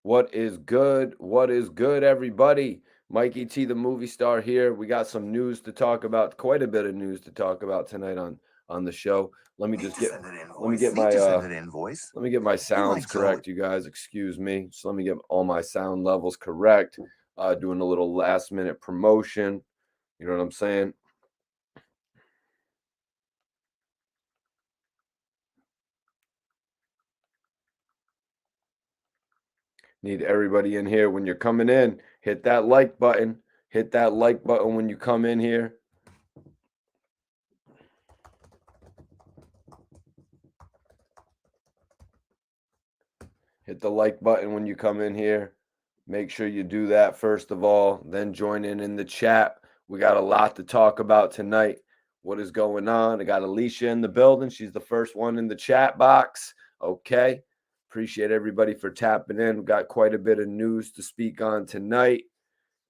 What is good? What is good, everybody? Mikey T, the movie star here. We got some news to talk about. Quite a bit of news to talk about tonight on the show. Let me Need just to get send an let me invoice. get Need my to send an invoice. let me get my You sounds like Zoe? correct, you guys. Excuse me. So let me get all my sound levels correct. Doing a little last minute promotion. You know what I'm saying? Need everybody in here when you're coming in. Hit that like button. Hit that like button when you come in here. Hit the like button when you come in here. Make sure you do that first of all. Then join in the chat. We got a lot to talk about tonight. What is going on? I got Alicia in the building. She's the first one in the chat box. Okay. Appreciate everybody for tapping in. We got quite a bit of news to speak on tonight.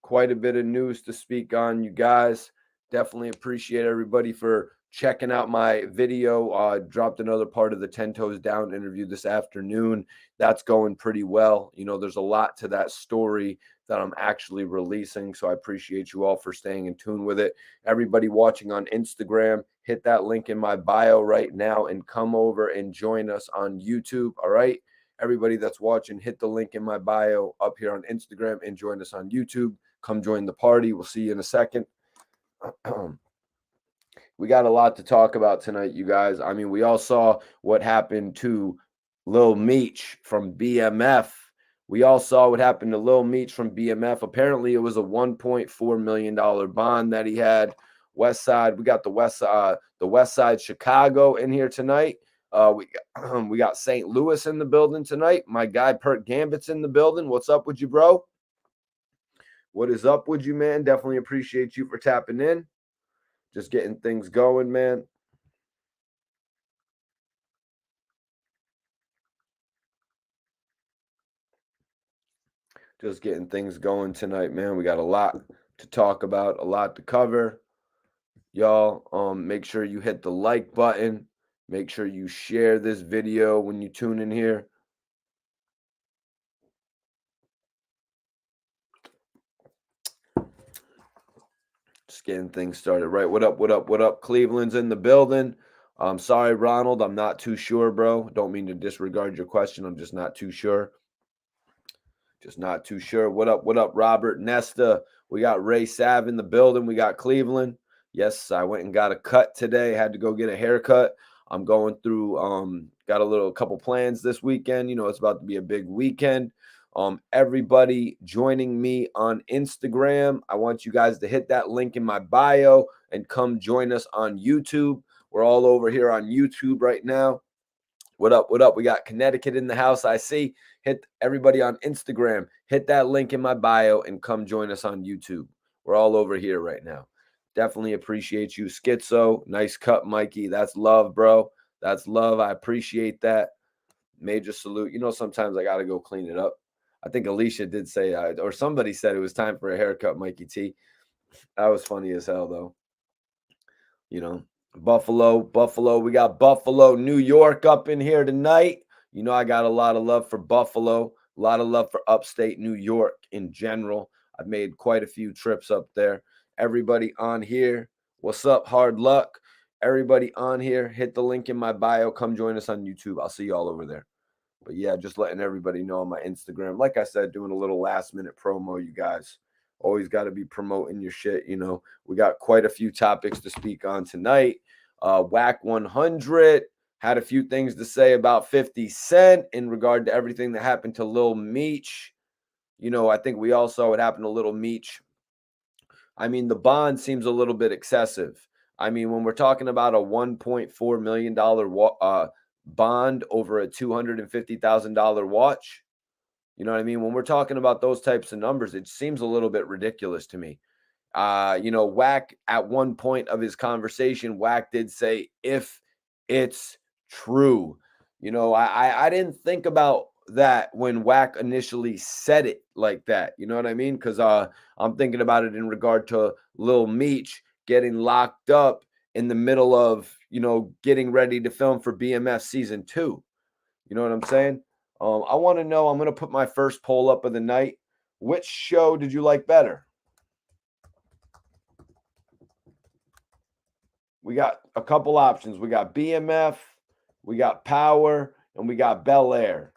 Quite a bit of news to speak on, you guys. Definitely appreciate everybody for checking out my video. Dropped another part of the 10 Toes Down interview this afternoon. That's going pretty well. You know, there's a lot to that story that I'm actually releasing. So I appreciate you all for staying in tune with it. Everybody watching on Instagram, hit that link in my bio right now and come over and join us on YouTube. All right. Everybody that's watching, hit the link in my bio up here on Instagram and join us on YouTube. Come join the party. We'll see you in a second. We got a lot to talk about tonight, you guys. I mean, we all saw what happened to Lil Meech from BMF. We all saw what happened to Lil Meech from BMF. Apparently, it was a $1.4 million bond that he had. West Side, we got the West Side Chicago in here tonight. We got St. Louis in the building tonight. My guy Perk Gambit's in the building. What's up with you, bro? What is up with you, man? Definitely appreciate you for tapping in. Just getting things going, man. Just getting things going tonight, man. We got a lot to talk about, a lot to cover. Y'all, make sure you hit the like button. Make sure you share this video when you tune in here. Just getting things started. Right. What up? What up? What up? Cleveland's in the building. I'm sorry, Ronald. I'm not too sure, bro. Don't mean to disregard your question. I'm just not too sure. Just not too sure. What up? What up, Robert Nesta? We got Ray Sav in the building. We got Cleveland. Yes, I went and got a cut today. Had to go get a haircut. I'm going through got a couple plans this weekend. You know, it's about to be a big weekend. Everybody joining me on Instagram. I want you guys to hit that link in my bio and come join us on YouTube. We're all over here on YouTube right now. What up? What up? We got Connecticut in the house. I see. Hit everybody on Instagram. Hit that link in my bio and come join us on YouTube. We're all over here right now. Definitely appreciate you. Schizo. Nice cut, Mikey. That's love, bro. That's love. I appreciate that. Major salute. You know, sometimes I got to go clean it up. I think Alicia did say, or somebody said it was time for a haircut, Mikey T. That was funny as hell, though. You know, Buffalo. We got Buffalo, New York up in here tonight. You know, I got a lot of love for Buffalo, a lot of love for upstate New York in general. I've made quite a few trips up there. Everybody on here, what's up? Hard luck. Everybody on here, hit the link in my bio. Come join us on YouTube. I'll see you all over there. But yeah, just letting everybody know on my Instagram. Like I said, doing a little last minute promo, you guys. Always got to be promoting your shit. You know, we got quite a few topics to speak on tonight. Wack 100 had a few things to say about 50 Cent in regard to everything that happened to Lil Meech. You know, I think we all saw what happened to Lil Meech. I mean, the bond seems a little bit excessive. I mean, when we're talking about a $1.4 million bond over a $250,000 watch, you know what I mean? When we're talking about those types of numbers, it seems a little bit ridiculous to me. You know, Wack at one point of his conversation, Wack did say, if it's true. You know, I didn't think about that when Wack initially said it like that. You know what I mean? Because I'm thinking about it in regard to Lil Meech getting locked up in the middle of, you know, getting ready to film for BMF season 2. You know what I'm saying? I want to know, I'm going to put my first poll up of the night. Which show did you like better? We got a couple options. We got BMF, we got Power, and we got Bel Air.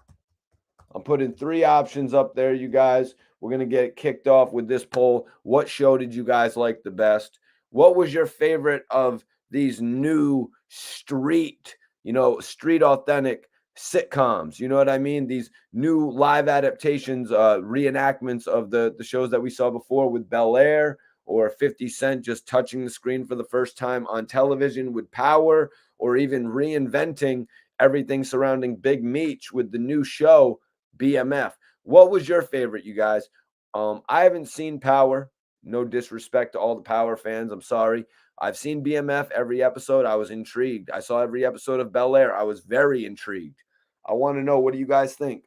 I'm putting 3 options up there, you guys. We're going to get kicked off with this poll. What show did you guys like the best? What was your favorite of these new street authentic sitcoms? You know what I mean? These new live adaptations, reenactments of the shows that we saw before with Bel Air, or 50 Cent just touching the screen for the first time on television with Power, or even reinventing everything surrounding Big Meech with the new show BMF. What was your favorite, you guys? I haven't seen Power. No disrespect to all the Power fans. I'm sorry. I've seen BMF every episode. I was intrigued. I saw every episode of Bel Air. I was very intrigued. I want to know, what do you guys think?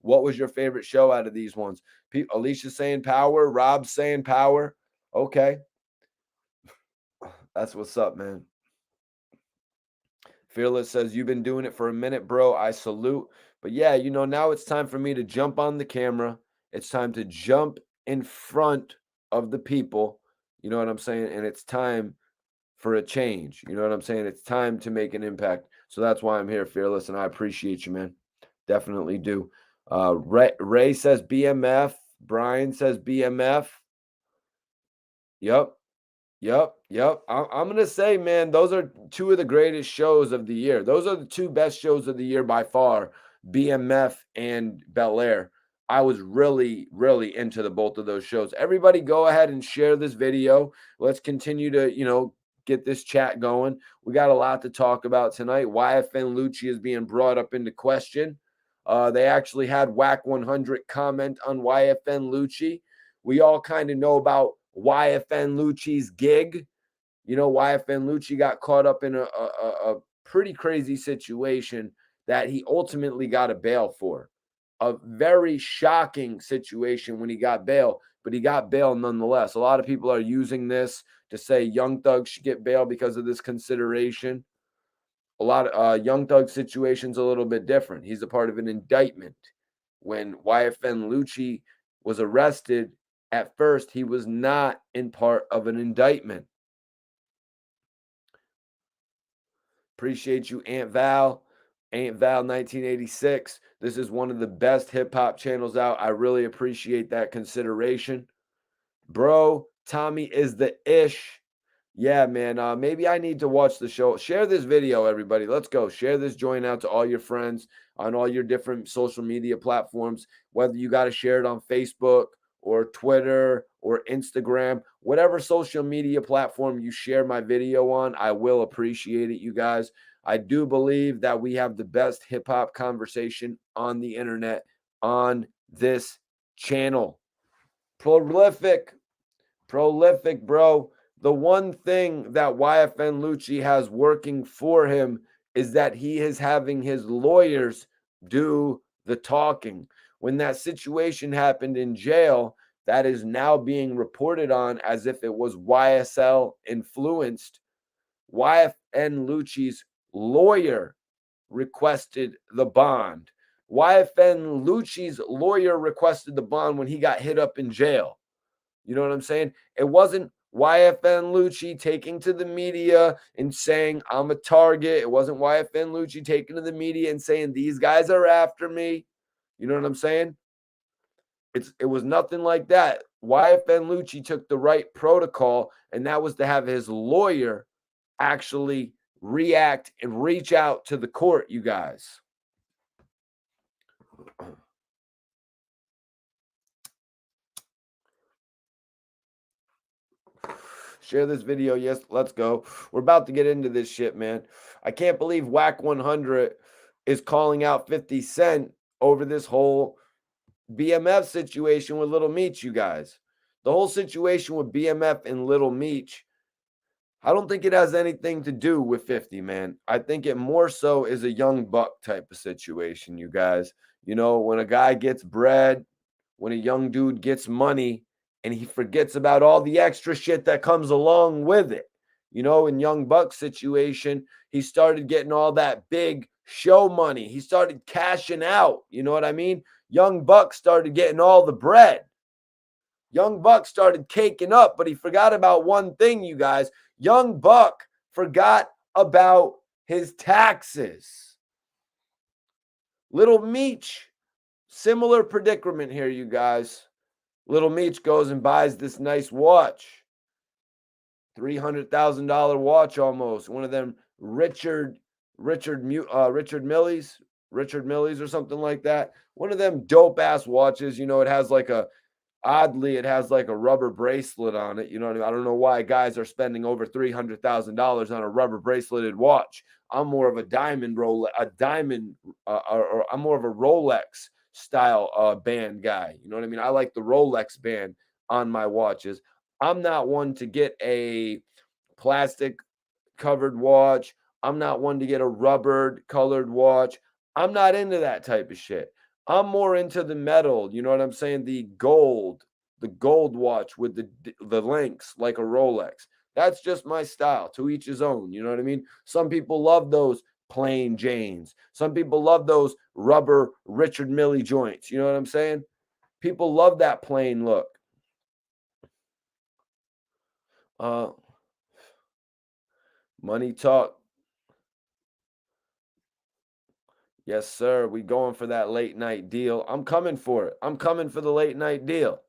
What was your favorite show out of these ones? Alicia's saying Power. Rob's saying Power. Okay. That's what's up, man. Fearless says, you've been doing it for a minute, bro. I salute. But yeah, now it's time for me to jump on the camera. It's time to jump in front of the people. You know what I'm saying? And it's time for a change. You know what I'm saying? It's time to make an impact. So that's why I'm here, Fearless, and I appreciate you, man. Definitely do. Ray says BMF. Brian says BMF. Yep. I'm going to say, man, those are 2 of the greatest shows of the year. Those are the 2 best shows of the year by far, BMF and Bel Air. I was really, really into the both of those shows. Everybody go ahead and share this video. Let's continue to, get this chat going. We got a lot to talk about tonight. Yfn Lucci is being brought up into question. They actually had Wack 100 comment on Yfn Lucci. We all kind of know about Yfn Lucci's gig. Yfn Lucci got caught up in a pretty crazy situation that he ultimately got a bail for. A very shocking situation when he got bail, but he got bail nonetheless. A lot of people are using this to say Young Thug should get bail because of this consideration. A lot of Young Thug situation's a little bit different. He's a part of an indictment. When Yfn Lucci was arrested, at first, he was not in part of an indictment. Appreciate you, Aunt Val. Aunt Val 1986. This is one of the best hip-hop channels out. I really appreciate that consideration. Bro, Tommy is the ish. Yeah, man. Maybe I need to watch the show. Share this video, everybody. Let's go. Share this joint out to all your friends on all your different social media platforms, whether you got to share it on Facebook or Twitter or Instagram, whatever social media platform you share my video on, I will appreciate it, you guys. I do believe that we have the best hip-hop conversation on the internet on this channel. Prolific, bro. The one thing that Yfn Lucci has working for him is that he is having his lawyers do the talking. When that situation happened in jail, that is now being reported on as if it was YSL influenced. Yfn Lucci's lawyer requested the bond. Yfn Lucci's lawyer requested the bond when he got hit up in jail. You know what I'm saying? It wasn't Yfn Lucci taking to the media and saying, I'm a target. It wasn't Yfn Lucci taking to the media and saying, these guys are after me. You know what I'm saying? It was nothing like that. Yfn Lucci took the right protocol, and that was to have his lawyer actually react and reach out to the court, you guys. Share this video. Yes, let's go. We're about to get into this shit, man. I can't believe Wack 100 is calling out 50 Cent over this whole BMF situation with Little Meech, you guys. The whole situation with BMF and Little Meech, I don't think it has anything to do with 50, man. I think it more so is a young buck type of situation, you guys. When a guy gets bread, when a young dude gets money, and he forgets about all the extra shit that comes along with it. In Young Buck's situation, he started getting all that big show money. He started cashing out. You know what I mean? Young Buck started getting all the bread. Young Buck started caking up, but he forgot about one thing, you guys. Young Buck forgot about his taxes. Little Meech, similar predicament here, you guys. Little Meech goes and buys this nice watch. $300,000 watch almost. One of them Richard Millie's, Richard Millie's or something like that. One of them dope ass watches. You know, it has like a oddly, it has like a rubber bracelet on it. You know what I mean? I don't know why guys are spending over $300,000 on a rubber braceleted watch. I'm more of a diamond roll, a diamond, or I'm more of a Rolex style band guy. You know what I mean? I like the Rolex band on my watches. I'm not one to get a plastic covered watch. I'm not one to get a rubbered colored watch. I'm not into that type of shit. I'm more into the metal. You know what I'm saying? The gold watch with the links like a Rolex. That's just my style. To each his own. You know what I mean? Some people love those plain Janes. Some people love those rubber Richard Mille joints. You know what I'm saying? People love that plain look. Uh, Money talk. Yes, sir. We going for that late night deal. I'm coming for it. I'm coming for the late night deal.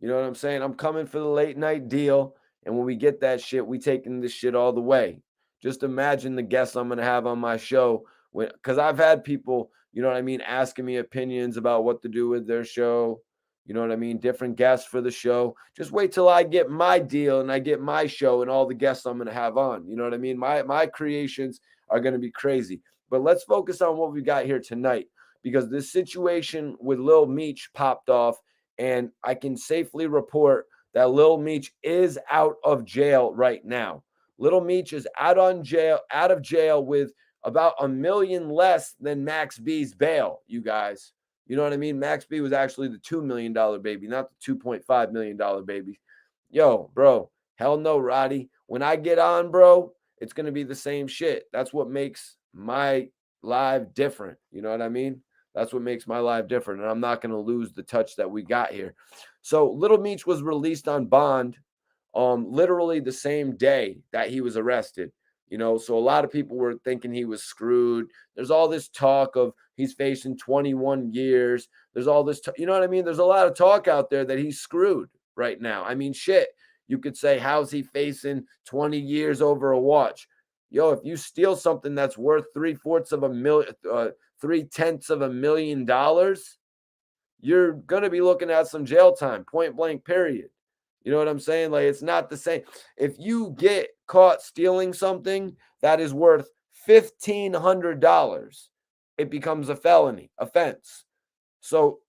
You know what I'm saying? I'm coming for the late night deal. And when we get that shit, we taking this shit all the way. Just imagine the guests I'm gonna have on my show because I've had people, you know what I mean, asking me opinions about what to do with their show. You know what I mean? Different guests for the show. Just wait till I get my deal and I get my show and all the guests I'm gonna have on. You know what I mean? My creations are gonna be crazy. But let's focus on what we got here tonight because this situation with Lil Meech popped off, and I can safely report that Lil Meech is out of jail right now. Little Meech is out of jail with about $1 million less than Max B's bail, you guys. You know what I mean? Max B was actually the $2 million baby, not the $2.5 million baby. Yo, bro, hell no, Roddy. When I get on, bro, it's going to be the same shit. That's what makes my live different. You know what I mean? That's what makes my life different. And I'm not going to lose the touch that we got here. So Little Meech was released on bond literally the same day that he was arrested. You know, so a lot of people were thinking he was screwed. There's all this talk of he's facing 21 years. There's all this, you know what I mean? There's a lot of talk out there that he's screwed right now. I mean, shit. You could say, how's he facing 20 years over a watch? Yo, if you steal something that's worth 3/10 of $1 million, you're gonna be looking at some jail time, point blank, period. You know what I'm saying? Like, it's not the same. If you get caught stealing something that is worth $1,500, it becomes a felony offense. So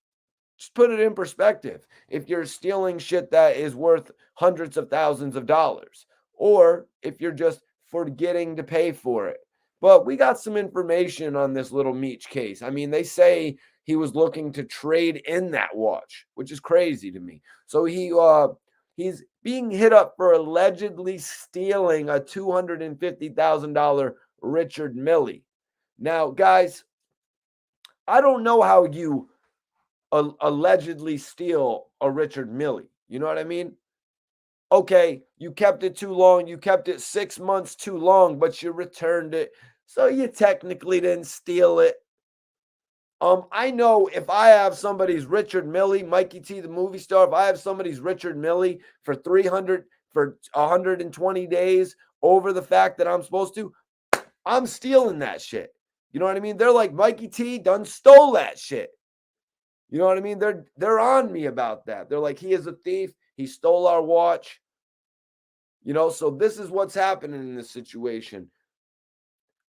just put it in perspective. If you're stealing shit that is worth hundreds of thousands of dollars, or if you're just forgetting to pay for it. But we got some information on this Little Meech case. I mean, they say he was looking to trade in that watch, which is crazy to me. So he's being hit up for allegedly stealing a $250,000 Richard Mille. Now, guys, I don't know how you allegedly steal a Richard Mille. You know what I mean? Okay, you kept it too long. You kept it 6 months too long, but you returned it. So you technically didn't steal it. I know if I have somebody's Richard Mille, Mikey T, the movie star, if I have somebody's Richard Mille for 120 days over the fact that I'm supposed to, I'm stealing that shit. You know what I mean? They're like, Mikey T done stole that shit. You know what I mean? They're on me about that. They're like, he is a thief. He stole our watch. You know, so this is what's happening in this situation.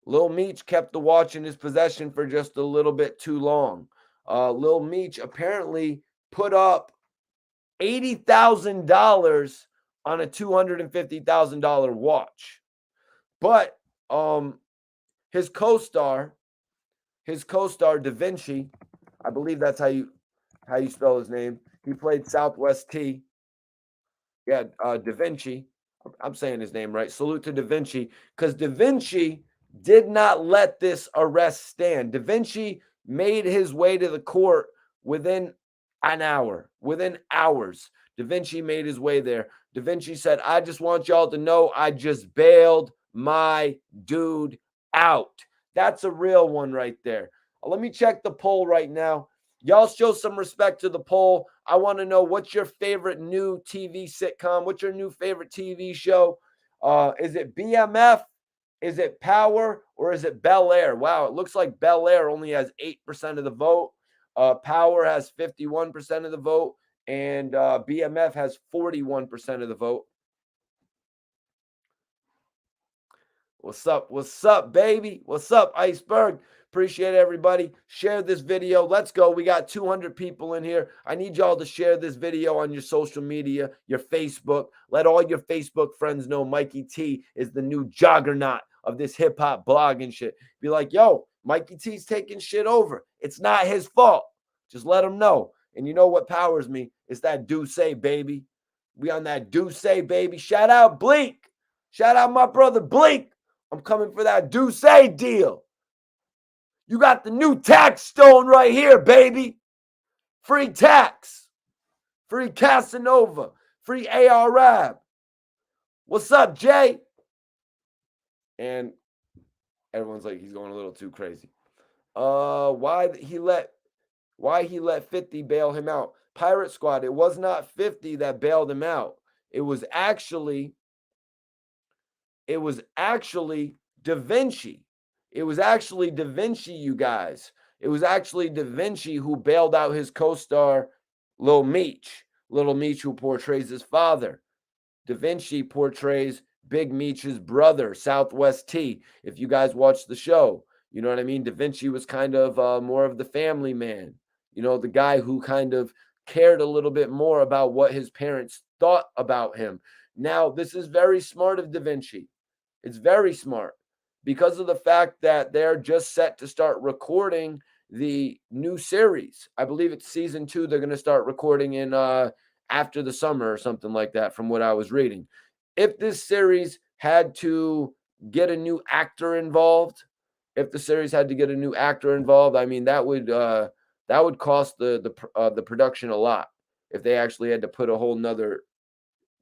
Lil Meech kept the watch in his possession for just a little bit too long. Lil Meech apparently put up $80,000 on a $250,000 watch. But his co-star Da Vinci, I believe that's how you spell his name. He played Southwest T. Da Vinci. I'm saying his name right. Salute to Da Vinci, because Da Vinci did not let this arrest stand. Da Vinci made his way to the court within an hour, within hours. Da Vinci made his way there. Da Vinci said, I just want y'all to know I just bailed my dude out. That's a real one right there. Let me check the poll right now. Y'all show some respect to the poll. I want to know what's your favorite new TV sitcom? What's your new favorite TV show? Is it BMF? Is it Power? Or is it Bel Air? Wow, it looks like Bel Air only has 8% of the vote. Power has 51% of the vote. And BMF has 41% of the vote. What's up? What's up, baby? What's up, Iceberg? Appreciate everybody. Share this video. Let's go. We got 200 people in here. I need y'all to share this video on your social media, your Facebook. Let all your Facebook friends know Mikey T is the new juggernaut of this hip hop blog and shit. Be like, yo, Mikey T's taking shit over. It's not his fault. Just let him know. And you know what powers me? It's that do say, baby. We on that do say, baby. Shout out Bleak. Shout out my brother Bleak. I'm coming for that do say deal. You got the new tax stone right here, baby. Free tax. Free Casanova. Free ARAB. What's up, Jay? And everyone's like, he's going a little too crazy. Why he let 50 bail him out? Pirate Squad, it was not 50 that bailed him out. It was actually Da Vinci. It was actually Da Vinci, you guys. It was actually Da Vinci who bailed out his co-star, Lil Meech. Little Meech, who portrays his father. Da Vinci portrays Big Meech's brother, Southwest T. If you guys watch the show, you know what I mean? Da Vinci was kind of more of the family man. You know, the guy who kind of cared a little bit more about what his parents thought about him. Now, this is very smart of Da Vinci. It's very smart because of the fact that they're just set to start recording the new series. I believe it's season 2. They're going to start recording in after the summer or something like that, from what I was reading. If this series had to get a new actor involved, I mean, that would cost the production a lot. If they actually had to put a whole nother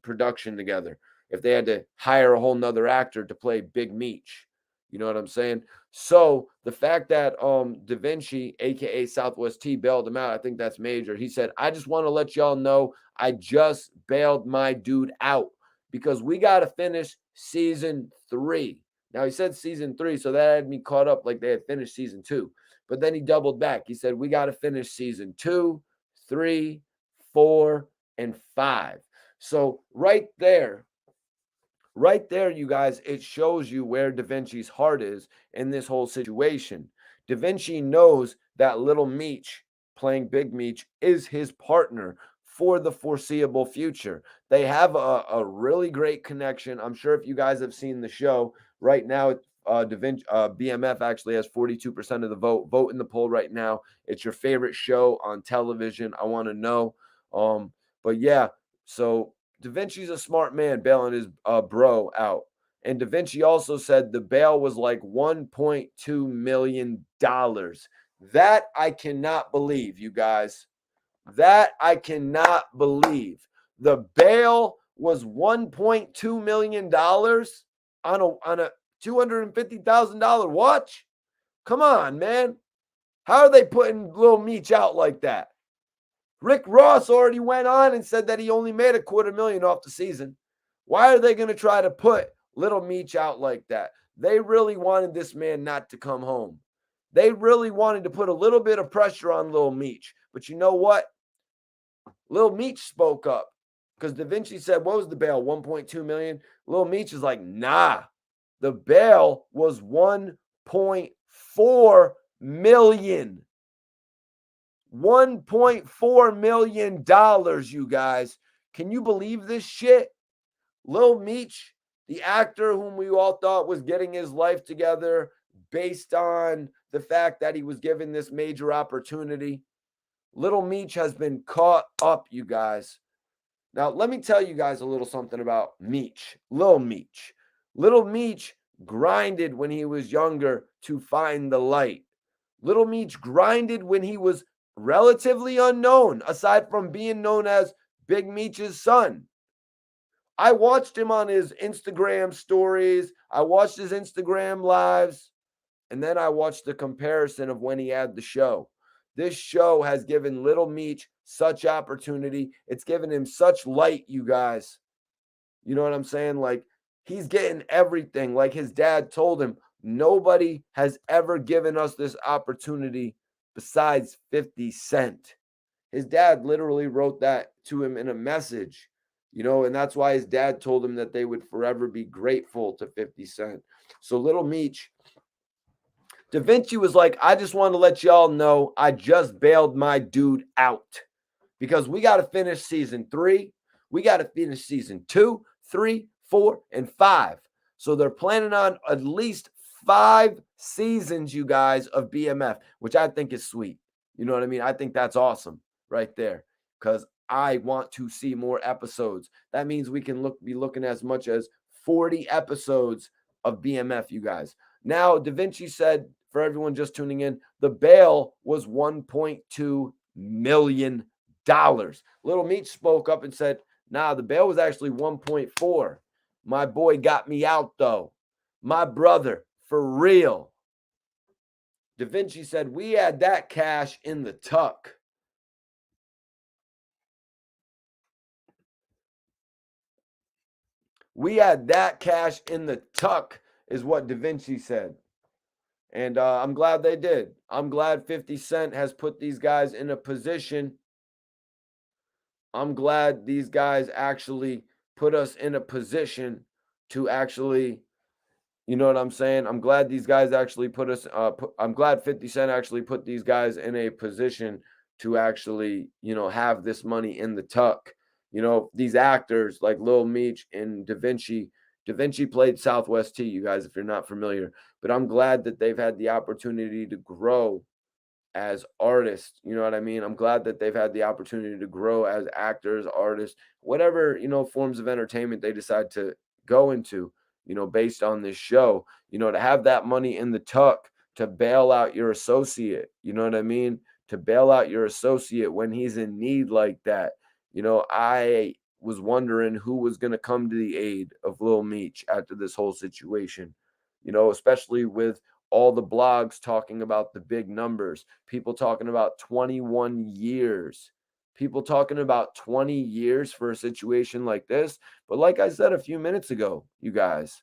production together, if they had to hire a whole nother actor to play Big Meech, you know what I'm saying? So the fact that Da Vinci, aka Southwest T, bailed him out, I think that's major. He said, I just want to let y'all know I just bailed my dude out because we got to finish season 3. Now he said season 3, so that had me caught up like they had finished season 2. But then he doubled back. He said, we got to finish season 2, 3, 4, and 5. So right there, you guys, it shows you where Da Vinci's heart is in this whole situation. Da Vinci knows that Little Meech, playing Big Meech, is his partner for the foreseeable future. They have a really great connection. I'm sure if you guys have seen the show, right now, BMF actually has 42% of the vote. Vote in the poll right now. It's your favorite show on television. I want to know. But yeah, so Da Vinci's a smart man bailing his bro out. And Da Vinci also said the bail was like $1.2 million. That I cannot believe, you guys. That I cannot believe. The bail was $1.2 million on a $250,000 watch? Come on, man. How are they putting Lil Meech out like that? Rick Ross already went on and said that he only made $250,000 off the season. Why are they going to try to put Little Meech out like that? They really wanted this man not to come home. They really wanted to put a little bit of pressure on Lil Meech. But you know what? Lil Meech spoke up because Da Vinci said, what was the bail? 1.2 million. Lil Meech is like, nah. The bail was 1.4 million. $1.4 million, you guys. Can you believe this shit? Lil Meech, the actor whom we all thought was getting his life together based on the fact that he was given this major opportunity. Little Meech has been caught up, you guys. Now, let me tell you guys a little something about Meech. Lil Meech. Little Meech grinded when he was younger to find the light. Little Meech grinded when he was relatively unknown, aside from being known as Big Meech's son. I watched him on his Instagram stories. I watched his Instagram lives. And then I watched the comparison of when he had the show. This show has given Little Meech such opportunity. It's given him such light, you guys. You know what I'm saying? Like, he's getting everything. Like his dad told him, nobody has ever given us this opportunity besides 50 Cent. His dad literally wrote that to him in a message, and that's why his dad told him that they would forever be grateful to 50 Cent. So Little Meech, Da Vinci was like, I just want to let y'all know I just bailed my dude out because we got to finish season 3. We got to finish season 2, 3, 4, and 5. So they're planning on at least 5 seasons, you guys, of BMF, which I think is sweet. You know what I mean? I think that's awesome right there because I want to see more episodes. That means we can be looking as much as 40 episodes of BMF, you guys. Now, Da Vinci said, for everyone just tuning in, the bail was $1.2 million. Little Meech spoke up and said, nah, the bail was actually 1.4. My boy got me out, though. My brother, for real. Da Vinci said, we had that cash in the tuck. We had that cash in the tuck, is what Da Vinci said. And I'm glad they did. I'm glad 50 Cent has put these guys in a position. I'm glad these guys actually put us in a position to actually, you know what I'm saying? I'm glad these guys actually put us, I'm glad 50 Cent actually put these guys in a position to actually, have this money in the tuck. These actors like Lil Meech and Da Vinci. Da Vinci played Southwest T, you guys, if you're not familiar. But I'm glad that they've had the opportunity to grow as artists. You know what I mean? I'm glad that they've had the opportunity to grow as actors, artists, whatever, forms of entertainment they decide to go into, based on this show, to have that money in the tuck to bail out your associate. You know what I mean? To bail out your associate when he's in need like that. I was wondering who was going to come to the aid of Lil Meech after this whole situation, especially with all the blogs talking about the big numbers, people talking about 21 years, people talking about 20 years for a situation like this. But like I said a few minutes ago, you guys,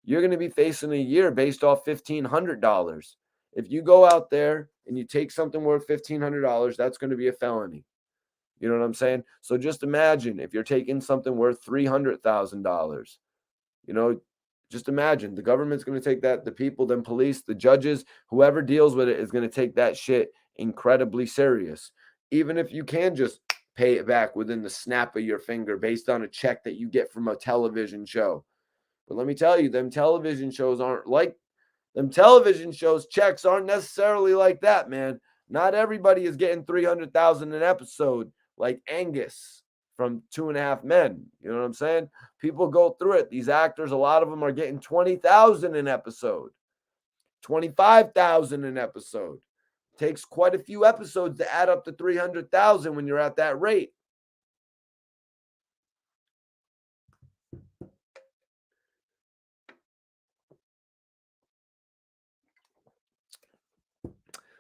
you're going to be facing a year based off $1,500. If you go out there and you take something worth $1,500, that's going to be a felony. You know what I'm saying? So just imagine if you're taking something worth $300,000, just imagine the government's going to take that, the people, then police, the judges, whoever deals with it is going to take that shit incredibly serious. Even if you can just pay it back within the snap of your finger based on a check that you get from a television show. But let me tell you, them television shows checks aren't necessarily like that, man. Not everybody is getting 300,000 an episode like Angus from 2.5 Men. You know what I'm saying? People go through it. These actors, a lot of them are getting 20,000 an episode, 25,000 an episode. Takes quite a few episodes to add up to 300,000 when you're at that rate.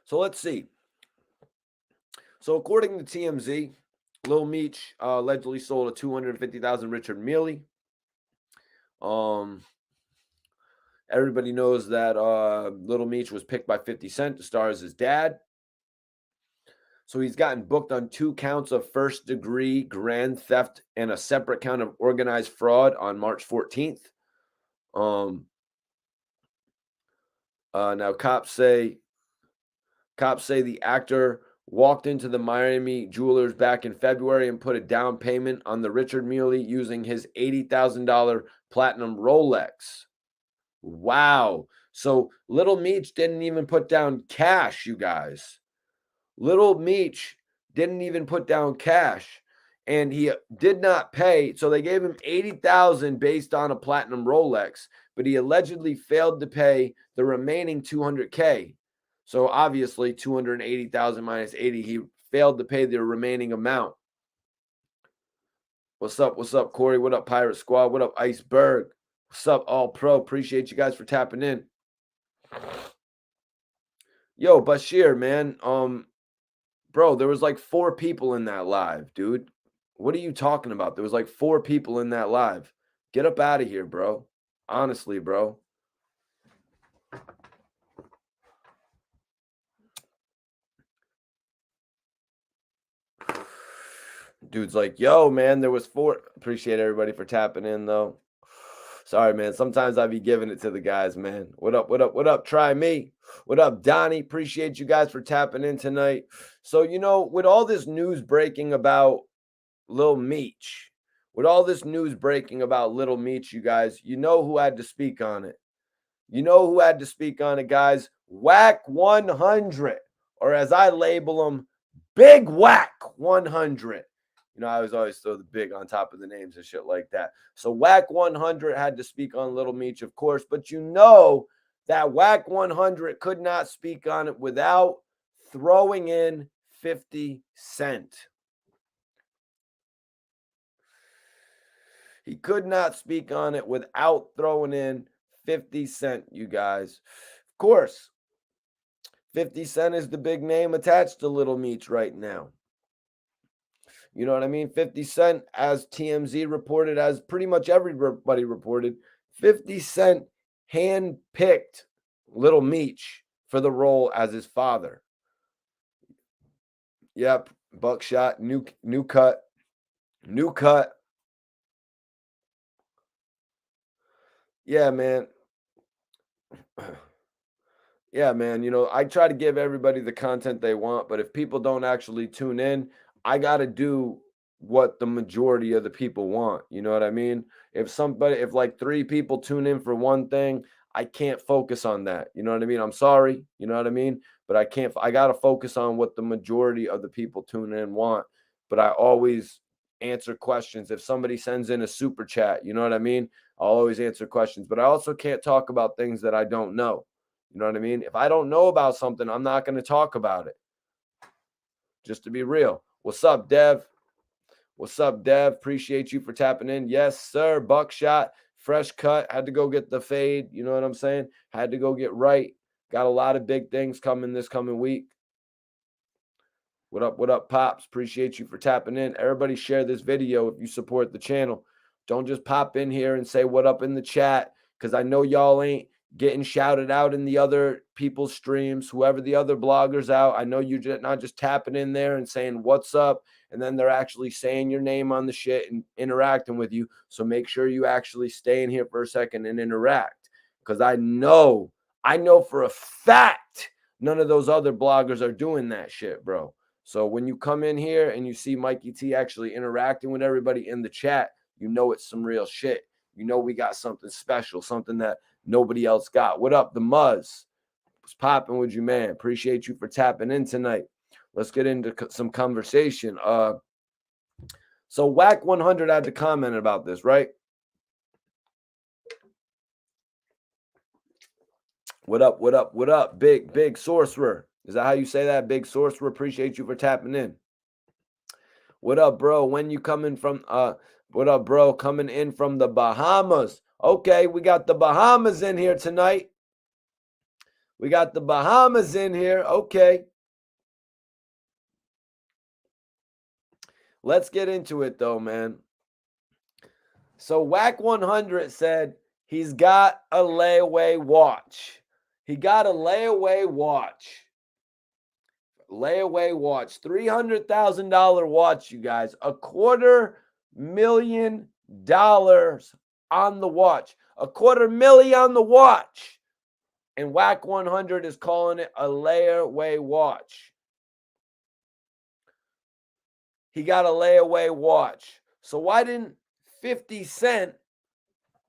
So let's see. So according to TMZ, Lil Meech allegedly sold a $250,000 Richard Mille. Everybody knows that Little Meech was picked by 50 Cent to star as his dad. So he's gotten booked on 2 counts of first-degree grand theft and a separate count of organized fraud on March 14th. Now cops say the actor walked into the Miami Jewelers back in February and put a down payment on the Richard Mille using his $80,000 platinum Rolex. Wow. So Little Meech didn't even put down cash, you guys. Little Meech didn't even put down cash, and he did not pay. So they gave him $80,000 based on a platinum Rolex, but he allegedly failed to pay the remaining 200K. So obviously 280,000 minus 80, he failed to pay the remaining amount. What's up? What's up, Corey? What up, Pirate Squad? What up, Iceberg? What's up, All Pro? Appreciate you guys for tapping in. Yo, Bashir, man. Bro, there was like 4 people in that live, dude. What are you talking about? There was like 4 people in that live. Get up out of here, bro. Honestly, bro. Dude's like, yo, man, there was 4. Appreciate everybody for tapping in, though. Sorry, man. Sometimes I be giving it to the guys, man. What up? What up? What up? Try me. What up, Donnie? Appreciate you guys for tapping in tonight. So, with all this news breaking about Lil Meech, you guys, you know who had to speak on it. Guys. Wack 100, or as I label him, Big Wack 100. I always throw the big on top of the names and shit like that. So Wack 100 had to speak on Little Meech, of course, but that Wack 100 could not speak on it without throwing in 50 Cent. He could not speak on it without throwing in 50 Cent, you guys. Of course, 50 Cent is the big name attached to Little Meech right now. You know what I mean? 50 Cent, as TMZ reported, as pretty much everybody reported, 50 Cent handpicked Little Meech for the role as his father. Yep, Buckshot, new cut. Yeah, man. Yeah, man. I try to give everybody the content they want, but if people don't actually tune in, I got to do what the majority of the people want. You know what I mean? If like 3 people tune in for one thing, I can't focus on that. You know what I mean? I'm sorry. You know what I mean? But I got to focus on what the majority of the people tune in want. But I always answer questions. If somebody sends in a super chat, you know what I mean? I'll always answer questions. But I also can't talk about things that I don't know. You know what I mean? If I don't know about something, I'm not going to talk about it. Just to be real. What's up, Dev? Appreciate you for tapping in. Yes, sir. Buckshot. Fresh cut. Had to go get the fade. You know what I'm saying? Had to go get right. Got a lot of big things coming this coming week. What up, Pops? Appreciate you for tapping in. Everybody share this video if you support the channel. Don't just pop in here and say what up in the chat, because I know y'all ain't getting shouted out in the other people's streams, whoever the other bloggers out. I know you're not just tapping in there and saying what's up, and then they're actually saying your name on the shit and interacting with you. So make sure you actually stay in here for a second and interact, because I know for a fact none of those other bloggers are doing that shit, bro. So when you come in here and you see Mikey T actually interacting with everybody in the chat, you know it's some real shit. You know we got something special, something that nobody else got. What up, the Muzz? What's popping with you, man? Appreciate you for tapping in tonight. Let's get into some conversation. So Wack 100 had to comment about this, right? What up? Big sorcerer. Is that how you say that? Big sorcerer. Appreciate you for tapping in. What up, bro? When you coming from what up, bro? Coming in from the Bahamas. Okay, we got the Bahamas in here tonight. Okay. Let's get into it though, man. So Wack 100 said he's got a layaway watch. He got a layaway watch. $300,000 watch, you guys. $250,000 on the watch. $250,000 on the watch. And Wack 100 is calling it a layaway watch. He got a layaway watch. So why didn't 50 Cent,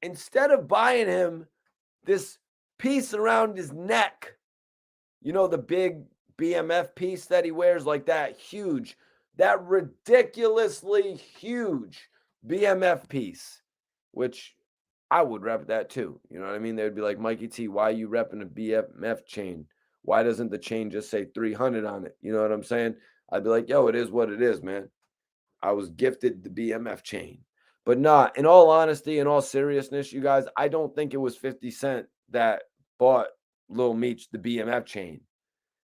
instead of buying him this piece around his neck, the big BMF piece that he wears, like that ridiculously huge BMF piece, which I would rep that too. You know what I mean? They would be like, Mikey T, why are you repping a BMF chain? Why doesn't the chain just say 300 on it? You know what I'm saying? I'd be like, yo, it is what it is, man. I was gifted the BMF chain. But nah, in all honesty, in all seriousness, you guys, I don't think it was 50 Cent that bought Lil Meech the BMF chain.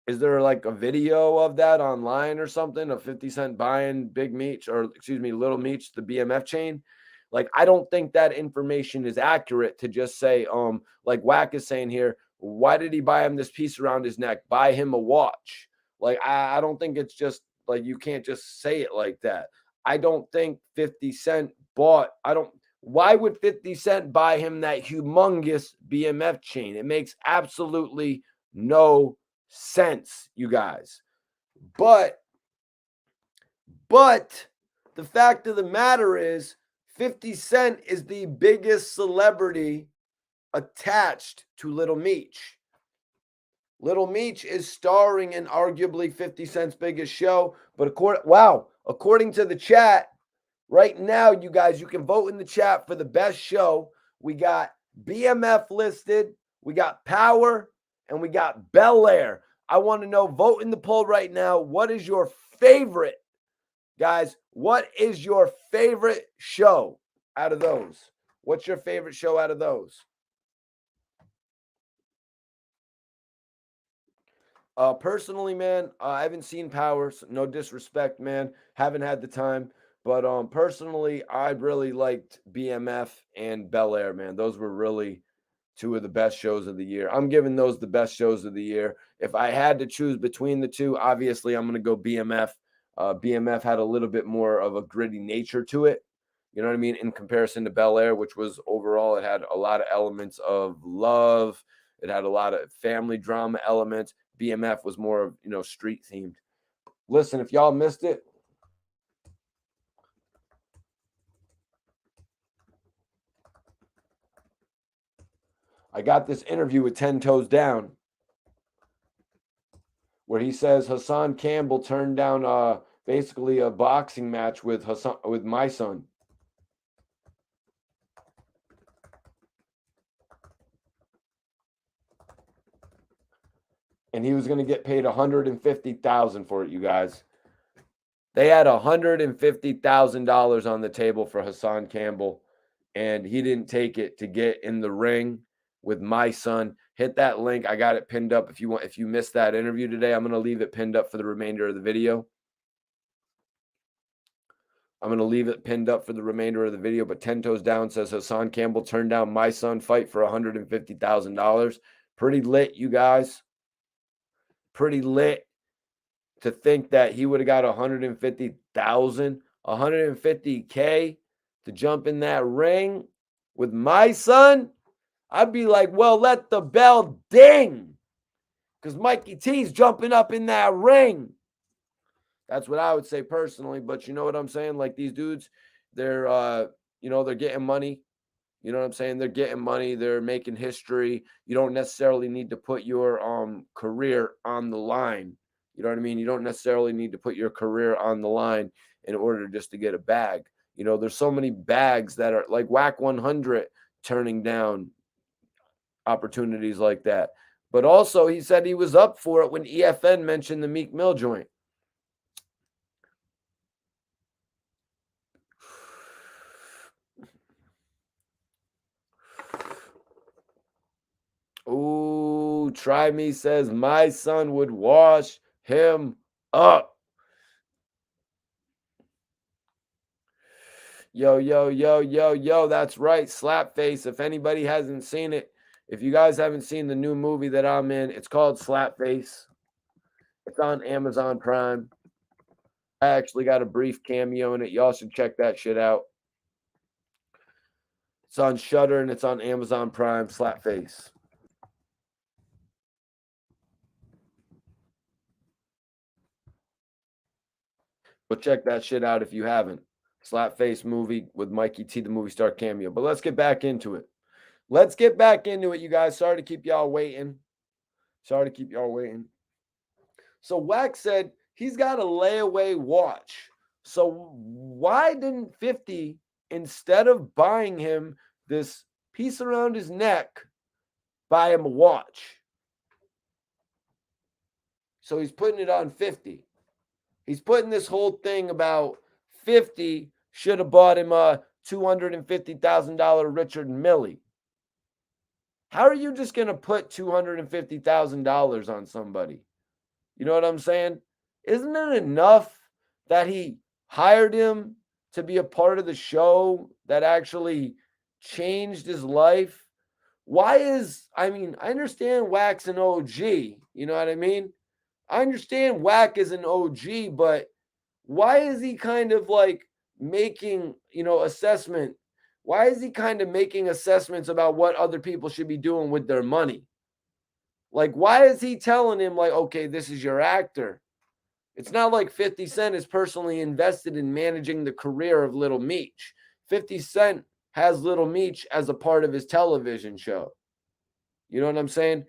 Is there like a video of that online or something of 50 Cent buying Big Meech or excuse me, Little Meech, the BMF chain? Like, I don't think that information is accurate to just say, like Wack is saying here, why did he buy him this piece around his neck? Buy him a watch. Like, I don't think it's just like you can't just say it like that. I don't think 50 Cent bought, I don't, why would 50 Cent buy him that humongous BMF chain? It makes absolutely no sense, you guys. But but the fact of the matter is 50 Cent is the biggest celebrity attached to Little Meech. Little Meech is starring in arguably 50 Cent's biggest show, but according to the chat, right now, you guys, you can vote in the chat for the best show. We got BMF listed, we got Power, and we got Bel Air. I want to know, vote in the poll right now. What is your favorite, guys? What is your favorite show out of those? What's your favorite show out of those? Personally, man, I haven't seen Power. So no disrespect, man. Haven't had the time. But personally, I really liked BMF and Bel Air, man. Those were really two of the best shows of the year. I'm giving those the best shows of the year. If I had to choose between the two, obviously I'm going to go BMF. BMF had a little bit more of a gritty nature to it. You know what I mean? In comparison to Bel Air, which was overall, it had a lot of elements of love. It had a lot of family drama elements. BMF was more of, street themed. Listen, if y'all missed it, I got this interview with 10 Toes Down where he says Hassan Campbell turned down basically a boxing match with my son. And he was going to get paid $150,000 for it, you guys. They had $150,000 on the table for Hassan Campbell, and he didn't take it to get in the ring with my son. Hit that link. I got it pinned up. If you missed that interview today, I'm going to leave it pinned up for the remainder of the video. I'm going to leave it pinned up for the remainder of the video. But 10 Toes Down says Hassan Campbell turned down my son fight for $150,000. Pretty lit, you guys. Pretty lit to think that he would have got 150,000, 150K to jump in that ring with my son. I'd be like, well, let the bell ding, because Mikey T's jumping up in that ring. That's what I would say personally. But you know what I'm saying? Like, these dudes, they're they're getting money. You know what I'm saying? They're getting money. They're making history. You don't necessarily need to put your career on the line. You know what I mean? You don't necessarily need to put your career on the line in order just to get a bag. There's so many bags that are like Wack 100 turning down opportunities like that. But also, he said he was up for it when EFN mentioned the Meek Mill joint. Ooh, Try Me says my son would wash him up. Yo, yo, yo, yo, yo. That's right. Slapface. If anybody hasn't seen it, if you guys haven't seen the new movie that I'm in, it's called Slapface. It's on Amazon Prime. I actually got a brief cameo in it. Y'all should check that shit out. It's on Shudder and it's on Amazon Prime. Slapface. But check that shit out if you haven't. Slapface movie with Mikey T, the movie star cameo. But let's get back into it. Let's get back into it, you guys. Sorry to keep y'all waiting. So Wack said he's got a layaway watch. So why didn't 50, instead of buying him this piece around his neck, buy him a watch. So he's putting it on 50. He's putting this whole thing about 50 should have bought him a $250,000 Richard Mille. How are you just going to put $250,000 on somebody? You know what I'm saying? Isn't it enough that he hired him to be a part of the show that actually changed his life? I understand Wack's an OG. You know what I mean? I understand Wack is an OG, but why is he kind of like making, assessment? Why is he kind of making assessments about what other people should be doing with their money? Like, why is he telling him, like, okay, this is your actor? It's not like 50 Cent is personally invested in managing the career of Little Meech. 50 Cent has Little Meech as a part of his television show. You know what I'm saying?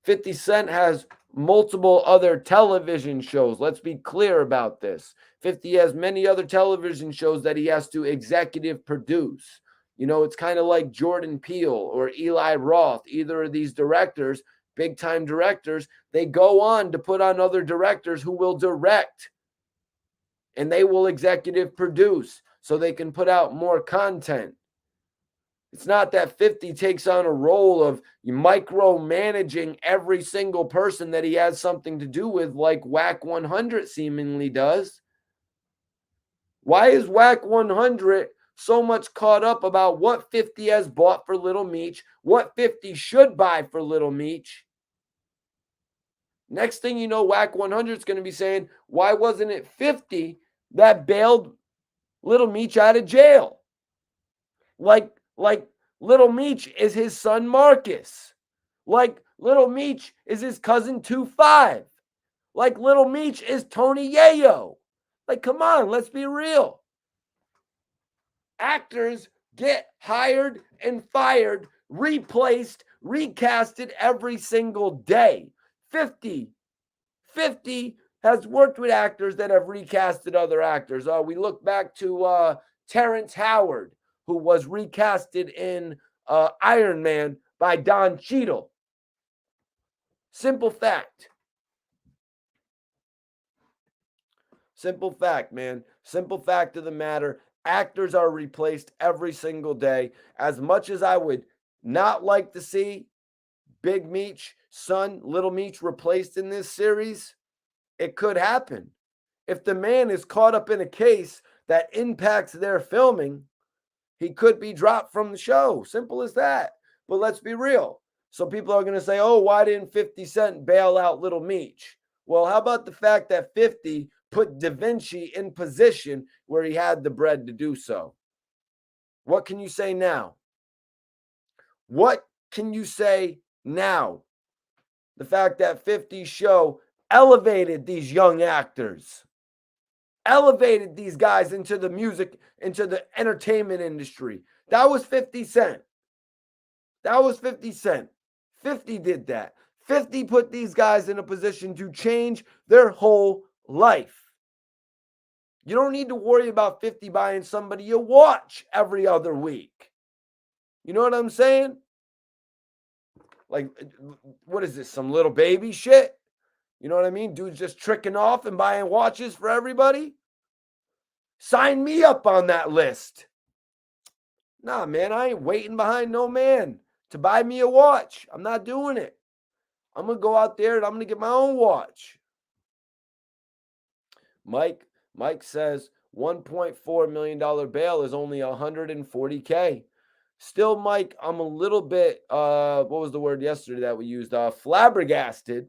50 Cent has multiple other television shows. Let's be clear about this. 50 has many other television shows that he has to executive produce. It's kind of like Jordan Peele or Eli Roth. Either of these directors, big time directors, they go on to put on other directors who will direct and they will executive produce so they can put out more content. It's not that 50 takes on a role of micromanaging every single person that he has something to do with, like Wack 100 seemingly does. Why is Wack 100 so much caught up about what 50 has bought for Little Meech, what 50 should buy for Little Meech? Next thing you know, Wack 100 is going to be saying, why wasn't it 50 that bailed Little Meech out of jail? Like Little Meech is his son Marcus. Like Little Meech is his cousin 2-5. Like Little Meech is Tony Yayo. Like, come on, let's be real. Actors get hired and fired, replaced, recasted every single day. 50 has worked with actors that have recasted other actors. We look back to Terrence Howard, who was recasted in Iron Man by Don Cheadle. Simple fact. Simple fact, man. Simple fact of the matter. Actors are replaced every single day. As much as I would not like to see Big Meech, son, Little Meech replaced in this series, it could happen. If the man is caught up in a case that impacts their filming, he could be dropped from the show. Simple as that. But let's be real. So people are going to say, oh, why didn't 50 Cent bail out Little Meech? Well, how about the fact that 50 put Da Vinci in position where he had the bread to do so? What can you say now? What can you say now? The fact that 50's show elevated these young actors, elevated these guys into the music, into the entertainment industry. That was 50 Cent. That was 50 Cent. 50 did that. 50 put these guys in a position to change their whole life. You don't need to worry about 50 buying somebody a watch every other week. You know what I'm saying? Like, what is this? Some little baby shit? You know what I mean? Dude's just tricking off and buying watches for everybody. Sign me up on that list. Nah, man, I ain't waiting behind no man to buy me a watch. I'm not doing it. I'm going to go out there and I'm going to get my own watch. Mike says $1.4 million bail is only $140K. Still, Mike, I'm a little bit, what was the word yesterday that we used? Flabbergasted.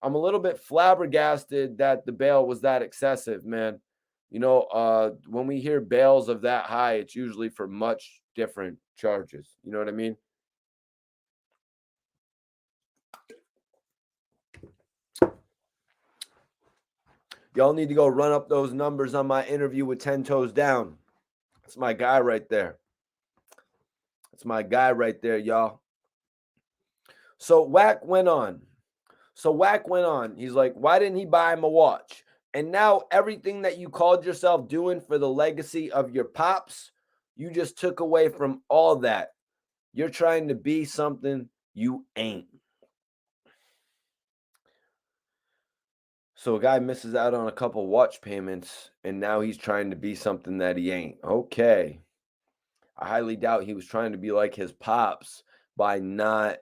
I'm a little bit flabbergasted that the bail was that excessive, man. You know, when we hear bails of that high, it's usually for much different charges. You know what I mean? Y'all need to go run up those numbers on my interview with 10 Toes Down. That's my guy right there. That's my guy right there, y'all. So Wack went on. He's like, why didn't he buy him a watch? And now everything that you called yourself doing for the legacy of your pops, you just took away from all that. You're trying to be something you ain't. So a guy misses out on a couple watch payments, and now he's trying to be something that he ain't. Okay. I highly doubt he was trying to be like his pops by not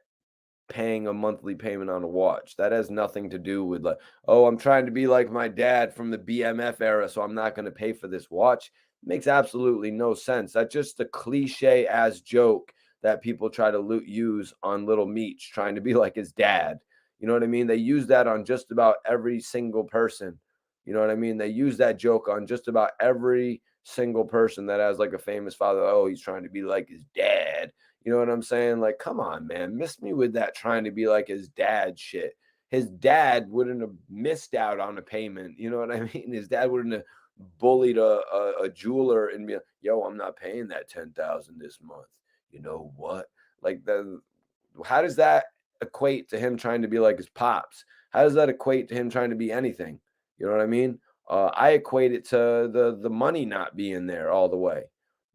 paying a monthly payment on a watch. That has nothing to do with like, oh, I'm trying to be like my dad from the BMF era, so I'm not going to pay for this watch. It makes absolutely no sense. That's just a cliche ass joke that people try to use on little Meech, trying to be like his dad. You know what I mean? They use that on just about every single person. You know what I mean? They use that joke on just about every single person that has like a famous father. Oh, he's trying to be like his dad. You know what I'm saying? Like, come on, man. Miss me with that trying to be like his dad shit. His dad wouldn't have missed out on a payment. You know what I mean? His dad wouldn't have bullied a jeweler and be like, yo, I'm not paying that 10,000 this month. You know what? Like how does that equate to him trying to be like his pops? How does that equate to him trying to be anything? You know what I mean? I equate it to the money not being there all the way.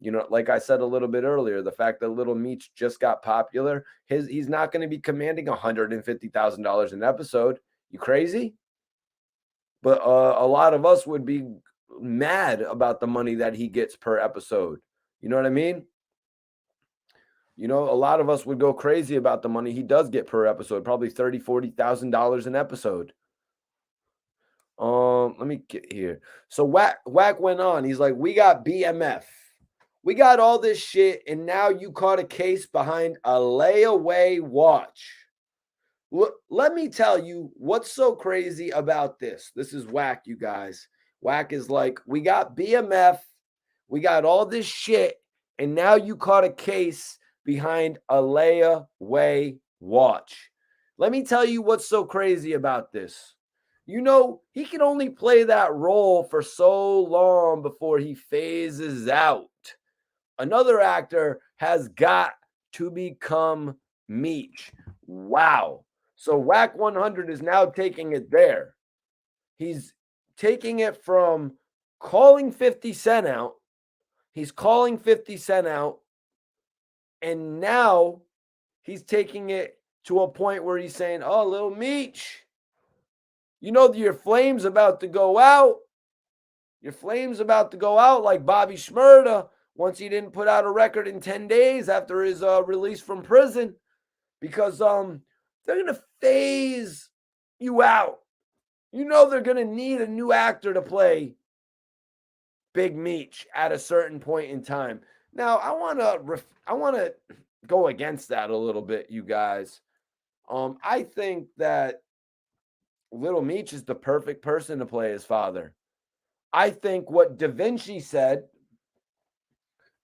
You know, like I said a little bit earlier, the fact that Little Meech just got popular, he's not going to be commanding $150,000 an episode. You crazy? But a lot of us would be mad about the money that he gets per episode. You know what I mean? You know, a lot of us would go crazy about the money he does get per episode, probably $30,000, $40,000 an episode. Let me get here. So Wack went on. He's like, we got BMF. We got all this shit, and now you caught a case behind a layaway watch. Let me tell you what's so crazy about this. This is Wack, you guys. Wack is like, we got BMF, we got all this shit, and now you caught a case behind a layaway watch. Let me tell you what's so crazy about this. You know, he can only play that role for so long before he phases out. Another actor has got to become Meech. Wow. So Wack 100 is now taking it there. He's taking it from calling 50 Cent out. He's calling 50 Cent out. And now he's taking it to a point where he's saying, oh, little Meech, you know your flame's about to go out. Your flame's about to go out like Bobby Shmurda once he didn't put out a record in 10 days after his release from prison because they're going to phase you out. You know they're going to need a new actor to play Big Meech at a certain point in time. Now, I want to go against that a little bit, you guys. I think that Little Meech is the perfect person to play his father. I think what Da Vinci said,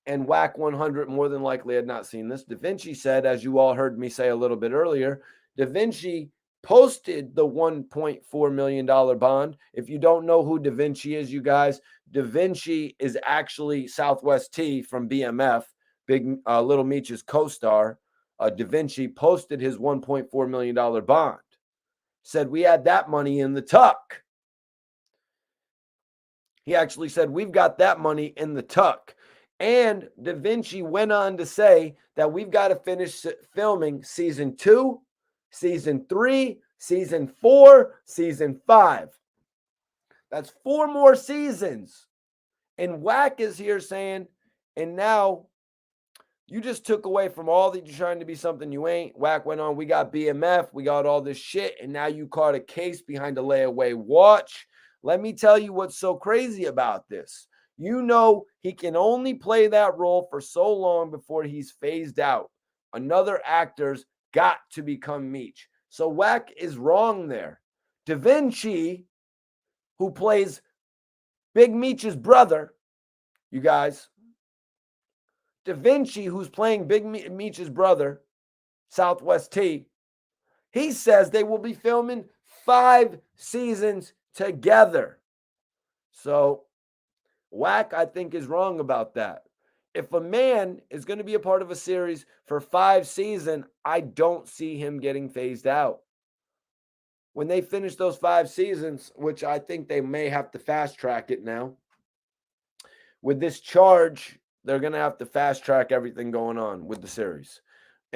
and Wack 100 more than likely had not seen this. Da Vinci said, as you all heard me say a little bit earlier, Da Vinci posted the $1.4 million bond. If you don't know who Da Vinci is, you guys, Da Vinci is actually Southwest T from BMF, Big Little Meech's co-star. Da Vinci posted his $1.4 million bond. Said we had that money in the tuck. He actually said, we've got that money in the tuck. And Da Vinci went on to say that we've got to finish filming season 2, season 3, season 4, season 5. That's 4 more seasons. And Wack is here saying, and now you just took away from all that you're trying to be something you ain't. Wack went on, we got BMF, we got all this shit, and now you caught a case behind a layaway watch. Let me tell you what's so crazy about this. You know he can only play that role for so long before he's phased out. Another actor's got to become Meech. So Wack is wrong there. Da Vinci, who plays Big Meech's brother, you guys, Da Vinci, who's playing Big Meech's brother, Southwest T, he says they will be filming 5 seasons together. So Wack, I think, is wrong about that. If a man is going to be a part of a series for 5 seasons, I don't see him getting phased out. When they finish those 5 seasons, which I think they may have to fast track it now, with this charge, they're going to have to fast track everything going on with the series.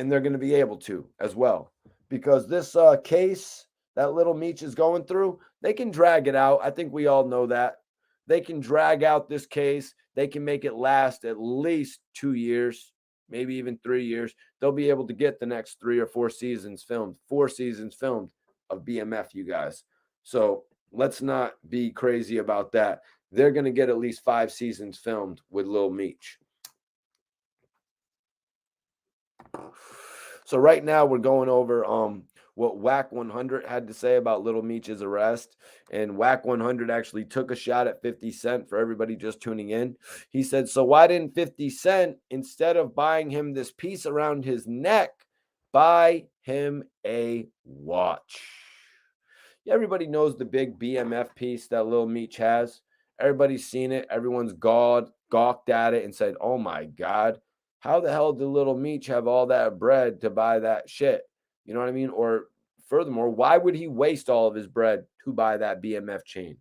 and they're going to be able to as well, because this case that little Meech is going through, they can drag it out. I think we all know that. They can drag out this case. They can make it last at least 2 years, maybe even 3 years. They'll be able to get the next 3 or 4 seasons filmed, 4 seasons filmed of BMF, you guys. So let's not be crazy about that. They're going to get at least 5 seasons filmed with Lil Meech. So right now we're going over what Wack 100 had to say about Little Meech's arrest. And Wack 100 actually took a shot at 50 Cent for everybody just tuning in. He said, so why didn't 50 Cent, instead of buying him this piece around his neck, buy him a watch? Yeah, everybody knows the big BMF piece that Lil Meech has. Everybody's seen it. Everyone's gawked at it and said, oh my God, how the hell did Little Meech have all that bread to buy that shit? You know what I mean? Or furthermore, why would he waste all of his bread to buy that BMF chain?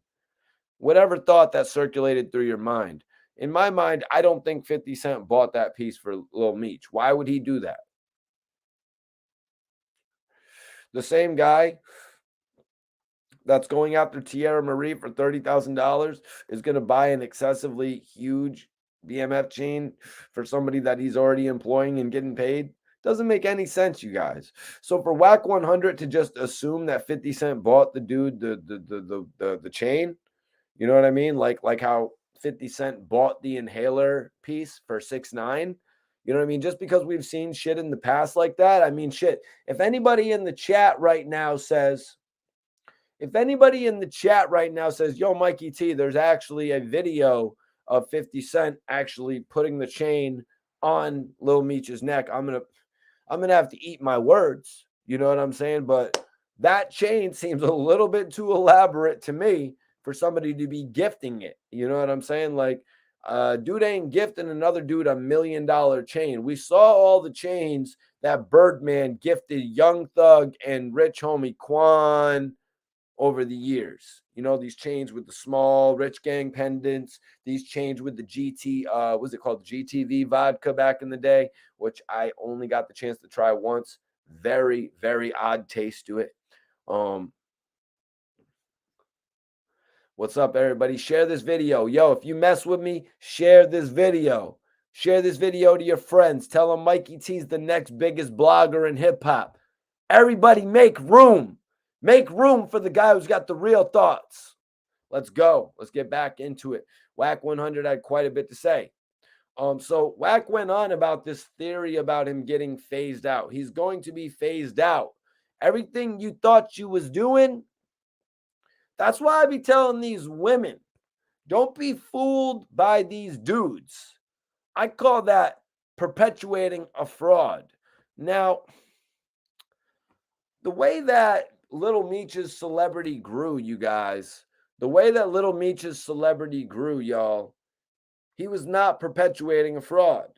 Whatever thought that circulated through your mind. In my mind, I don't think 50 Cent bought that piece for Lil Meech. Why would he do that? The same guy that's going after Tierra Marie for $30,000 is going to buy an excessively huge BMF chain for somebody that he's already employing and getting paid. Doesn't make any sense, you guys. So for Wack 100 to just assume that 50 Cent bought the dude the chain, you know what I mean? Like how 50 Cent bought the inhaler piece for 6ix9ine. You know what I mean? Just because we've seen shit in the past like that, I mean, shit. If anybody in the chat right now says, yo, Mikey T, there's actually a video of 50 Cent actually putting the chain on Lil Meech's neck, I'm gonna have to eat my words. You know what I'm saying? But that chain seems a little bit too elaborate to me for somebody to be gifting it. You know what I'm saying? Like, dude ain't gifting another dude $1 million chain. We saw all the chains that Birdman gifted Young Thug and Rich Homie Quan over the years. You know, these chains with the small Rich Gang pendants, these chains with the was it called GTV vodka back in the day, which I only got the chance to try once. Very, very odd taste to it. What's up, everybody? Share this video. Yo, if you mess with me, share this video. Share this video to your friends. Tell them Mikey T's the next biggest blogger in hip-hop. Everybody make room. Make room for the guy who's got the real thoughts. Let's go. Let's get back into it. Wack 100 had quite a bit to say. So Wack went on about this theory about him getting phased out. He's going to be phased out. Everything you thought you was doing, that's why I be telling these women, don't be fooled by these dudes. I call that perpetuating a fraud. Now, the way that Little Meech's celebrity grew, you guys, y'all, he was not perpetuating a fraud.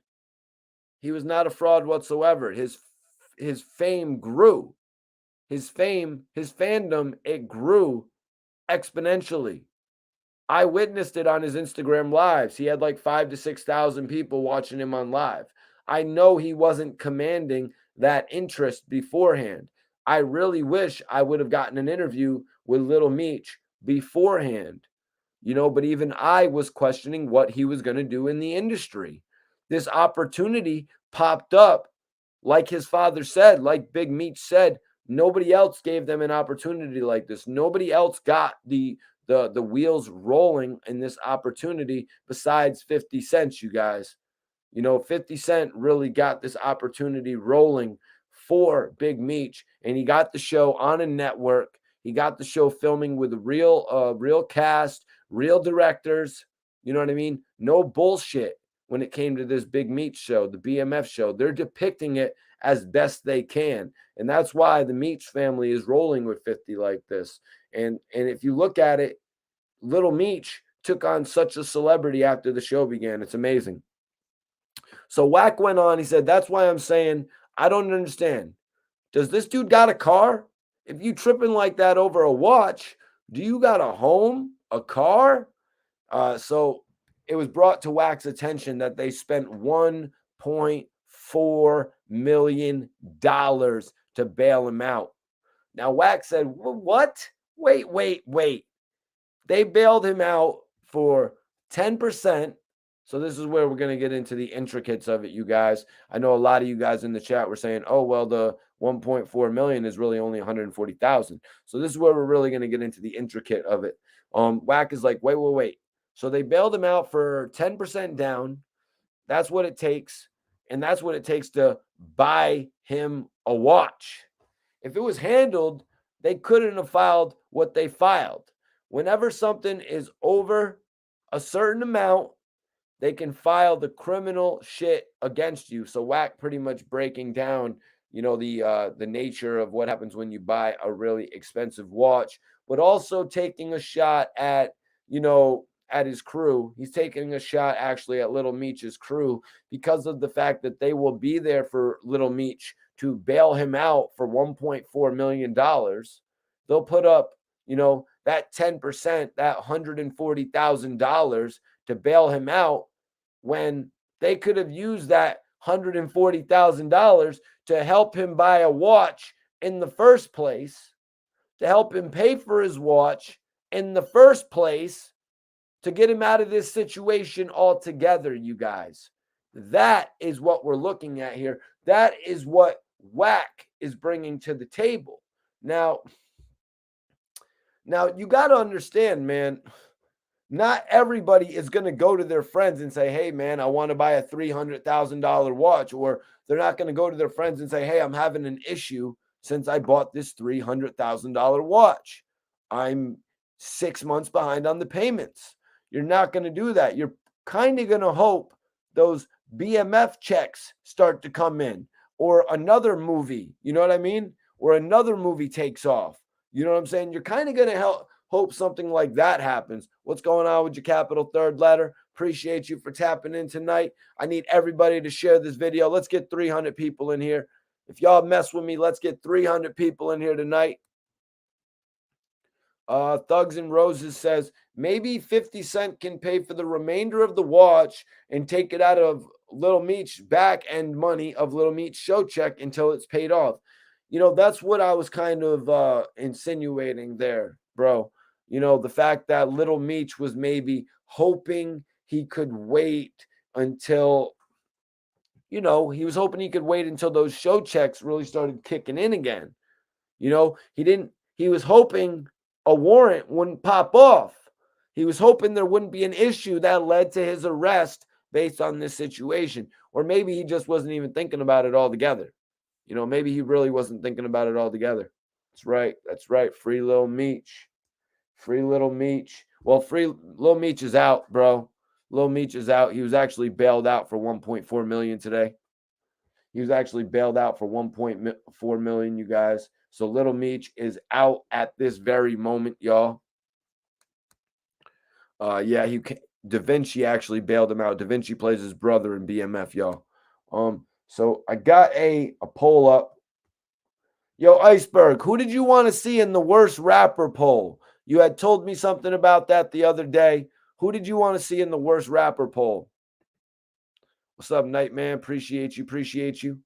He was not a fraud whatsoever. His fame grew. His fandom, it grew exponentially. I witnessed it on his Instagram lives. He had like 5,000 to 6,000 people watching him on live. I know he wasn't commanding that interest beforehand. I really wish I would have gotten an interview with Little Meech beforehand, you know, but even I was questioning what he was going to do in the industry. This opportunity popped up, like his father said, like Big Meech said, nobody else gave them an opportunity like this. Nobody else got the wheels rolling in this opportunity besides 50 Cent, you guys. You know, 50 Cent really got this opportunity rolling for Big Meech, and he got the show on a network. He got the show filming with a real cast, real directors. You know what I mean? No bullshit when it came to this Big Meech show, the BMF show. They're depicting it as best they can. And that's why the Meech family is rolling with 50 like this. And if you look at it, Little Meech took on such a celebrity after the show began. It's amazing. So Wack went on. He said, that's why I'm saying I don't understand. Does this dude got a car? If you tripping like that over a watch, do you got a home, a car? So it was brought to Wack's attention that they spent $1.4 million to bail him out. Now, Wack said, what? Wait. They bailed him out for 10%. So this is where we're going to get into the intricates of it, you guys. I know a lot of you guys in the chat were saying, oh, well, the 1.4 million is really only 140,000. So this is where we're really going to get into the intricate of it. Wack is like, wait. So they bailed him out for 10% down. That's what it takes. And that's what it takes to buy him a watch. If it was handled, they couldn't have filed what they filed. Whenever something is over a certain amount, they can file the criminal shit against you. So Wack pretty much breaking down, the nature of what happens when you buy a really expensive watch, but also taking a shot at, at his crew. He's taking a shot actually at Little Meech's crew because of the fact that they will be there for Little Meech to bail him out for $1.4 million. They'll put up, that 10%, that $140,000 to bail him out when they could have used that $140,000 to help him buy a watch in the first place, to help him pay for his watch in the first place, to get him out of this situation altogether, you guys. That is what we're looking at here. That is what Wack is bringing to the table. Now you got to understand, man, not everybody is going to go to their friends and say, hey, man, I want to buy a $300,000 watch. Or they're not going to go to their friends and say, hey, I'm having an issue since I bought this $300,000 watch. I'm 6 months behind on the payments. You're not going to do that. You're kind of going to hope those BMF checks start to come in, or another movie, you know what I mean? Or another movie takes off. You know what I'm saying? You're kind of going to hope something like that happens. What's going on with your capital third letter? Appreciate you for tapping in tonight. I need everybody to share this video. Let's get 300 people in here. If y'all mess with me, let's get 300 people in here tonight. Thugs and Roses says, maybe 50 Cent can pay for the remainder of the watch and take it out of Little Meech back end money of Little Meech show check until it's paid off. That's what I was kind of insinuating there, bro. The fact that Little Meech was maybe hoping he could wait until, he was hoping he could wait until those show checks really started kicking in again. He was hoping a warrant wouldn't pop off. He was hoping there wouldn't be an issue that led to his arrest based on this situation. Or maybe he just wasn't even thinking about it altogether. Maybe he really wasn't thinking about it altogether. That's right. Free Little Meech. Free Little Meech. Well, Free Little Meech is out, bro. Little Meech is out. He was actually bailed out for 1.4 million today. He was actually bailed out for 1.4 million, you guys. So Little Meech is out at this very moment, y'all. Da Vinci actually bailed him out. Da Vinci plays his brother in BMF, y'all. So I got a poll up. Yo, Iceberg, who did you want to see in the worst rapper poll? You had told me something about that the other day. Who did you want to see in the worst rapper poll? What's up, Nightman? Appreciate you.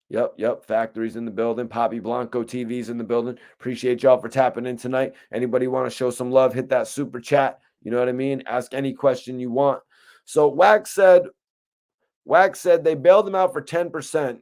Yep. Factory's in the building. Poppy Blanco TV's in the building. Appreciate y'all for tapping in tonight. Anybody want to show some love, hit that super chat. You know what I mean? Ask any question you want. So Wack said they bailed him out for 10%.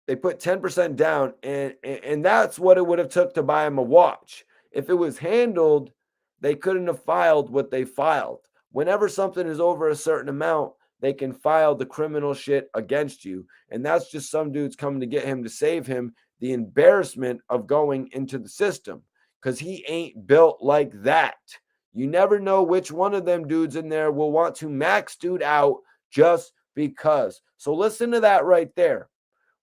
They put 10% down, and that's what it would have took to buy him a watch. If it was handled, they couldn't have filed what they filed. Whenever something is over a certain amount, they can file the criminal shit against you. And that's just some dudes coming to get him to save him the embarrassment of going into the system, because he ain't built like that. You never know which one of them dudes in there will want to max dude out just because. So listen to that right there.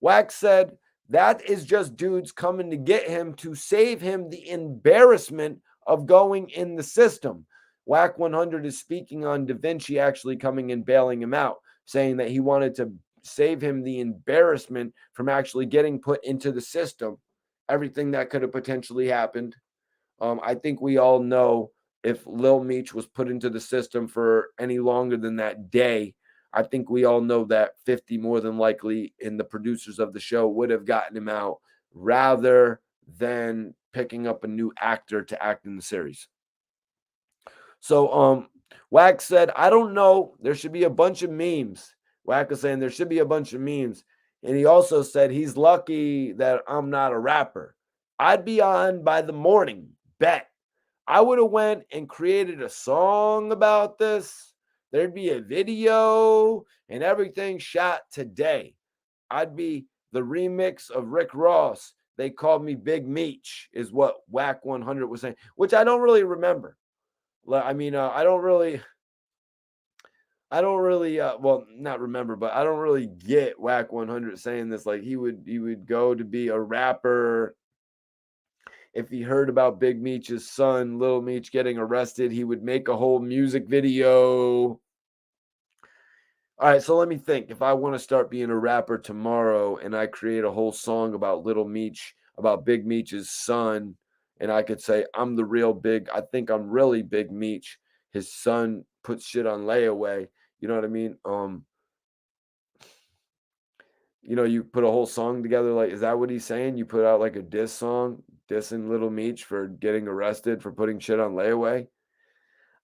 Wack said that is just dudes coming to get him to save him the embarrassment of going in the system. Wack 100 is speaking on Da Vinci actually coming and bailing him out, saying that he wanted to save him the embarrassment from actually getting put into the system, everything that could have potentially happened. I think we all know if Lil Meech was put into the system for any longer than that day, I think we all know that 50 more than likely in the producers of the show would have gotten him out rather than picking up a new actor to act in the series. So Wack said, I don't know. There should be a bunch of memes. Wack was saying there should be a bunch of memes. And he also said he's lucky that I'm not a rapper. I'd be on by the morning. Bet. I would have went and created a song about this. There'd be a video and everything shot today. I'd be the remix of Rick Ross. They called me Big Meech, is what Wack 100 was saying, which I don't really remember. I mean, well, not remember, but I don't really get Wack 100 saying this. Like he would go to be a rapper. If he heard about Big Meech's son, Little Meech, getting arrested, he would make a whole music video. All right, so let me think. If I want to start being a rapper tomorrow and I create a whole song about Little Meech, about Big Meech's son, and I could say, I'm the real big, I think I'm really Big Meech. His son puts shit on layaway. You know what I mean? You put a whole song together. Like, is that what he's saying? You put out like a diss song, dissing Little Meech for getting arrested for putting shit on layaway?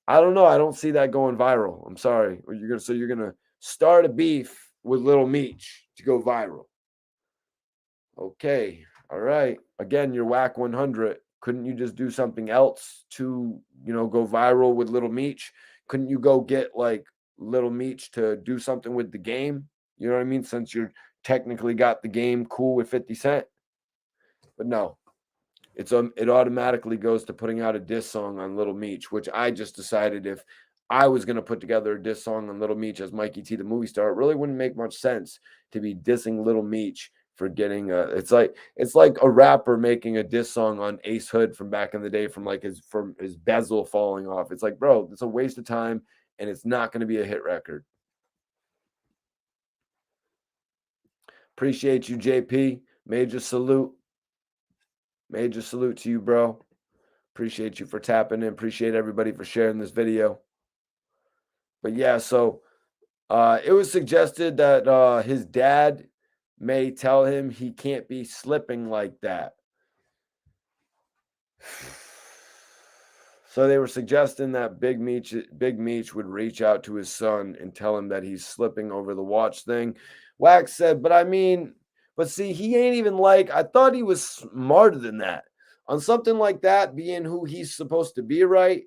I don't know. I don't see that going viral. I'm sorry. You're gonna start a beef with Little Meech to go viral. Okay. All right. Again, you're Wack 100. Couldn't you just do something else to, go viral with Little Meech? Couldn't you go get like Little Meech to do something with the game? You know what I mean? Since you're technically got the game cool with 50 Cent. But no, it automatically goes to putting out a diss song on Little Meech, which I just decided if I was going to put together a diss song on Little Meech as Mikey T, the movie star, it really wouldn't make much sense to be dissing Little Meech for getting it's like a rapper making a diss song on Ace Hood from back in the day from his bezel falling off. It's like, bro, it's a waste of time and it's not going to be a hit record. Appreciate you, JP. Major salute. Major salute to you, bro. Appreciate you for tapping in. Appreciate everybody for sharing this video. But yeah, so it was suggested that his dad may tell him he can't be slipping like that. So they were suggesting that Big Meech would reach out to his son and tell him that he's slipping over the watch thing. Wax said, but see, he ain't even I thought he was smarter than that. On something like that, being who he's supposed to be, right?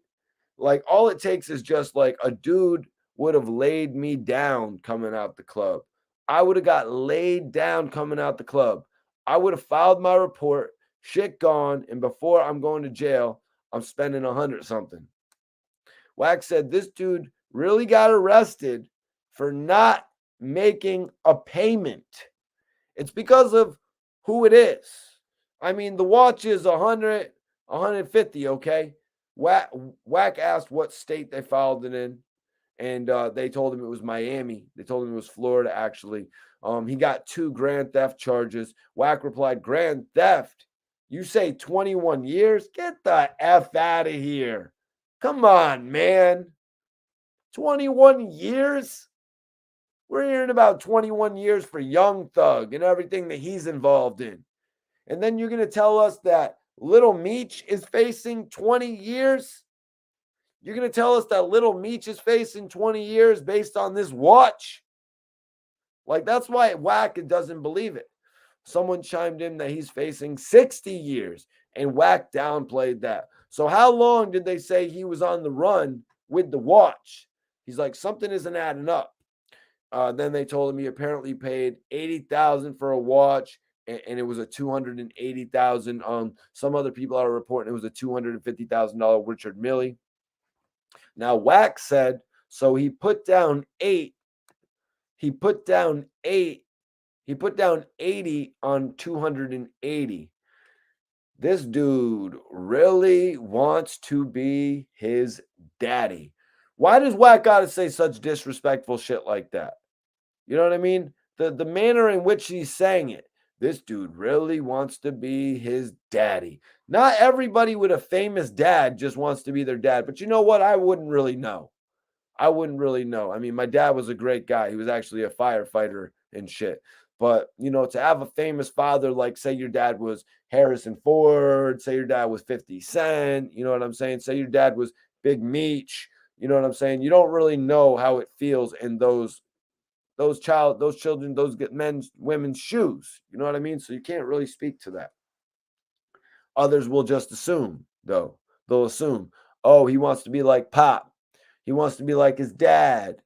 Like, all it takes is just like a dude would have laid me down coming out the club. I would have got laid down coming out the club. I would have filed my report, shit gone, and before I'm going to jail, I'm spending 100 something. Wack said this dude really got arrested for not making a payment. It's because of who it is. I mean, the watch is 100, 150, okay? Wack asked what state they filed it in, and they told him it was Miami. They told him it was Florida, actually. He got 2 grand theft charges. Wack replied, grand theft? You say 21 years? Get the F out of here. Come on, man. 21 years? We're hearing about 21 years for Young Thug and everything that he's involved in. And then you're going to tell us that Little Meech is facing 20 years? You're going to tell us that Little Meech is facing 20 years based on this watch? Like, that's why Wack doesn't believe it. Someone chimed in that he's facing 60 years, and Wack downplayed that. So how long did they say he was on the run with the watch? He's like, something isn't adding up. Then they told him he apparently paid $80,000 for a watch, and it was a $280,000. Some other people are reporting it was a $250,000 Richard Mille. Now Wack said, so he put down 8. He put down 80 on 280. This dude really wants to be his daddy. Why does Wack got to say such disrespectful shit like that? You know what I mean? The manner in which he's saying it. This dude really wants to be his daddy. Not everybody with a famous dad just wants to be their dad. But you know what? I wouldn't really know. I wouldn't really know. I mean, my dad was a great guy. He was actually a firefighter and shit. But, to have a famous father, like say your dad was Harrison Ford, say your dad was 50 Cent, you know what I'm saying? Say your dad was Big Meech, you know what I'm saying? You don't really know how it feels in those children, those get men's, women's shoes. You know what I mean? So you can't really speak to that. Others will just assume, though. They'll assume, oh, he wants to be like Pop. He wants to be like his dad.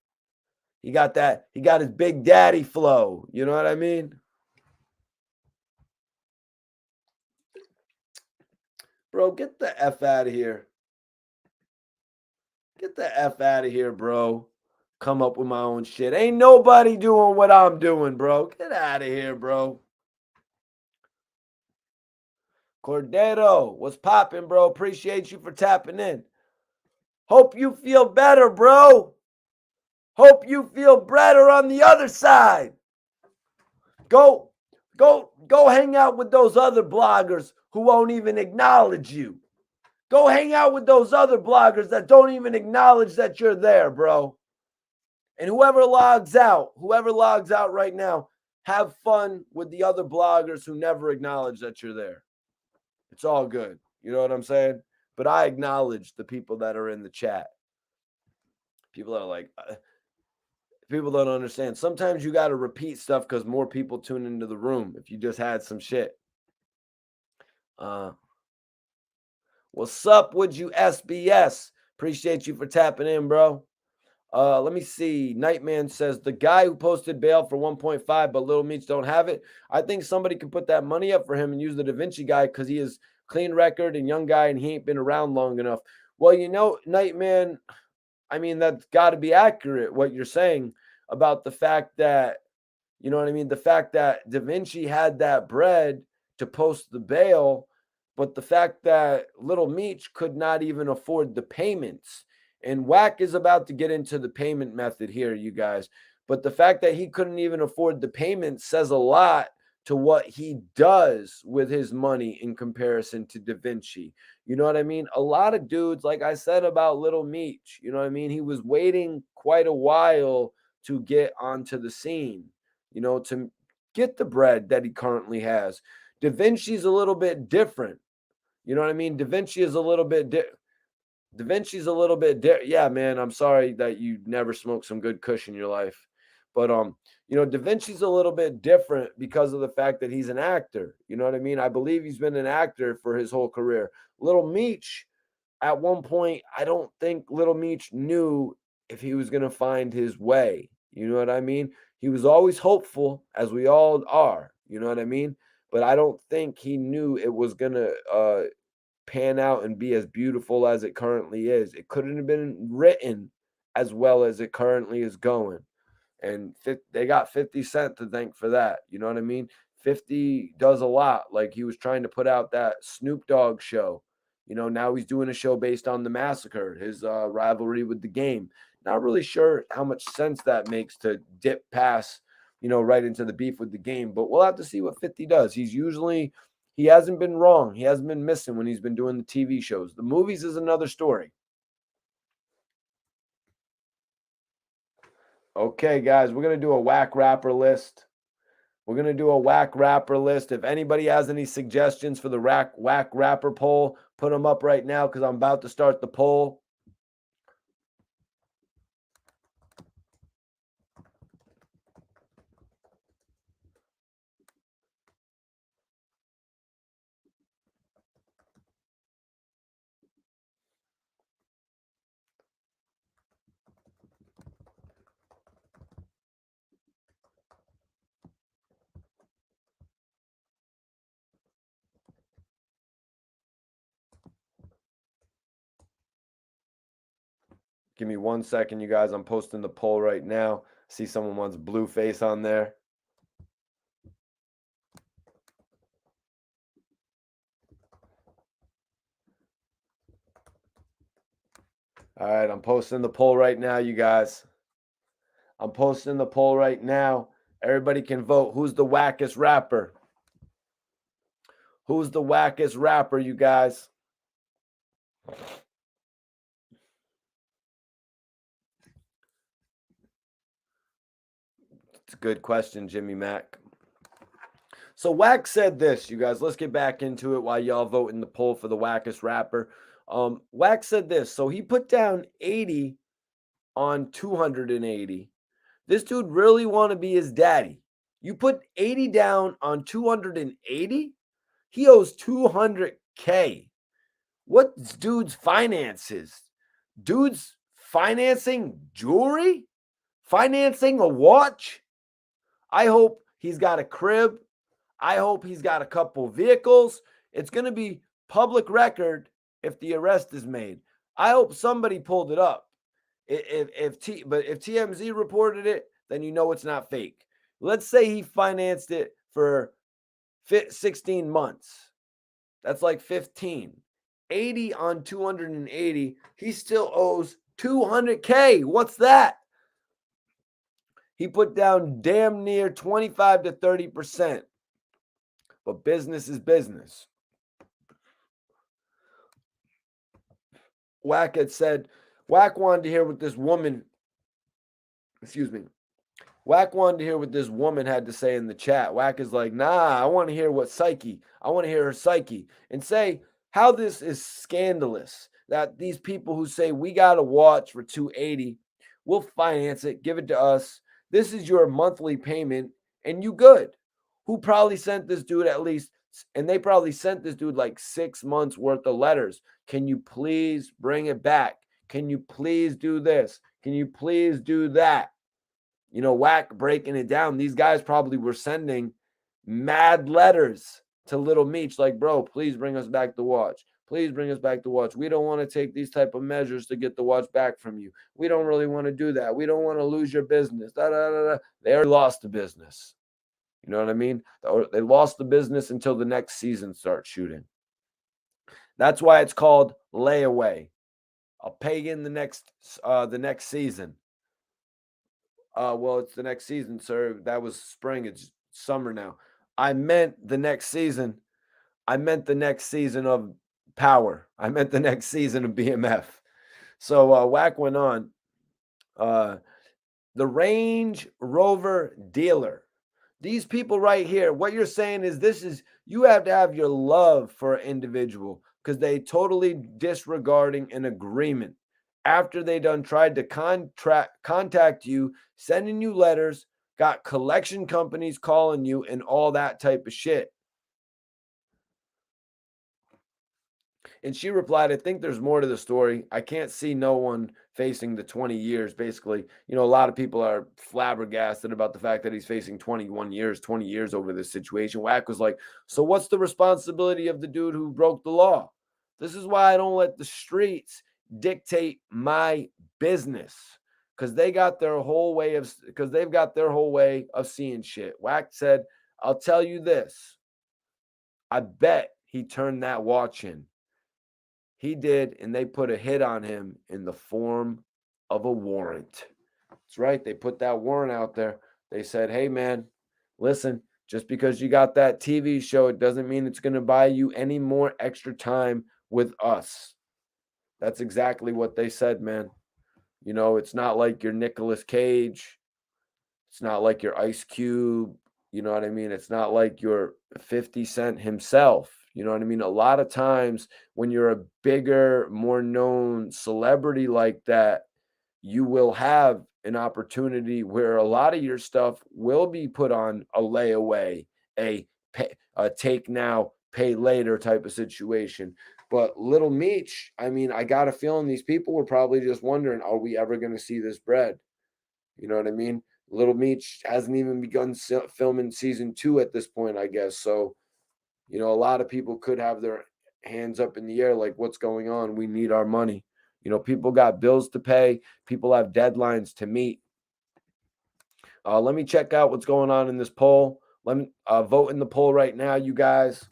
He got his big daddy flow. You know what I mean? Bro, get the F out of here. Get the F out of here, bro. Come up with my own shit. Ain't nobody doing what I'm doing, bro. Get out of here, bro. Cordero, what's popping, bro? Appreciate you for tapping in. Hope you feel better, bro. Hope you feel better on the other side. Go hang out with those other bloggers who won't even acknowledge you. Go hang out with those other bloggers that don't even acknowledge that you're there, bro. And whoever logs out right now, have fun with the other bloggers who never acknowledge that you're there. It's all good. You know what I'm saying? But I acknowledge the people that are in the chat. People are like, people don't understand. Sometimes you got to repeat stuff because more people tune into the room if you just had some shit. What's up with you, SBS? Appreciate you for tapping in, bro. Let me see. Nightman says the guy who posted bail for 1.5, but Little Meech don't have it. I think somebody can put that money up for him and use the Da Vinci guy because he is clean record and young guy and he ain't been around long enough. Well, Nightman, I mean, that's got to be accurate what you're saying about the fact that, you know what I mean? The fact that Da Vinci had that bread to post the bail, but the fact that Little Meech could not even afford the payments. And Wack is about to get into the payment method here, you guys. But the fact that he couldn't even afford the payment says a lot to what he does with his money in comparison to Da Vinci. You know what I mean? A lot of dudes, like I said about Little Meech, you know what I mean? He was waiting quite a while to get onto the scene, to get the bread that he currently has. Da Vinci's a little bit different. You know what I mean? Da Vinci's a little bit yeah, man, I'm sorry that you never smoked some good kush in your life. But Da Vinci's a little bit different because of the fact that he's an actor. You know what I mean? I believe he's been an actor for his whole career. Little Meech, at one point, I don't think Little Meech knew if he was going to find his way. You know what I mean? He was always hopeful, as we all are. You know what I mean? But I don't think he knew it was going to pan out and be as beautiful as it currently is. It couldn't have been written as well as it currently is going. And they got 50 Cent to thank for that. You know what I mean? 50 does a lot. Like he was trying to put out that Snoop Dogg show. Now he's doing a show based on the massacre, his rivalry with the game. Not really sure how much sense that makes to dip past, right into the beef with the game. But we'll have to see what 50 does. He hasn't been wrong. He hasn't been missing when he's been doing the TV shows. The movies is another story. Okay, guys, we're going to do a whack rapper list. If anybody has any suggestions for the whack rapper poll, put them up right now because I'm about to start the poll. Give me 1 second, you guys. I'm posting the poll right now. See someone wants Blueface on there. All right, I'm posting the poll right now, you guys. I'm posting the poll right now. Everybody can vote. Who's the wackest rapper? Who's the wackest rapper, you guys? It's a good question, Jimmy Mack. So Wack said this, you guys. Let's get back into it while y'all vote in the poll for the wackest rapper. Wack said this. So he put down 80 on 280. This dude really want to be his daddy. You put 80 down on 280? He owes 200K. What's dude's finances? Dude's financing jewelry? Financing a watch? I hope he's got a crib. I hope he's got a couple vehicles. It's going to be public record if the arrest is made. I hope somebody pulled it up. If TMZ reported it, then you know it's not fake. Let's say he financed it for 16 months. That's like 15. 80 on 280. He still owes 200K. What's that? He put down damn near 25 to 30%. But business is business. Wack had said, Wack wanted to hear what this woman, Wack wanted to hear what this woman had to say in the chat. Wack is like, nah, I want to hear I want to hear her psyche and say how this is scandalous that these people who say we got a watch for 280, we'll finance it, give it to us. This is your monthly payment and you good. Who probably sent this dude and they probably sent this dude like 6 months worth of letters. Can you please bring it back? Can you please do this? Can you please do that? You know, Wack breaking it down. These guys probably were sending mad letters to little Meech like, bro, please bring us back the watch. Please bring us back the watch. We don't want to take these type of measures to get the watch back from you. We don't really want to do that. We don't want to lose your business. Da, da, da, da. They already lost the business. You know what I mean? They lost the business until the next season starts shooting. That's why it's called layaway. I'll pay you in the next season. Well, it's the next season, sir. That was spring. It's summer now. I meant the next season. I meant the next season of Power. I meant the next season of BMF. So Wack went on. The Range Rover dealer. These people right here, what you're saying is you have to have your love for an individual because they totally disregarding an agreement. After they done tried to contact you, sending you letters, got collection companies calling you and all that type of shit. And she replied, I think there's more to the story. I can't see no one facing the 20 years. Basically, you know, a lot of people are flabbergasted about the fact that he's facing 20 years over this situation. Wack was like, so what's the responsibility of the dude who broke the law? This is why I don't let the streets dictate my business. Because they've got their whole way of seeing shit. Wack said, I'll tell you this. I bet he turned that watch in. He did, and they put a hit on him in the form of a warrant. That's right. They put that warrant out there. They said, hey, man, listen, just because you got that TV show, it doesn't mean it's going to buy you any more extra time with us. That's exactly what they said, man. You know, it's not like you're Nicolas Cage. It's not like you're Ice Cube. You know what I mean? It's not like you're 50 Cent himself. You know what I mean? A lot of times when you're a bigger, more known celebrity like that, you will have an opportunity where a lot of your stuff will be put on a layaway, a take now, pay later type of situation. But Little Meech, I mean, I got a feeling these people were probably just wondering, are we ever going to see this bread? You know what I mean? Little Meech hasn't even begun filming season 2 at this point, I guess. So, you know, a lot of people could have their hands up in the air like, what's going on? We need our money. You know, people got bills to pay. People have deadlines to meet. Let me check out what's going on in this poll. Let me vote in the poll right now, you guys.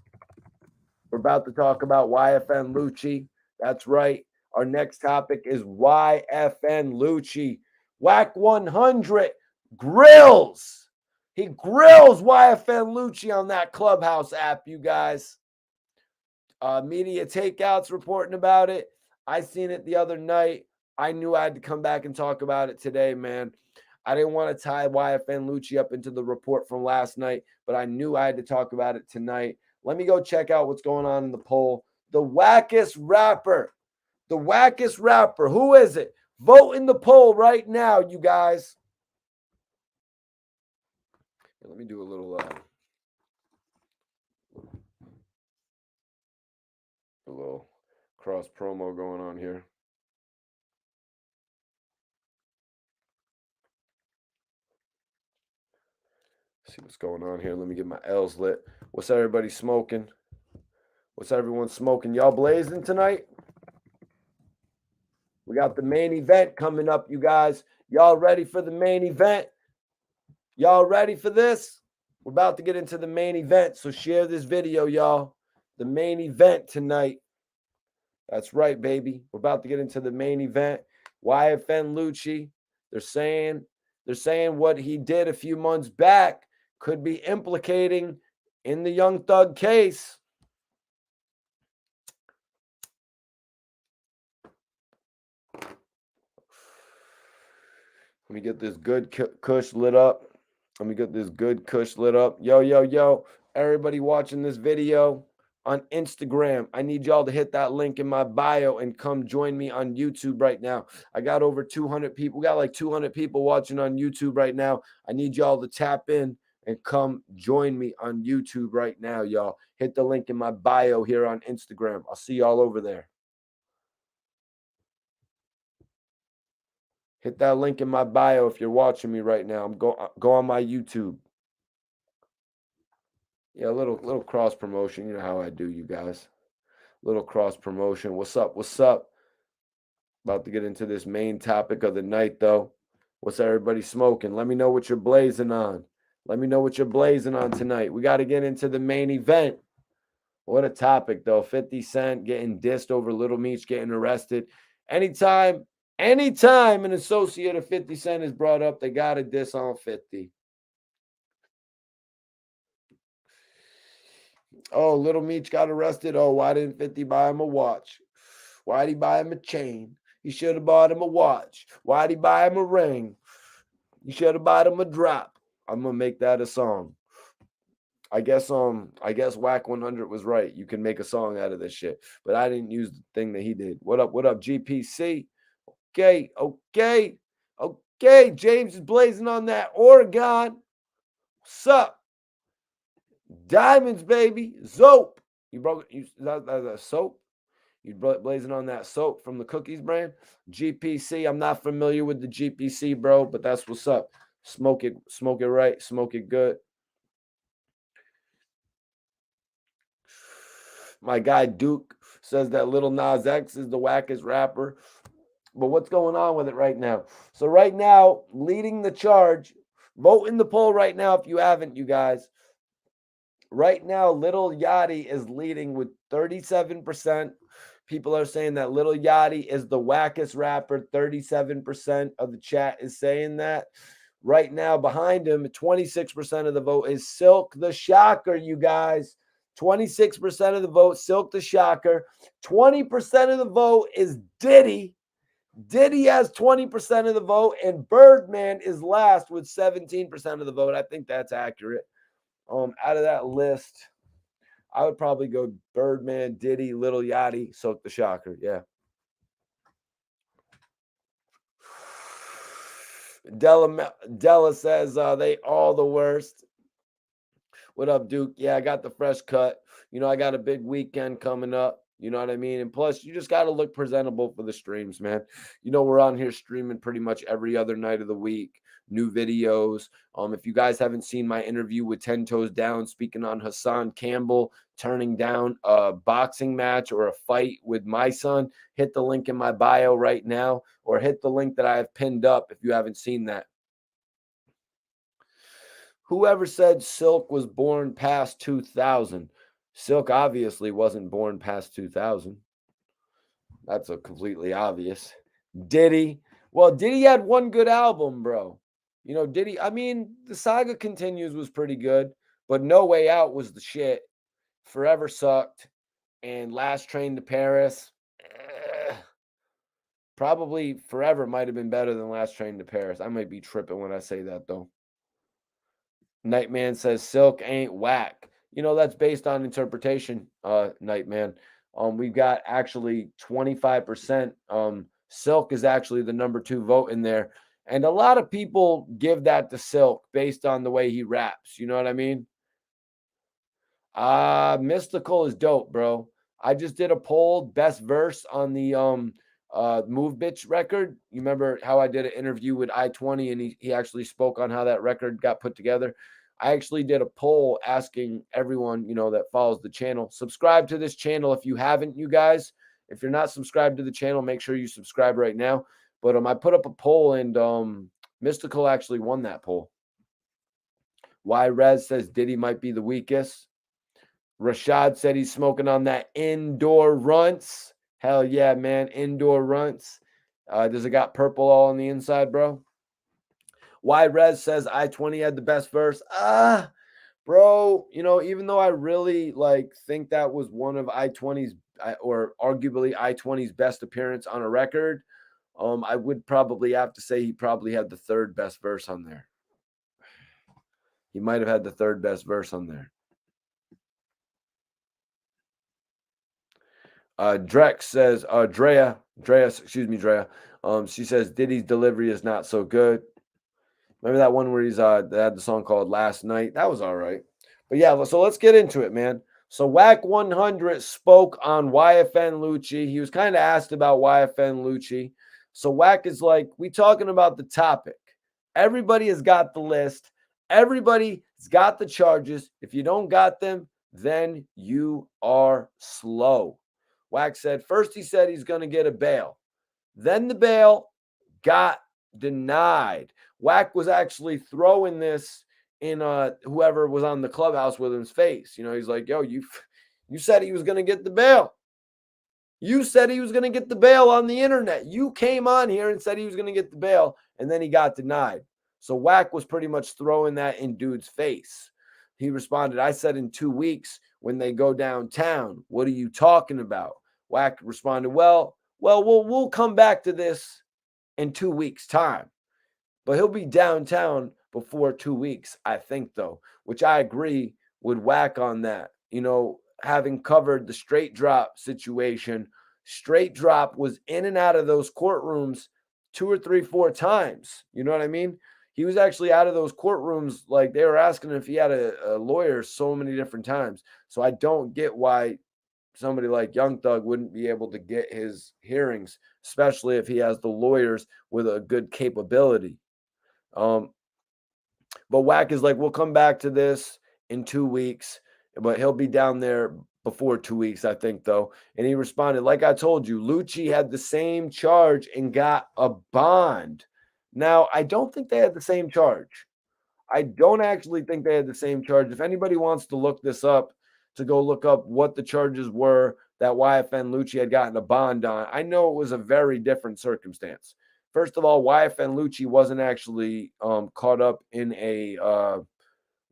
We're about to talk about Yfn Lucci. That's right. Our next topic is Yfn Lucci. Wack 100 grills. He grills Yfn Lucci on that Clubhouse app, you guys. Media Takeouts reporting about it. I seen it the other night. I knew I had to come back and talk about it today, man. I didn't want to tie Yfn Lucci up into the report from last night, but I knew I had to talk about it tonight. Let me go check out what's going on in the poll. The wackest rapper. The wackest rapper. Who is it? Vote in the poll right now, you guys. Let me do a little cross promo going on here. See what's going on here. Let me get my L's lit. What's everybody smoking? What's everyone smoking? Y'all blazing tonight? We got the main event coming up, you guys. Y'all ready for the main event? Y'all ready for this? We're about to get into the main event, so share this video, y'all. The main event tonight. That's right, baby. We're about to get into the main event. Yfn Lucci. They're saying what he did a few months back could be implicating in the Young Thug case. Let me get this good kush lit up. Yo. Everybody watching this video on Instagram, I need y'all to hit that link in my bio and come join me on YouTube right now. I got over 200 people. We got like 200 people watching on YouTube right now. I need y'all to tap in and come join me on YouTube right now, y'all. Hit the link in my bio here on Instagram. I'll see y'all over there. Hit that link in my bio if you're watching me right now. Go on my YouTube. Yeah, a little cross promotion. You know how I do, you guys. Little cross promotion. What's up? About to get into this main topic of the night, though. What's everybody smoking? Let me know what you're blazing on. Tonight. We got to get into the main event. What a topic, though. 50 Cent getting dissed over Little Meech getting arrested. Anytime an associate of 50 Cent is brought up, they got to diss on 50. Oh, Little Meech got arrested. Oh, why didn't 50 buy him a watch? Why'd he buy him a chain? He should have bought him a watch. Why'd he buy him a ring? You should have bought him a drop. I'm gonna make that a song. I guess Wack 100 was right. You can make a song out of this shit. But I didn't use the thing that he did. What up, GPC? Okay. James is blazing on that Oregon. What's up? Diamonds, baby. Zope. That soap? You blazing on that soap from the Cookies brand? GPC. I'm not familiar with the GPC, bro, but that's what's up. Smoke it right. Smoke it good. My guy Duke says that Lil Nas X is the wackest rapper. But what's going on with it right now? So right now, leading the charge, vote in the poll right now if you haven't, you guys. Right now, Lil Yachty is leading with 37%. People are saying that Lil Yachty is the wackest rapper. 37% of the chat is saying that. Right now, behind him, 26% of the vote is Silk the Shocker, you guys. 26% of the vote, Silk the Shocker. 20% of the vote is Diddy. Diddy has 20% of the vote, and Birdman is last with 17% of the vote. I think that's accurate. Out of that list, I would probably go Birdman, Diddy, Lil Yachty, Silk the Shocker. Yeah. Della says they all the worst. What up, Duke? Yeah, I got the fresh cut. I got a big weekend coming up. You know what I mean? And plus, you just got to look presentable for the streams, man. We're on here streaming pretty much every other night of the week. New videos. If you guys haven't seen my interview with 10 Toes Down, speaking on Hassan Campbell turning down a boxing match or a fight with my son, hit the link in my bio right now, or hit the link that I have pinned up if you haven't seen that. Whoever said Silk was born past 2000? Silk obviously wasn't born past 2000. That's a completely obvious. Diddy. Well, Diddy had one good album, bro. Diddy, The Saga Continues was pretty good, but No Way Out was the shit. Forever Sucked and Last Train to Paris. Probably Forever might have been better than Last Train to Paris. I might be tripping when I say that though. Nightman says Silk ain't whack. That's based on interpretation, Nightman. We've got actually 25%. Silk is actually the number 2 vote in there. And a lot of people give that to Silk based on the way he raps. You know what I mean? Mystical is dope, bro. I just did a poll, best verse on the Move Bitch record. You remember how I did an interview with I-20 and he actually spoke on how that record got put together? I actually did a poll asking everyone, that follows the channel. Subscribe to this channel if you haven't, you guys. If you're not subscribed to the channel, make sure you subscribe right now. But I put up a poll and Mystical actually won that poll. Y Rez says Diddy might be the weakest. Rashad said he's smoking on that indoor runts. Hell yeah, man. Indoor runts. Does it got purple all on the inside, bro? Y Rez says I-20 had the best verse. Bro, even though I really think that was one of I-20's or arguably I-20's best appearance on a record, I would probably have to say he probably had the third best verse on there. He might have had the third best verse on there. Drex says, Drea, she says Diddy's delivery is not so good. Remember that one where they had the song called Last Night? That was all right. But yeah, so let's get into it, man. So Wack 100 spoke on Yfn Lucci. He was kind of asked about Yfn Lucci. So Wack is like, we talking about the topic. Everybody has got the list. Everybody's got the charges. If you don't got them, then you are slow. Wack said, first he said he's going to get a bail. Then the bail got denied. Wack was actually throwing this in whoever was on the clubhouse with him's face. He's like, yo, you said he was going to get the bail. You said he was going to get the bail on the internet. You came on here and said he was going to get the bail, and then he got denied. So Wack was pretty much throwing that in dude's face. He responded, I said in 2 weeks when they go downtown. What are you talking about? Wack responded, well, we'll come back to this in 2 weeks' time. But he'll be downtown before 2 weeks, I think, though, which I agree with Wack on that. Having covered the Straight Drop situation, Straight Drop was in and out of those courtrooms 2 or 3, 4 times. You know what I mean? He was actually out of those courtrooms, like they were asking if he had a lawyer so many different times. So I don't get why somebody like Young Thug wouldn't be able to get his hearings, especially if he has the lawyers with a good capability. But Wack is like, we'll come back to this in 2 weeks, but he'll be down there before 2 weeks, I think, though. And he responded, like I told you, Lucci had the same charge and got a bond. Now, I don't think they had the same charge. I don't actually think they had the same charge. If anybody wants to look this up, to go look up what the charges were that Yfn Lucci had gotten a bond on, I know it was a very different circumstance. First of all, Yfn Lucci wasn't actually caught up in a Yfn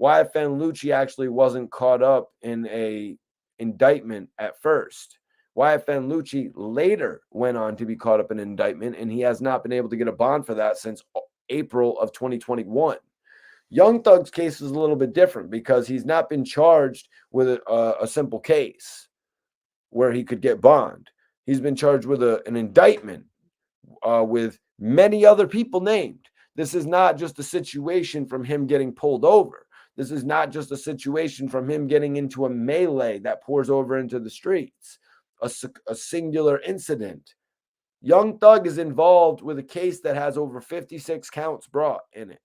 Lucci actually wasn't caught up in a indictment at first. Yfn Lucci later went on to be caught up in an indictment, and he has not been able to get a bond for that since April of 2021. Young Thug's case is a little bit different because he's not been charged with a simple case where he could get bond. He's been charged with an indictment with many other people named. This is not just a situation from him getting pulled over. This is not just a situation from him getting into a melee that pours over into the streets, a singular incident. Young Thug is involved with a case that has over 56 counts brought in it.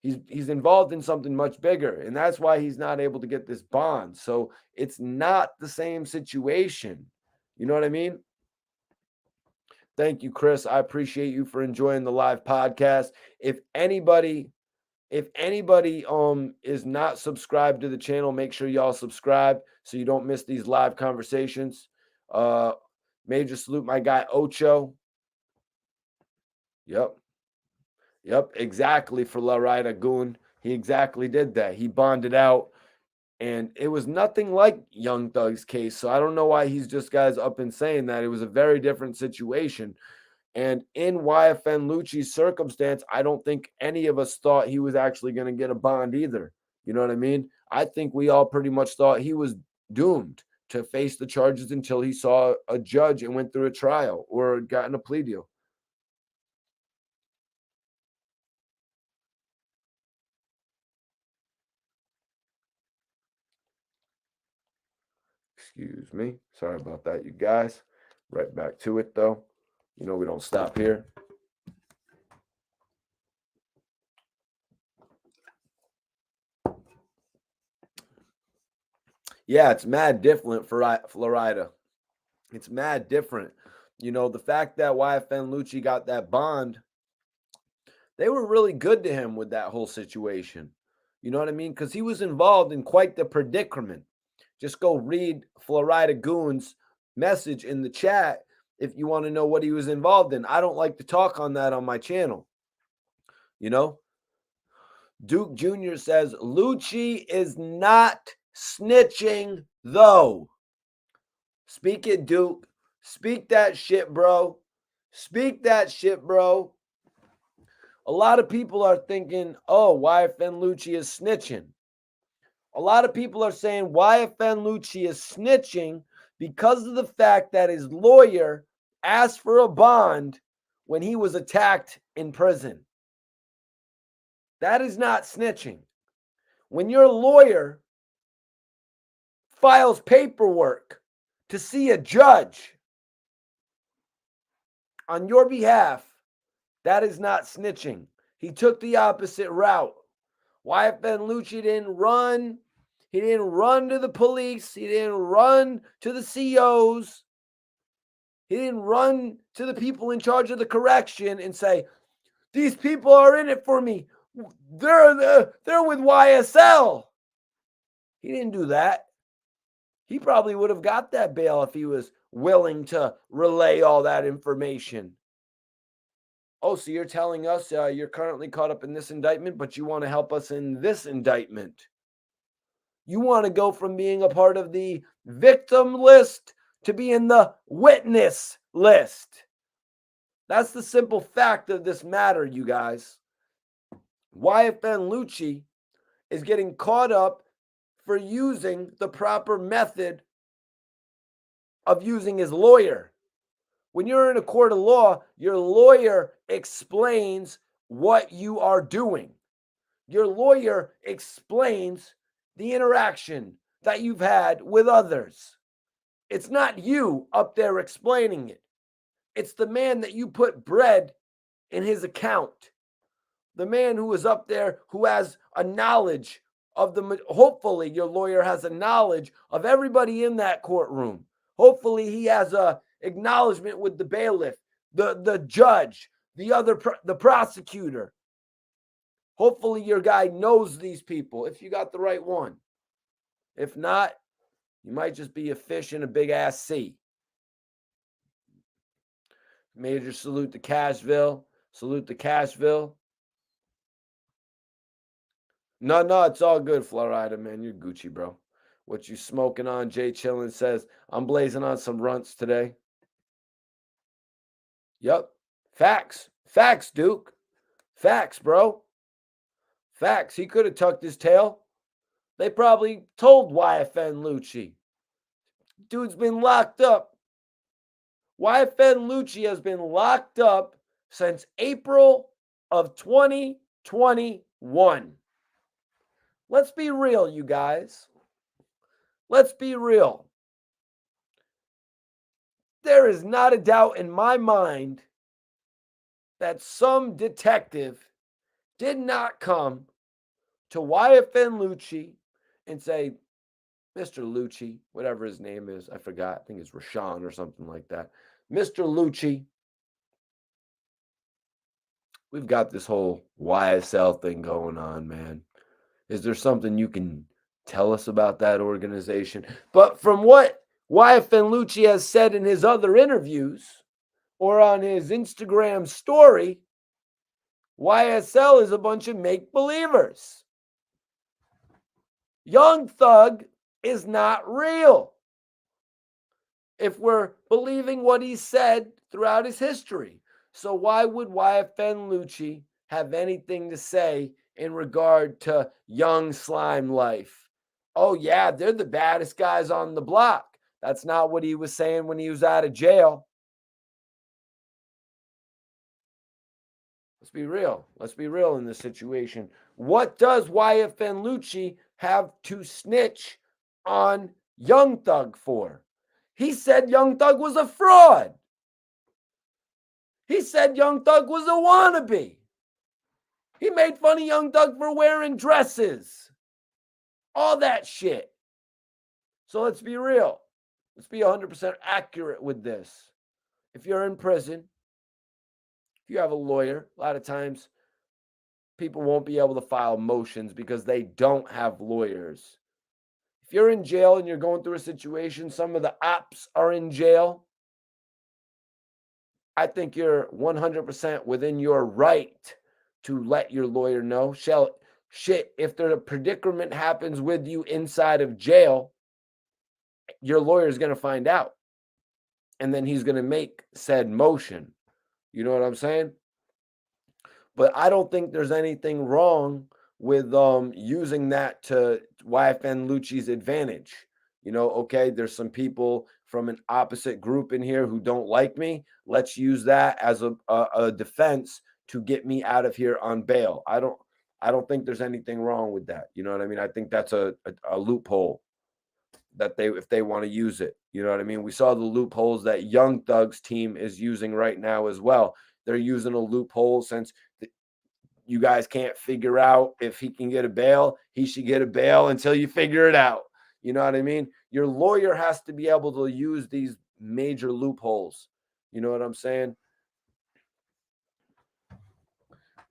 He's involved in something much bigger, and that's why he's not able to get this bond. So it's not the same situation. You know what I mean? Thank you, Chris. I appreciate you for enjoying the live podcast. If anybody is not subscribed to the channel, make sure y'all subscribe so you don't miss these live conversations. Major salute my guy Ocho. Yep, exactly, for La Rida Goon. He exactly did that. He bonded out And it was nothing like Young Thug's case. So I don't know why he's just guys up and saying that. It was a very different situation. And in YFN Lucci's circumstance, I don't think any of us thought he was actually going to get a bond either. You know what I mean? I think we all pretty much thought he was doomed to face the charges until he saw a judge and went through a trial or gotten a plea deal. Excuse me. Sorry about that, you guys. Right back to it, though. You know, we don't stop here. Yeah, it's mad different for Florida. It's mad different. You know, the fact that YFN Lucci got that bond, they were really good to him with that whole situation. You know what I mean? Because he was involved in quite the predicament. Just go read Florida Goon's message in the chat if you want to know what he was involved in. I don't like to talk on that on my channel. You know, Duke Jr. says Lucci is not snitching, though. Speak it, Duke. Speak that shit, bro. Speak that shit, bro. A lot of people are thinking, oh, YFN Lucci is snitching. A lot of people are saying YFN Lucci is snitching because of the fact that his lawyer asked for a bond when he was attacked in prison. That is not snitching. When your lawyer files paperwork to see a judge on your behalf, that is not snitching. He took the opposite route. YFN Lucci didn't run. He didn't run to the police. He didn't run to the COs. He didn't run to the people in charge of the correction and say, these people are in it for me. They're with YSL. He didn't do that. He probably would have got that bail if he was willing to relay all that information. Oh, so you're telling us you're currently caught up in this indictment, but you want to help us in this indictment. You want to go from being a part of the victim list to being the witness list. That's the simple fact of this matter, you guys. YFN Lucci is getting caught up for using the proper method of using his lawyer. When you're in a court of law, your lawyer explains what you are doing. Your lawyer explains the interaction that you've had with others. It's not you up there explaining it. It's the man that you put bread in his account. The man who is up there who has a knowledge of hopefully your lawyer has a knowledge of everybody in that courtroom. Hopefully he has a acknowledgement with the bailiff, the judge, the prosecutor. Hopefully your guy knows these people if you got the right one. If not, you might just be a fish in a big ass sea. Major salute to Cashville. Salute to Cashville. No, it's all good, Florida, man. You're Gucci, bro. What you smoking on? Jay Chillin says, I'm blazing on some runts today. Yep. Facts. Facts, Duke. Facts, bro. Facts. He could have tucked his tail. They probably told YFN Lucci. Dude's been locked up. YFN Lucci has been locked up since April of 2021. Let's be real, you guys. Let's be real. There is not a doubt in my mind that some detective did not come to YFN Lucci and say, Mr. Lucci, whatever his name is, I forgot. I think it's Rashawn or something like that. Mr. Lucci, we've got this whole YSL thing going on, man. Is there something you can tell us about that organization? But from what YFN Lucci has said in his other interviews or on his Instagram story, YSL is a bunch of make-believers. Young Thug is not real if we're believing what he said throughout his history. So why would Yfn Lucci have anything to say in regard to young slime life? Oh yeah, they're the baddest guys on the block. That's not what he was saying when he was out of jail. Let's be real. Let's be real in this situation. What does Yfn Lucci have to snitch on Young Thug for? He said Young Thug was a fraud. He said Young Thug was a wannabe. He made fun of Young Thug for wearing dresses. All that shit. So let's be real. Let's be 100% accurate with this. If you're in prison, if you have a lawyer, a lot of times people won't be able to file motions because they don't have lawyers. If you're in jail and you're going through a situation, some of the ops are in jail, I think you're 100% within your right to let your lawyer know. If the predicament happens with you inside of jail, your lawyer is going to find out. And then he's going to make said motion. You know what I'm saying? But I don't think there's anything wrong with using that to Yfn Lucci's advantage. You know, okay, there's some people from an opposite group in here who don't like me. Let's use that as a defense to get me out of here on bail. I don't think there's anything wrong with that. You know what I mean? I think that's a loophole that if they want to use it. You know what I mean? We saw the loopholes that Young Thug's team is using right now as well. They're using a loophole since you guys can't figure out if he can get a bail. He should get a bail until you figure it out. You know what I mean? Your lawyer has to be able to use these major loopholes. You know what I'm saying?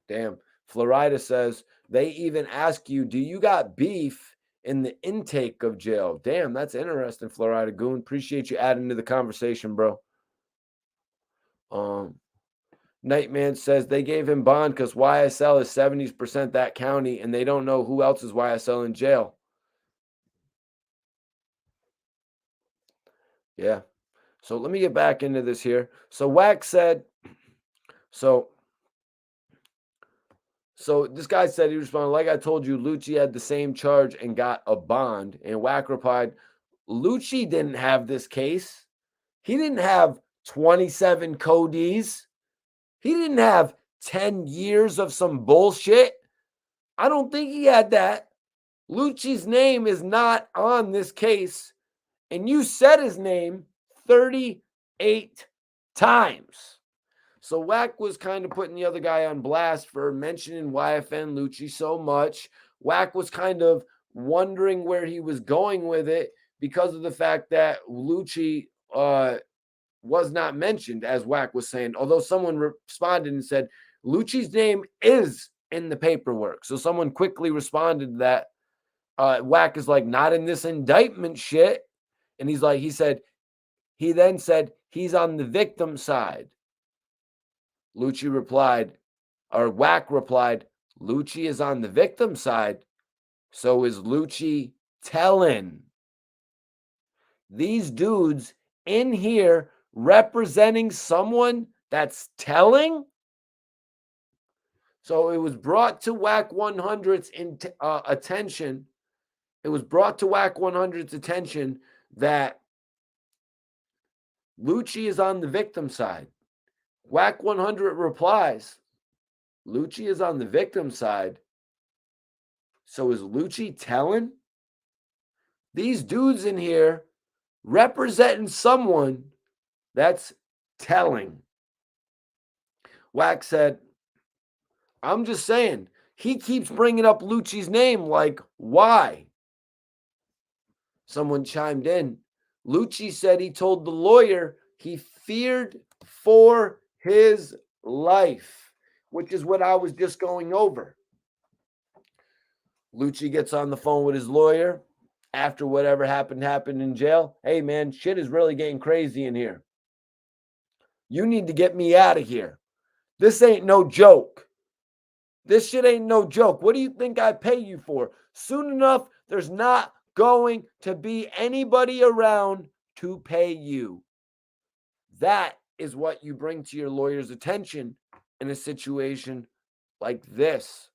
Damn. Florida says they even ask you, do you got beef in the intake of jail? Damn, that's interesting, Florida Goon. Appreciate you adding to the conversation, bro. Nightman says they gave him bond because YSL is 70% that county and they don't know who else is YSL in jail. Yeah. So let me get back into this here. So Wack said, so this guy said, he responded, like I told you, Lucci had the same charge and got a bond. And Wack replied, Lucci didn't have this case. He didn't have 27 codees. He didn't have 10 years of some bullshit. I don't think he had that. Lucci's name is not on this case. And you said his name 38 times. So Wack was kind of putting the other guy on blast for mentioning Yfn Lucci so much. Wack was kind of wondering where he was going with it because of the fact that Lucci was not mentioned, as Wack was saying, although someone responded and said, Lucci's name is in the paperwork. So someone quickly responded to that. Wack is like, not in this indictment shit. And he then said, he's on the victim side. Lucci replied, or Wack replied, Lucci is on the victim side. So is Lucci telling? These dudes in here representing someone that's telling? So it was brought to Wack 100's attention. It was brought to Wack 100's attention that Lucci is on the victim side. Wack 100 replies, Lucci is on the victim side. So is Lucci telling? These dudes in here representing someone that's telling. Wack said, I'm just saying, he keeps bringing up Lucci's name, like, why? Someone chimed in. Lucci said he told the lawyer he feared for his life, which is what I was just going over. Lucci gets on the phone with his lawyer after whatever happened in jail. Hey, man, shit is really getting crazy in here. You need to get me out of here. This ain't no joke. This shit ain't no joke. What do you think I pay you for? Soon enough, there's not going to be anybody around to pay you. That is what you bring to your lawyer's attention in a situation like this.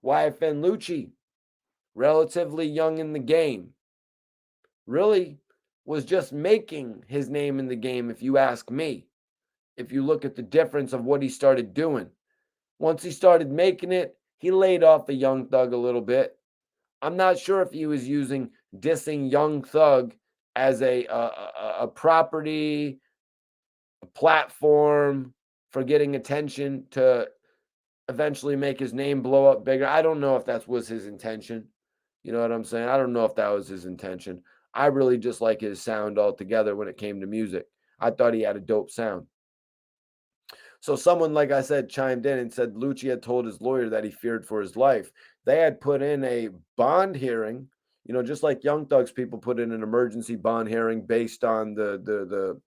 Yfn Lucci, relatively young in the game, really was just making his name in the game, if you ask me. If you look at the difference of what he started doing, once he started making it, he laid off the Young Thug a little bit. I'm not sure if he was using dissing Young Thug as a property, a platform for getting attention to eventually make his name blow up bigger. I don't know if that was his intention. You know what I'm saying? I don't know if that was his intention. I really just like his sound altogether when it came to music. I thought he had a dope sound. So someone, like I said, chimed in and said Lucci had told his lawyer that he feared for his life. They had put in a bond hearing, just like Young Thug's people put in an emergency bond hearing based on the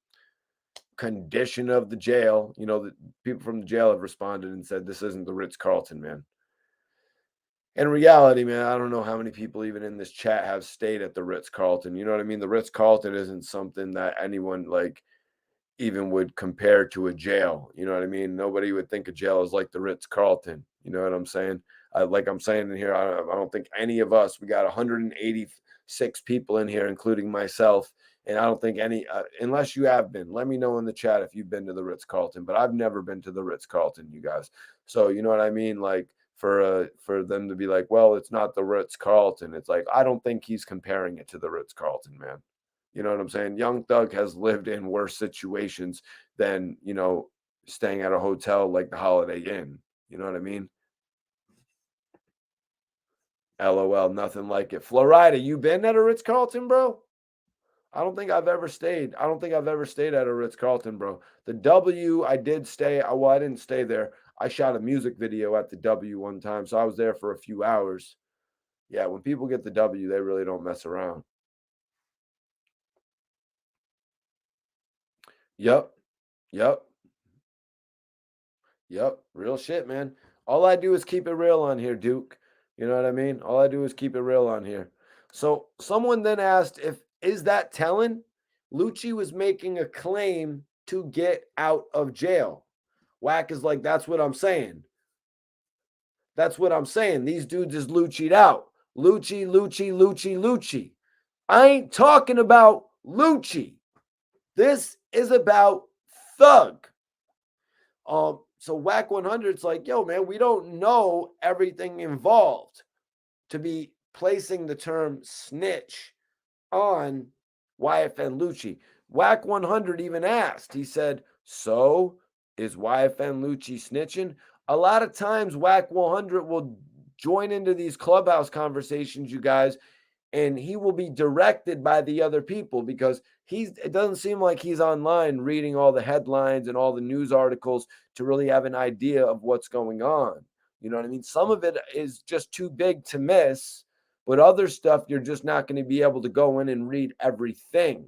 condition of the jail. The people from the jail have responded and said this isn't the Ritz-Carlton, man. In reality, man, I don't know how many people even in this chat have stayed at the Ritz-Carlton. You know what I mean? The Ritz-Carlton isn't something that anyone even would compare to a jail. You know what I mean? Nobody would think a jail is like the Ritz-Carlton. You know what I'm saying? Like I'm saying in here, I don't think any of us, we got 186 people in here, including myself. And I don't think any, unless you have been, let me know in the chat if you've been to the Ritz-Carlton, but I've never been to the Ritz-Carlton, you guys. So, you know what I mean? Like for them to be like, well, it's not the Ritz-Carlton. It's like, I don't think he's comparing it to the Ritz-Carlton, man. You know what I'm saying? Young Thug has lived in worse situations than, staying at a hotel like the Holiday Inn. You know what I mean? LOL, nothing like it. Florida, you been at a Ritz-Carlton, bro? I don't think I've ever stayed. I don't think I've ever stayed at a Ritz-Carlton, bro. The W, I did stay. Well, I didn't stay there. I shot a music video at the W one time, so I was there for a few hours. Yeah, when people get the W, they really don't mess around. Yep. Yep. Yep. Real shit, man. All I do is keep it real on here, Duke. You know what I mean? All I do is keep it real on here. So someone then asked is that telling? Lucci was making a claim to get out of jail. Wack is like, that's what I'm saying. That's what I'm saying. These dudes is Lucci'd out. Lucci, Lucci, Lucci, Lucci. I ain't talking about Lucci. This is about Thug. So Wack 100's like, yo, man, we don't know everything involved to be placing the term snitch on Yfn Lucci. Wack 100 even asked, he said, so is Yfn Lucci snitching? A lot of times Wack 100 will join into these clubhouse conversations, you guys, and he will be directed by the other people because it doesn't seem like he's online reading all the headlines and all the news articles to really have an idea of what's going on. You know what I mean? Some of it is just too big to miss, but other stuff you're just not going to be able to go in and read everything.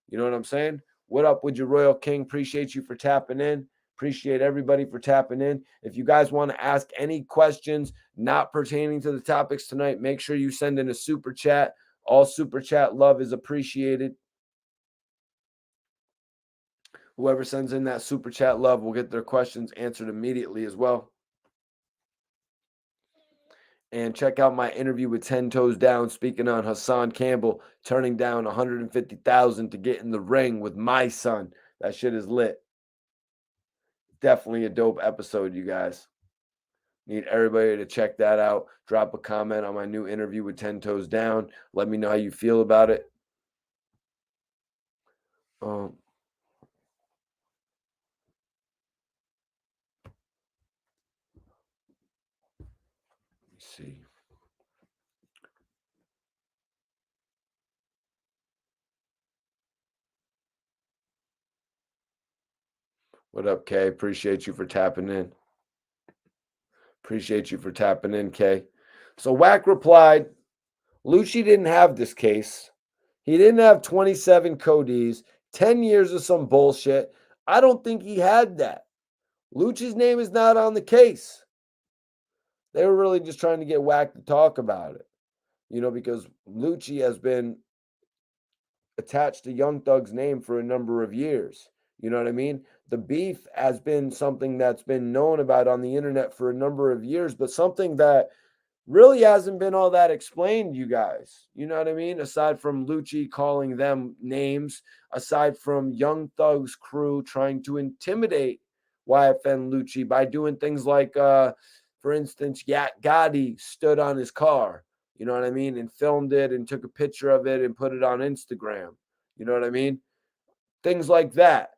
You know what I'm saying? What up with your Royal King? Appreciate you for tapping in. Appreciate everybody for tapping in. If you guys want to ask any questions not pertaining to the topics tonight, make sure you send in a super chat. All super chat love is appreciated. Whoever sends in that super chat love will get their questions answered immediately as well. And check out my interview with 10 Toes Down, speaking on Hassan Campbell turning down $150,000 to get in the ring with my son. That shit is lit. Definitely a dope episode, you guys. Need everybody to check that out. Drop a comment on my new interview with 10 Toes Down. Let me know how you feel about it. Let me see. What up, Kay? Appreciate you for tapping in. Appreciate you for tapping in, Kay. So Wack replied, Lucci didn't have this case. He didn't have 27 codees, 10 years of some bullshit. I don't think he had that. Lucci's name is not on the case. They were really just trying to get Wack to talk about it. because Lucci has been attached to Young Thug's name for a number of years. You know what I mean? The beef has been something that's been known about on the internet for a number of years, but something that really hasn't been all that explained, you guys. You know what I mean? Aside from Lucci calling them names, aside from Young Thug's crew trying to intimidate Yfn Lucci by doing things like, for instance, Yak Gotti stood on his car, you know what I mean, and filmed it and took a picture of it and put it on Instagram. You know what I mean? Things like that.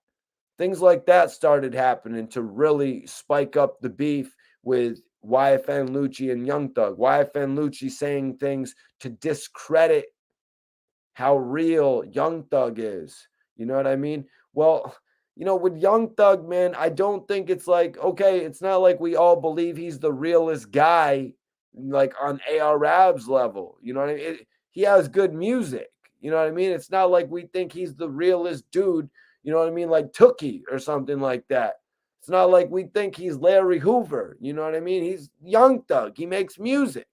Things like that started happening to really spike up the beef with YFN Lucci and Young Thug. YFN Lucci saying things to discredit how real Young Thug is. You know what I mean? Well, with Young Thug, man, I don't think it's like, okay, it's not like we all believe he's the realest guy, like on AR Rab's level. You know what I mean? He has good music. You know what I mean? It's not like we think he's the realest dude, you know what I mean? Like Tookie or something like that. It's not like we think he's Larry Hoover. You know what I mean? He's Young Thug. He makes music.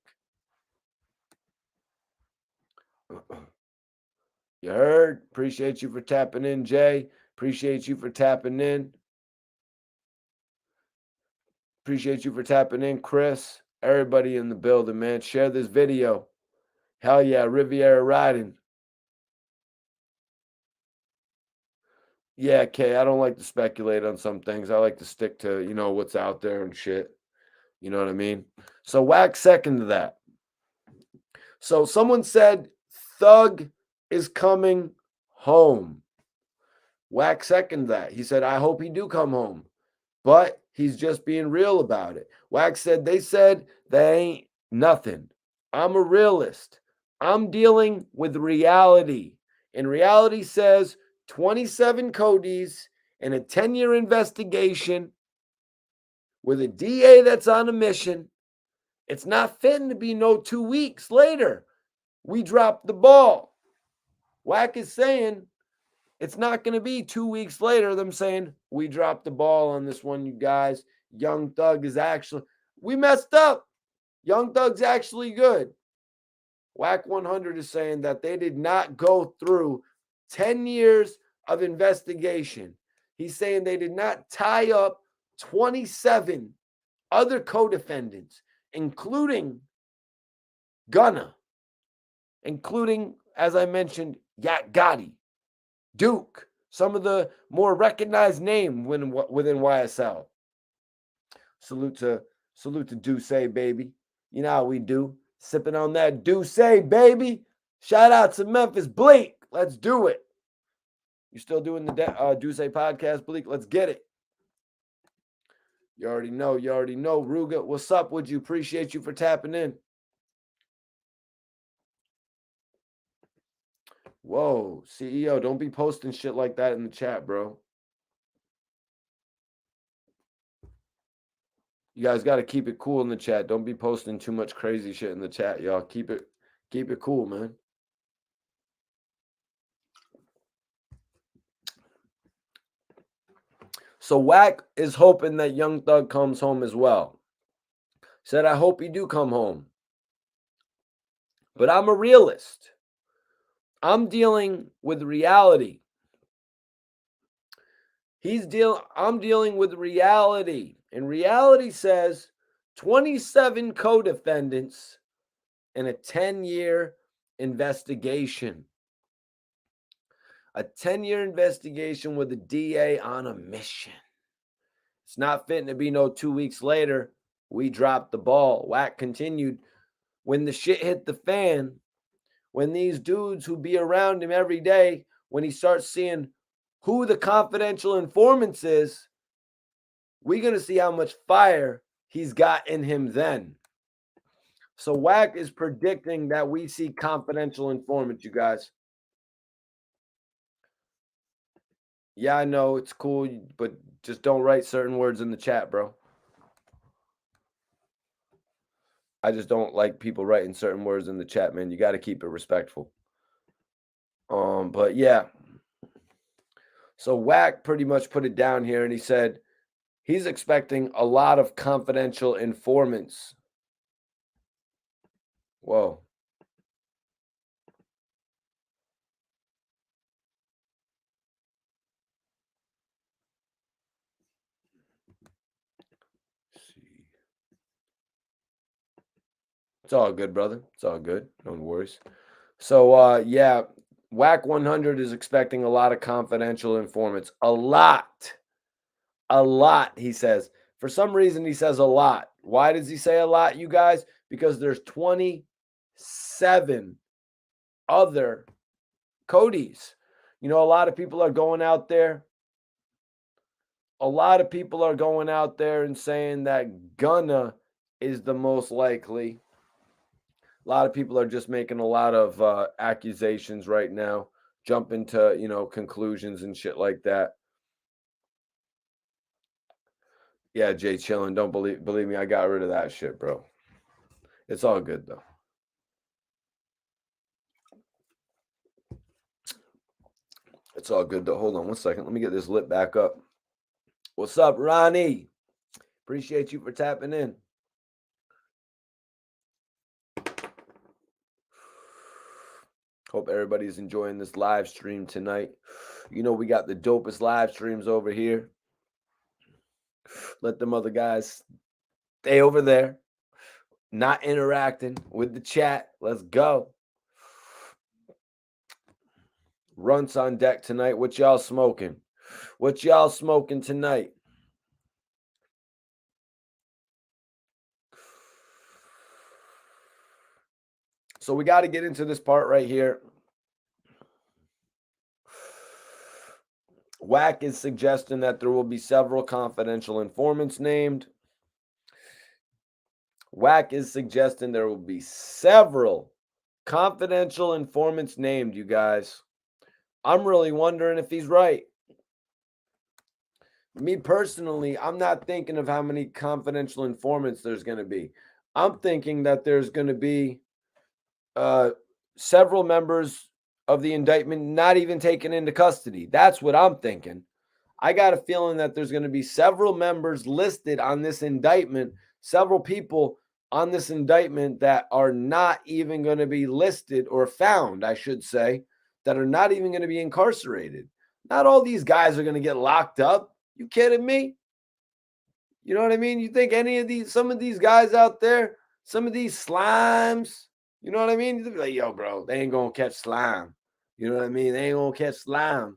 You heard? Appreciate you for tapping in, Jay. Appreciate you for tapping in. Appreciate you for tapping in, Chris. Everybody in the building, man. Share this video. Hell yeah, Riviera riding. Yeah, Kay, I don't like to speculate on some things. I like to stick to, what's out there and shit. You know what I mean? So Wack second to that. So someone said Thug is coming home. Wack second that. He said, I hope he do come home. But he's just being real about it. Wack said, they said that ain't nothing. I'm a realist. I'm dealing with reality. And reality says 27 Codys and a 10-year investigation with a DA that's on a mission. It's not fitting to be no 2 weeks later. We dropped the ball. Wack is saying it's not going to be 2 weeks later, them saying, we dropped the ball on this one, you guys. Young Thug is actually, we messed up. Young Thug's actually good. Wack 100 is saying that they did not go through 10 years of investigation. He's saying they did not tie up 27 other co-defendants, including Gunna, including, as I mentioned, Yak Gotti, Duke, some of the more recognized name within YSL. Salute to Duce, baby. You know how we do. Sipping on that Duce, baby. Shout out to Memphis Bleak. Let's do it. You still doing the Duce podcast, Bleak? Let's get it. You already know. Ruga, what's up? Would you appreciate you for tapping in? Whoa, CEO, don't be posting shit like that in the chat, bro. You guys got to keep it cool in the chat. Don't be posting too much crazy shit in the chat, y'all. Keep it cool, man. So Wack is hoping that Young Thug comes home as well. Said, I hope he do come home. But I'm a realist. I'm dealing with reality. I'm dealing with reality. And reality says 27 co-defendants in a 10-year investigation. A 10-year investigation with a DA on a mission. It's not fitting to be no 2 weeks later. We dropped the ball. Wack continued. When the shit hit the fan, when these dudes who be around him every day, when he starts seeing who the confidential informants is, we're going to see how much fire he's got in him then. So Wack is predicting that we see confidential informants, you guys. Yeah, I know it's cool, but just don't write certain words in the chat, bro. I just don't like people writing certain words in the chat, man. You got to keep it respectful. But yeah. So Wack pretty much put it down here, and he said he's expecting a lot of confidential informants. Whoa. It's all good, brother. It's all good. No worries. So, yeah, Wack 100 is expecting a lot of confidential informants. A lot. A lot, he says. For some reason, he says a lot. Why does he say a lot, you guys? Because there's 27 other Codys. You know, a lot of people are going out there. A lot of people are going out there and saying that Gunna is the most likely. A lot of people are just making a lot of accusations right now, jumping to, conclusions and shit like that. Yeah, Jay chillin'. Don't believe me, I got rid of that shit, bro. It's all good though. It's all good though. Hold on one second. Let me get this lit back up. What's up, Ronnie? Appreciate you for tapping in. Hope everybody's enjoying this live stream tonight. You know, we got the dopest live streams over here. Let them other guys stay over there, not interacting with the chat. Let's go. Runts on deck tonight. What y'all smoking? What y'all smoking tonight? So we got to get into this part right here. Wack is suggesting that there will be several confidential informants named. Wack is suggesting there will be several confidential informants named, you guys. I'm really wondering if he's right. Me personally, I'm not thinking of how many confidential informants there's going to be. I'm thinking that there's going to be several members of the indictment not even taken into custody. That's what I'm thinking. I got a feeling that there's going to be several members listed on this indictment, several people on this indictment that are not even going to be listed or found, I should say, that are not even going to be incarcerated. Not all these guys are going to get locked up. You kidding me? You know what I mean? You think some of these guys out there, some of these slimes, you know what I mean? You'd be like, yo, bro, they ain't going to catch slime. You know what I mean? They ain't going to catch slime.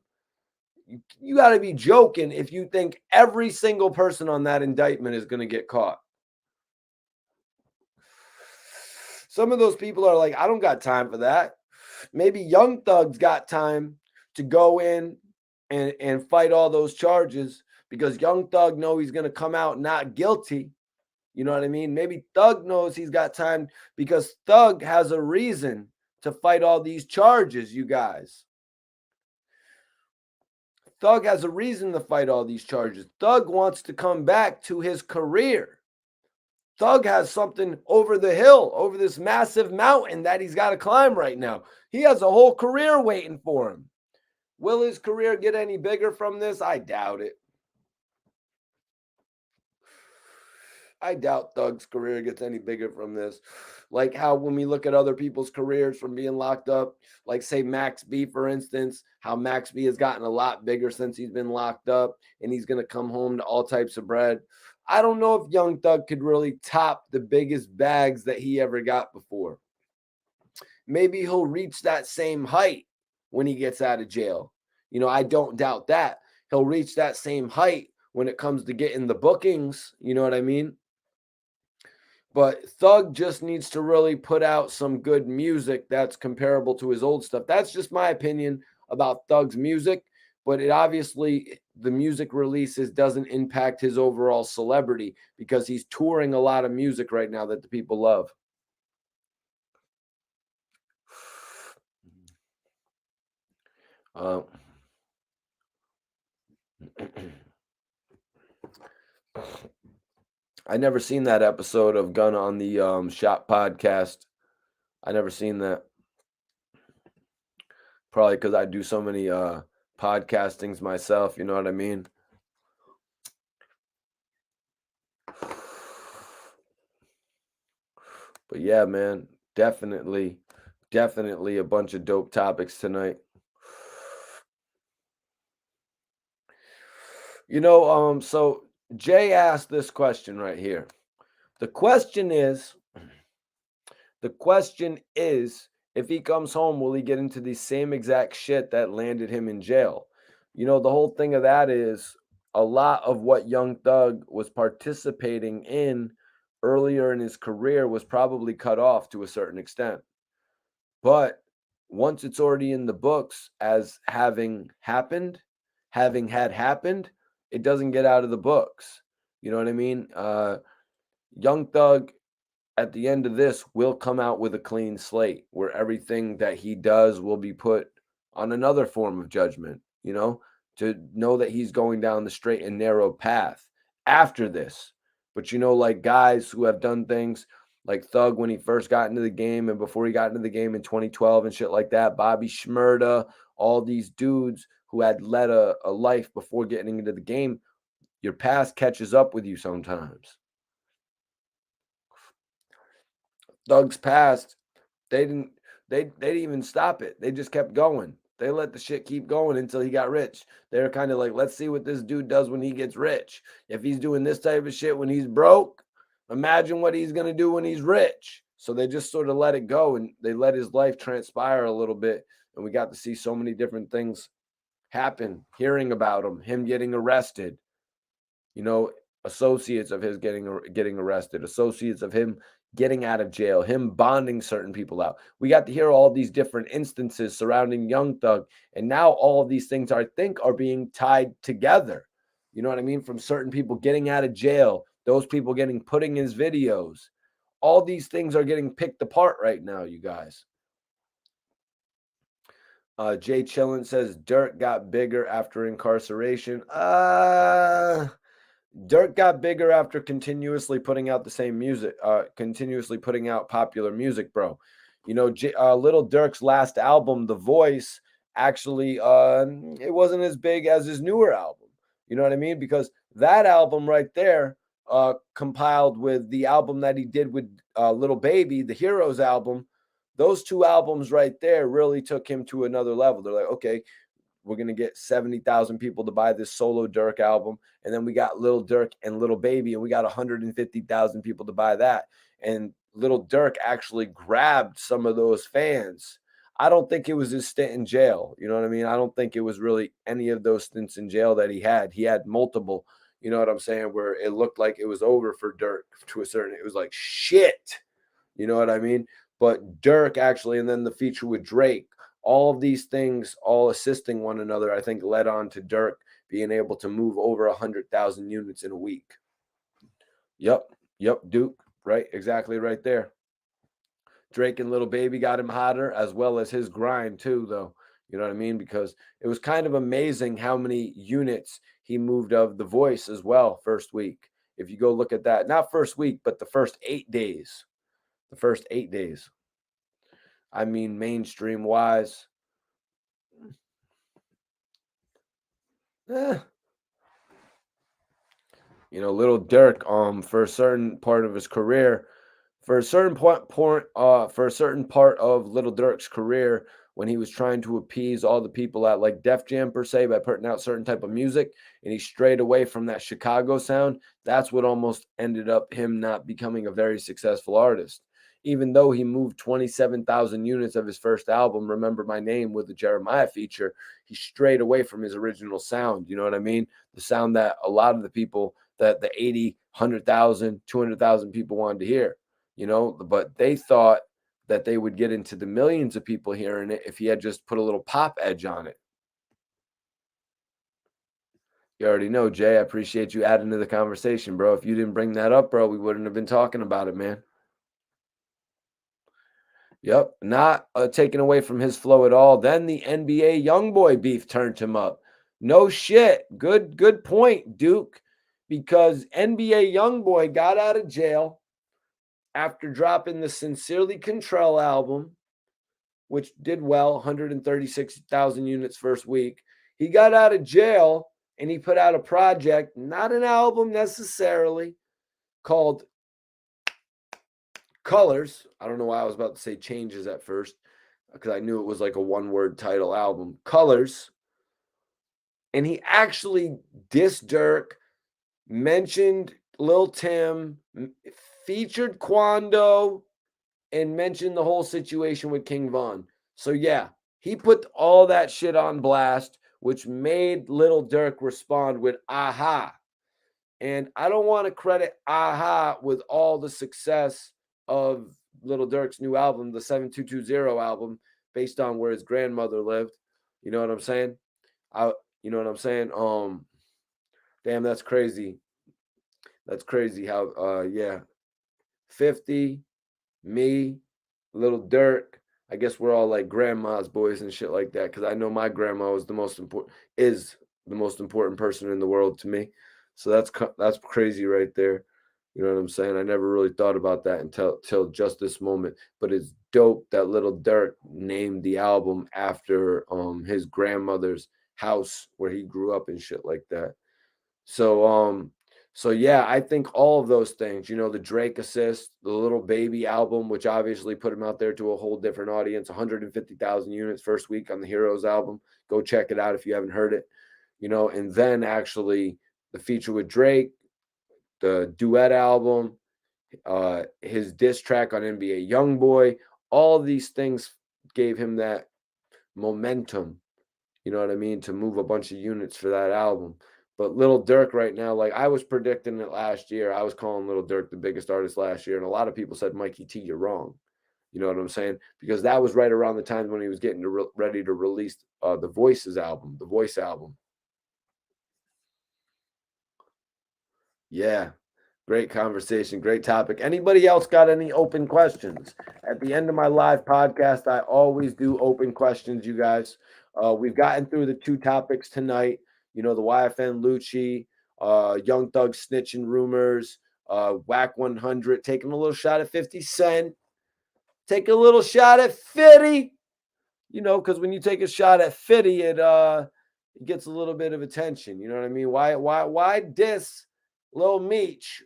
You got to be joking if you think every single person on that indictment is going to get caught. Some of those people are like, I don't got time for that. Maybe Young Thug's got time to go in and fight all those charges because Young Thug know he's going to come out not guilty. You know what I mean? Maybe Thug knows he's got time because Thug has a reason to fight all these charges, you guys. Thug has a reason to fight all these charges. Thug wants to come back to his career. Thug has something over the hill, over this massive mountain that he's got to climb right now. He has a whole career waiting for him. Will his career get any bigger from this? I doubt it. I doubt Thug's career gets any bigger from this. Like how when we look at other people's careers from being locked up, like say Max B, for instance, how Max B has gotten a lot bigger since he's been locked up and he's going to come home to all types of bread. I don't know if Young Thug could really top the biggest bags that he ever got before. Maybe he'll reach that same height when he gets out of jail. You know, I don't doubt that. He'll reach that same height when it comes to getting the bookings. You know what I mean? But Thug just needs to really put out some good music that's comparable to his old stuff. That's just my opinion about Thug's music. But it obviously, the music releases doesn't impact his overall celebrity because he's touring a lot of music right now that the people love. I never seen that episode of Gunna on the Shop podcast. I never seen that. Probably because I do so many podcastings myself. You know what I mean? But yeah, man, definitely a bunch of dope topics tonight. You know, so Jay asked this question right here. The question is, The question is, if he comes home, will he get into the same exact shit that landed him in jail? The whole thing of that is a lot of what Young Thug was participating in earlier in his career was probably cut off to a certain extent. But once it's already in the books as having had happened, it doesn't get out of the books. You know what I mean? Young Thug at the end of this will come out with a clean slate where everything that he does will be put on another form of judgment, to know that he's going down the straight and narrow path after this. But like guys who have done things like Thug when he first got into the game and before he got into the game in 2012 and shit like that, Bobby Shmurda, all these dudes who had led a life before getting into the game, your past catches up with you sometimes. Thug's past, they didn't even stop it. They just kept going. They let the shit keep going until he got rich. They're kind of like, let's see what this dude does when he gets rich. If he's doing this type of shit when he's broke, imagine what he's gonna do when he's rich. So they just sort of let it go and they let his life transpire a little bit. And we got to see so many different things happen, hearing about him getting arrested, associates of his getting arrested, associates of him getting out of jail, him bonding certain people out. We got to hear all these different instances surrounding Young Thug, and now all of these things I think are being tied together. You know what I mean? From certain people getting out of jail, those people getting putting his videos. All these things are getting picked apart right now, you guys. Jay Chillin says Dirk got bigger after incarceration. Dirk got bigger after continuously putting out the same music, continuously putting out popular music, bro. Little Dirk's last album, The Voice, actually, it wasn't as big as his newer album. You know what I mean? Because that album right there, compiled with the album that he did with Little Baby, the Heroes album, those two albums right there really took him to another level. They're like, okay, we're going to get 70,000 people to buy this solo Dirk album. And then we got Little Dirk and Little Baby, and we got 150,000 people to buy that. And Little Dirk actually grabbed some of those fans. I don't think it was his stint in jail. You know what I mean? I don't think it was really any of those stints in jail that he had. He had multiple, you know what I'm saying, where it looked like it was over for Dirk to a certain, it was like, shit. You know what I mean? But Dirk actually, and then the feature with Drake, all of these things, all assisting one another, I think led on to Dirk being able to move over 100,000 units in a week. Yep, Duke, right, exactly right there. Drake and Little Baby got him hotter, as well as his grind too, though. You know what I mean? Because it was kind of amazing how many units he moved of The Voice as well first week. If you go look at that, not first week, but the first 8 days. The first 8 days. I mean, mainstream wise. Little Dirk, for a certain part of his career, for a certain part of Little Dirk's career, when he was trying to appease all the people at like Def Jam per se by putting out certain type of music, and he strayed away from that Chicago sound, that's what almost ended up him not becoming a very successful artist. Even though he moved 27,000 units of his first album, Remember My Name, with the Jeremiah feature, he strayed away from his original sound. You know what I mean? The sound that a lot of the people, that the 80, 100,000, 200,000 people wanted to hear, but they thought that they would get into the millions of people hearing it if he had just put a little pop edge on it. You already know, Jay. I appreciate you adding to the conversation, bro. If you didn't bring that up, bro, we wouldn't have been talking about it, man. Yep, not taken away from his flow at all. Then the NBA YoungBoy beef turned him up. No shit. Good point, Duke. Because NBA YoungBoy got out of jail after dropping the Sincerely Control album, which did well, 136,000 units first week. He got out of jail and he put out a project, not an album necessarily, called Colors. I don't know why I was about to say Changes at first, because I knew it was like a one-word title album. Colors. And he actually dissed Dirk, mentioned Lil Tim, featured Quando, and mentioned the whole situation with King Von. So yeah, he put all that shit on blast, which made Little Durk respond with aha. And I don't want to credit aha with all the success of Little Durk's new album, the 7220 album, based on where his grandmother lived. You know what I'm saying? I you know what I'm saying? Damn, that's crazy. That's crazy how yeah. 50, me, Little Dirk. I guess we're all like grandma's boys and shit like that. Cause I know my grandma was is the most important person in the world to me. So that's crazy right there. You know what I'm saying? I never really thought about that until till just this moment. But it's dope that Little Dirk named the album after his grandmother's house where he grew up and shit like that. So so yeah, I think all of those things, the Drake assist, the Little Baby album, which obviously put him out there to a whole different audience, 150,000 units first week on the Heroes album. Go check it out if you haven't heard it. And then actually the feature with Drake, the duet album, his diss track on NBA Youngboy, all of these things gave him that momentum, you know what I mean, to move a bunch of units for that album. But Little Dirk right now, like I was predicting it last year, I was calling Little Dirk the biggest artist last year, and a lot of people said, Mikey T, you're wrong. You know what I'm saying? Because that was right around the time when he was getting ready to release the Voices album, the Voice album. Yeah. Great conversation. Great topic. Anybody else got any open questions? At the end of my live podcast, I always do open questions, you guys. We've gotten through the two topics tonight. The Yfn Lucci, Young Thug snitching rumors, Wack 100, taking a little shot at 50 Cent, take a little shot at 50, because when you take a shot at 50, it gets a little bit of attention. You know what I mean? Why diss Lil Meech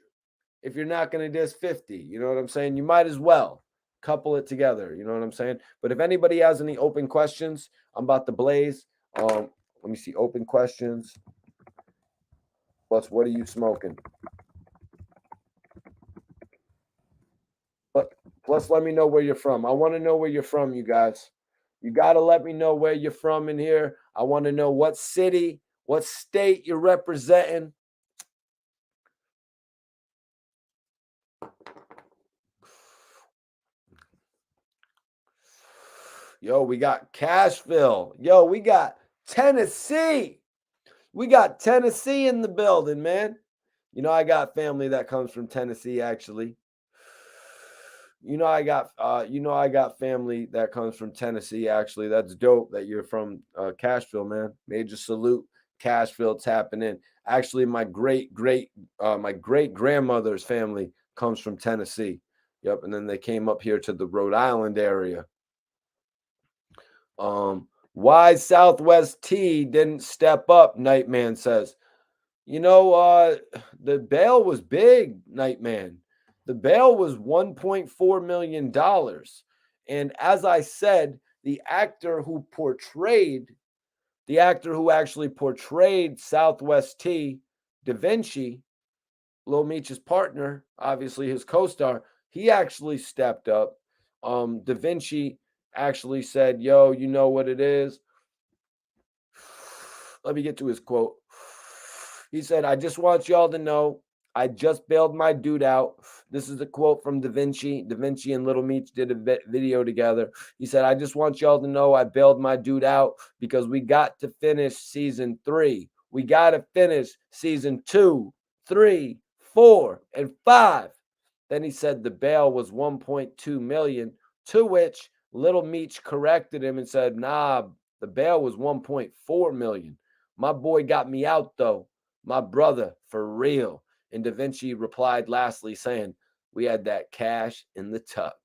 if you're not going to diss 50? You know what I'm saying? You might as well couple it together. You know what I'm saying? But if anybody has any open questions, I'm about to blaze. Let me see. Open questions. Plus, what are you smoking? But plus, let me know where you're from. I want to know where you're from, you guys. You got to let me know where you're from in here. I want to know what city, what state you're representing. Yo, we got Cashville. Yo, we got Tennessee. We got Tennessee in the building, man. I got family that comes from Tennessee, actually. I got family that comes from Tennessee, actually. That's dope that you're from Cashville, man. Major salute. Cashville tapping in. Actually, my great grandmother's family comes from Tennessee. Yep, and then they came up here to the Rhode Island area. Why Southwest T didn't step up, Nightman says. The bail was big, Nightman. The bail was $1.4 million. And as I said, the actor who actually portrayed Southwest T, Da Vinci, Lil Meech's partner, obviously his co-star, he actually stepped up. Da Vinci actually said, yo, you know what it is? Let me get to his quote. He said, I just want y'all to know I just bailed my dude out. This is a quote from Da Vinci. Da Vinci and Little Meech did a video together. He said, I just want y'all to know I bailed my dude out because we got to finish season 3. We got to finish season 2, 3, 4, and 5. Then he said the bail was 1.2 million, to which Little Meech corrected him and said, nah, the bail was 1.4 million. My boy got me out though. My brother, for real. And Da Vinci replied lastly saying, we had that cash in the tuck.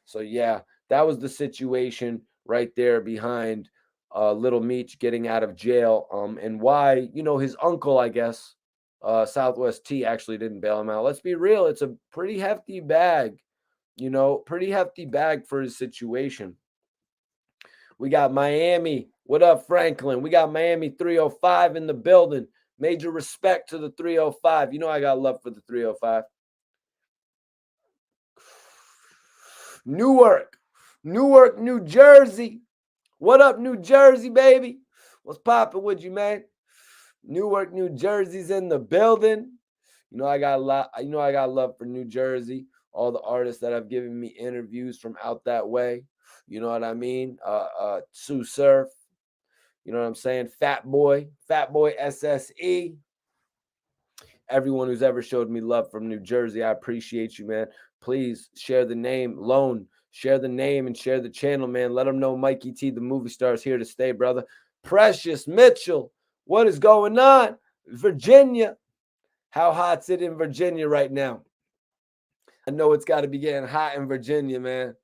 So yeah, that was the situation right there behind Little Meech getting out of jail. And why, his uncle, I guess, Southwest T actually didn't bail him out. Let's be real. It's a pretty hefty bag, pretty hefty bag for his situation. We got Miami. What up, Franklin? We got Miami 305 in the building. Major respect to the 305. I got love for the 305. Newark, New Jersey. What up, New Jersey, baby? What's poppin' with you, man? Newark, New Jersey's in the building. You know, I got a lot. You know, I got love for New Jersey. All the artists that have given me interviews from out that way. You know what I mean? Sue Surf. You know what I'm saying? Fat Boy SSE. Everyone who's ever showed me love from New Jersey, I appreciate you, man. Please share the name, share the name and share the channel, man. Let them know Mikey T, the movie star, is here to stay, brother. Precious Mitchell, what is going on? Virginia, how hot's it in Virginia right now? I know it's got to be getting hot in Virginia, man.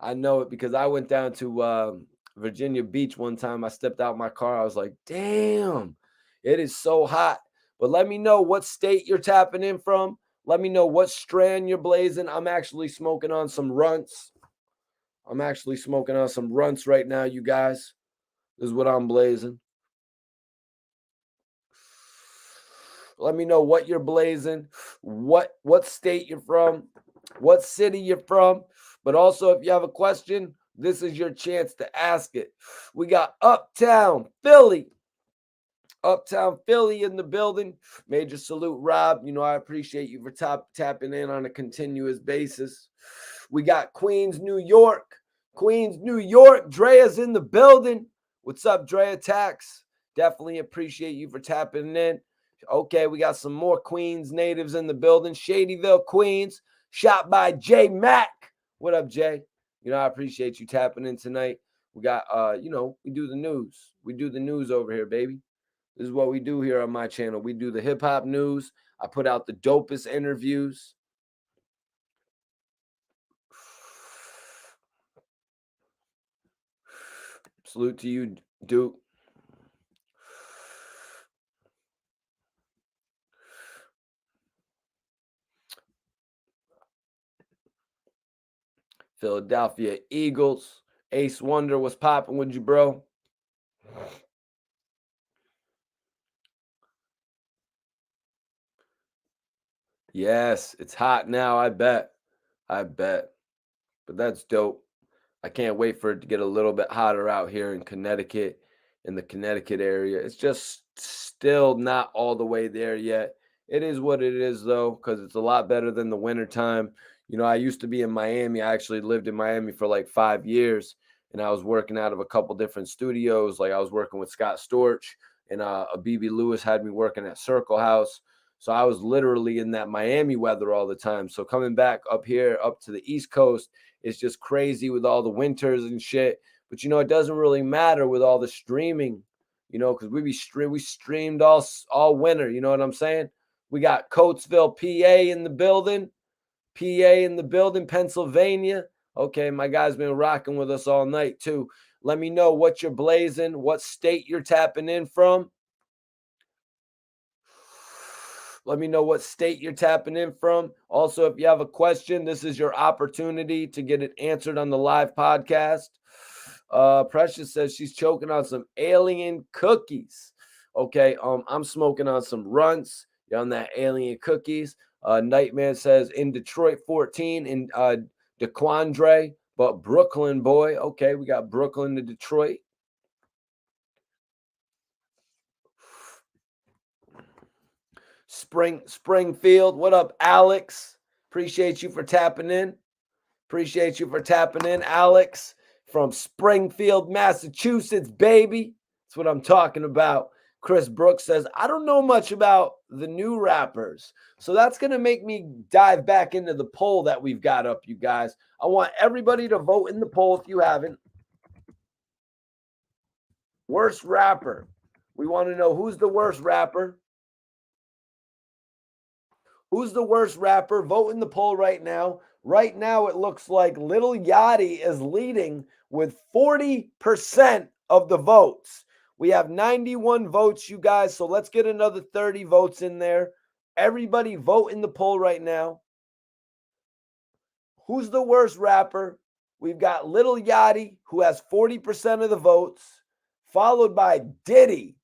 I know it because I went down to Virginia Beach one time. I stepped out my car. I was like, damn, it is so hot. But let me know what state you're tapping in from. Let me know what strand you're blazing. I'm actually smoking on some runts. Right now, you guys. This is what I'm blazing. Let me know what you're blazing, what state you're from, what city you're from. But also, if you have a question, this is your chance to ask it. We got Uptown Philly in the building. Major salute, Rob. You know, I appreciate you for tapping in on a continuous basis. We got Queens, New York. Drea's in the building. What's up, Drea Tax? Definitely appreciate you for tapping in. Okay, we got some more Queens natives in the building. Shadyville, Queens, shot by J Mac. What up, Jay? You know, I appreciate you tapping in tonight. We got, you know, we do the news. We do the news over here, baby. This is what we do here on my channel. We do the hip hop news. I put out the dopest interviews. Salute to you, Duke. Philadelphia Eagles. Ace Wonder, what's popping with you, bro? Yes, it's hot now, I bet. But that's dope. I can't wait for it to get a little bit hotter out here in Connecticut, in the Connecticut area. It's just still not all the way there yet. It is what it is, though, because it's a lot better than the wintertime. You know, I used to be in Miami. I actually lived in Miami for like 5 years, and I was working out of a couple different studios. Like I was working with Scott Storch, and a BB Lewis had me working at Circle House. So I was literally in that Miami weather all the time. So coming back up here, up to the East Coast, it's just crazy with all the winters and shit. But, you know, it doesn't really matter with all the streaming, you know, because we streamed all winter. You know what I'm saying? We got Coatesville, PA in the building. Pennsylvania. Okay, my guy's been rocking with us all night, too. Let me know what you're blazing, what state you're tapping in from. Let me know what state you're tapping in from. Also, if you have a question, this is your opportunity to get it answered on the live podcast. Precious says she's choking on some alien cookies. Okay, I'm smoking on some runts. You're on that alien cookies. Nightman says in Detroit 14 in DeQuandre, but Brooklyn boy. Okay, we got Brooklyn to Detroit. Springfield. What up, Alex? Appreciate you for tapping in. Alex, from Springfield, Massachusetts, baby. That's what I'm talking about. Chris Brooks says, I don't know much about the new rappers. So that's going to make me dive back into the poll that we've got up, you guys. I want everybody to vote in the poll if you haven't. Worst rapper. We want to know who's the worst rapper. Who's the worst rapper? Vote in the poll right now. Right now, it looks like Lil Yachty is leading with 40% of the votes. We have 91 votes, you guys, so let's get another 30 votes in there. Everybody vote in the poll right now. Who's the worst rapper? We've got Lil Yachty, who has 40% of the votes, followed by Diddy.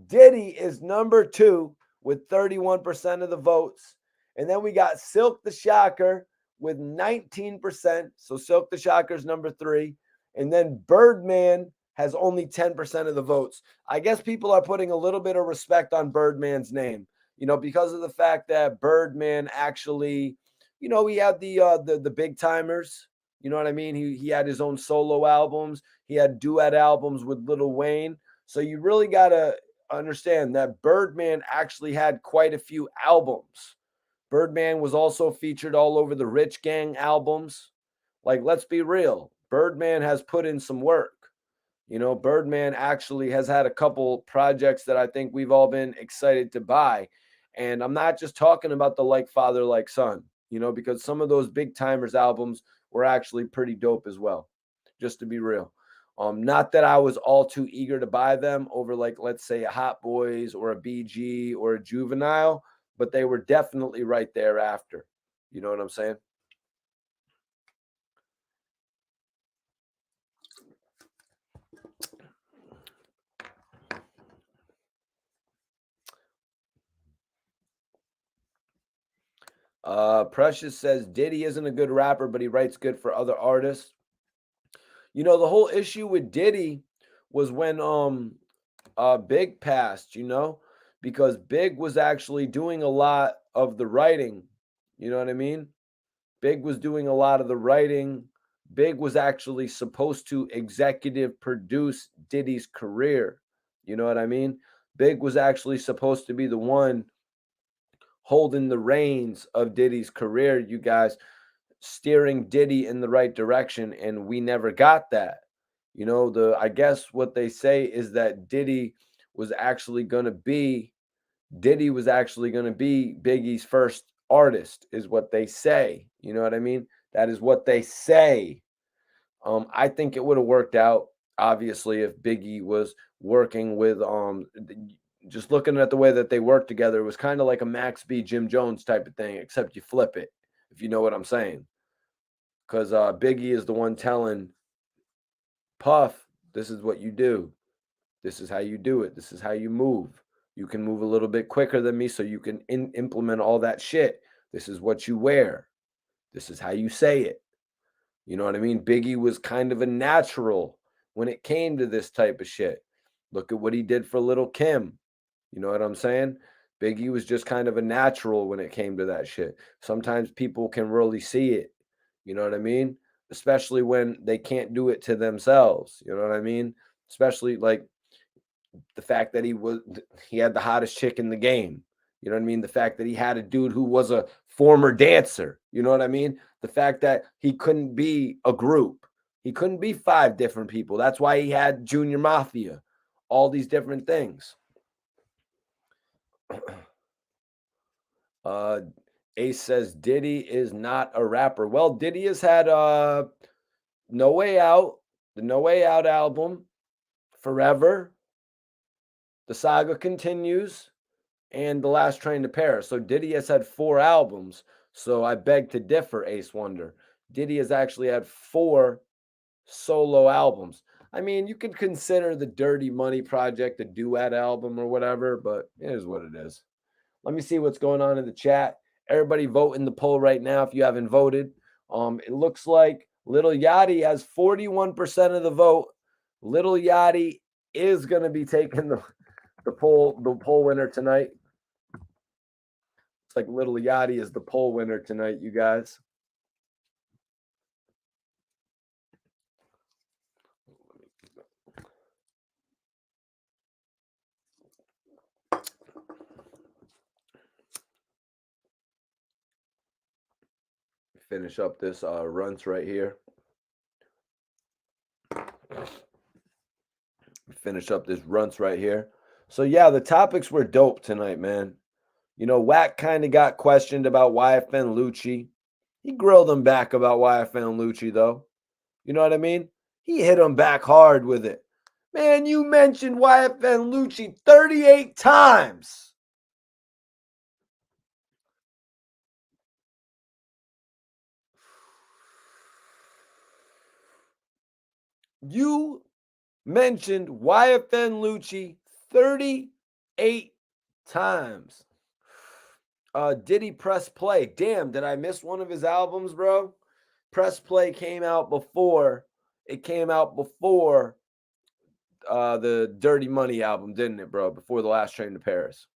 Diddy is number 2 with 31% of the votes. And then we got Silk the Shocker with 19%. So Silk the Shocker's number 3. And then Birdman has only 10% of the votes. I guess people are putting a little bit of respect on Birdman's name, because of the fact that Birdman actually, he had the big timers. You know what I mean? He had his own solo albums. He had duet albums with Lil Wayne. So you really gotta understand that Birdman actually had quite a few albums. Birdman was also featured all over the Rich Gang albums. Like, let's be real. Birdman has put in some work. Birdman actually has had a couple projects that I think we've all been excited to buy. And I'm not just talking about the Like Father, Like Son, because some of those Big Timers albums were actually pretty dope as well, just to be real. Not that I was all too eager to buy them over, like, let's say a Hot Boys or a BG or a Juvenile, but they were definitely right there after. You know what I'm saying? Precious says Diddy isn't a good rapper, but he writes good for other artists. The whole issue with Diddy was when Big passed, because Big was actually doing a lot of the writing. You know what I mean? Big was doing a lot of the writing. Big was actually supposed to executive produce Diddy's career. You know what I mean? Big was actually supposed to be the one holding the reins of Diddy's career, you guys, steering Diddy in the right direction, and we never got that. I guess what they say is that Diddy was actually going to be Biggie's first artist, is what they say. You know what I mean? That is what they say. I think it would have worked out, obviously, if Biggie was working with just looking at the way that they worked together, it was kind of like a Max B Jim Jones type of thing, except you flip it, if you know what I'm saying. Because Biggie is the one telling Puff, this is what you do. This is how you do it. This is how you move. You can move a little bit quicker than me so you can implement all that shit. This is what you wear. This is how you say it. You know what I mean? Biggie was kind of a natural when it came to this type of shit. Look at what he did for Little Kim. You know what I'm saying? Biggie was just kind of a natural when it came to that shit. Sometimes people can really see it. You know what I mean? Especially when they can't do it to themselves. You know what I mean? Especially like the fact that he had the hottest chick in the game. You know what I mean? The fact that he had a dude who was a former dancer. You know what I mean? The fact that he couldn't be a group. He couldn't be 5 different people. That's why he had Junior Mafia. All these different things. Ace says Diddy is not a rapper. Well, Diddy has had No Way Out, the No Way Out album, Forever, The Saga Continues, and The Last Train to Paris. So Diddy has had 4 albums. So I beg to differ, Ace Wonder. Diddy has actually had 4 solo albums. I mean, you could consider the Dirty Money Project a duet album or whatever, but it is what it is. Let me see what's going on in the chat. Everybody vote in the poll right now if you haven't voted. It looks like Little Yachty has 41% of the vote. Little Yachty is going to be taking the poll winner tonight. It's like Little Yachty is the poll winner tonight, you guys. Finish up this runs right here. Finish up this runs right here. So yeah, the topics were dope tonight, man. Wack kind of got questioned about Yfn Lucci. He grilled him back about Yfn Lucci, though. You know what I mean? He hit him back hard with it. Man, you mentioned Yfn Lucci 38 times. You mentioned Yfn Lucci 38 times. Diddy Press Play. Damn, did I miss one of his albums, bro? Press Play came out before. It came out before the Dirty Money album, didn't it, bro? Before The Last Train to Paris.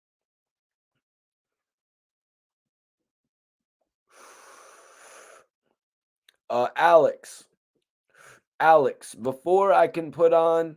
Alex, before I can put on,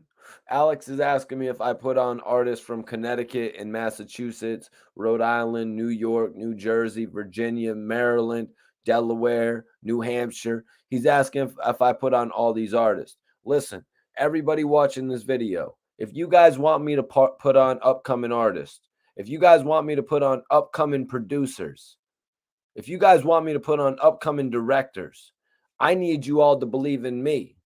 Alex is asking me if I put on artists from Connecticut and Massachusetts, Rhode Island, New York, New Jersey, Virginia, Maryland, Delaware, New Hampshire. He's asking if I put on all these artists. Listen, everybody watching this video, if you guys want me to put on upcoming artists, if you guys want me to put on upcoming producers, if you guys want me to put on upcoming directors, I need you all to believe in me.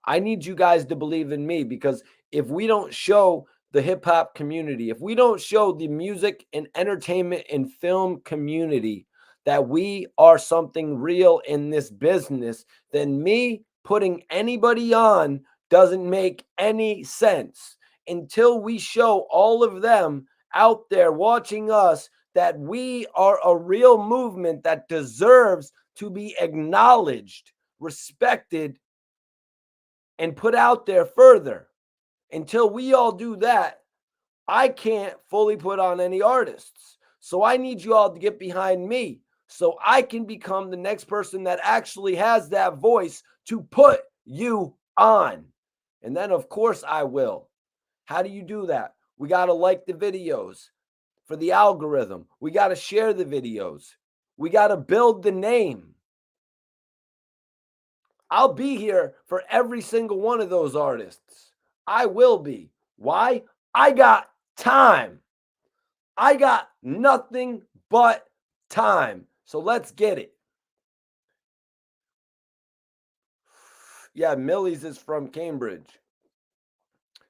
I need you guys to believe in me, because if we don't show the hip hop community, if we don't show the music and entertainment and film community that we are something real in this business, then me putting anybody on doesn't make any sense. Until we show all of them out there watching us that we are a real movement that deserves to be acknowledged, respected, and put out there further. Until we all do that, I can't fully put on any artists. So I need you all to get behind me so I can become the next person that actually has that voice to put you on. And then, of course, I will. How do you do that? We got to like the videos for the algorithm. We got to share the videos. We got to build the name. I'll be here for every single one of those artists. I will be. Why? I got time. I got nothing but time. So let's get it. Yeah, Millie's is from Cambridge.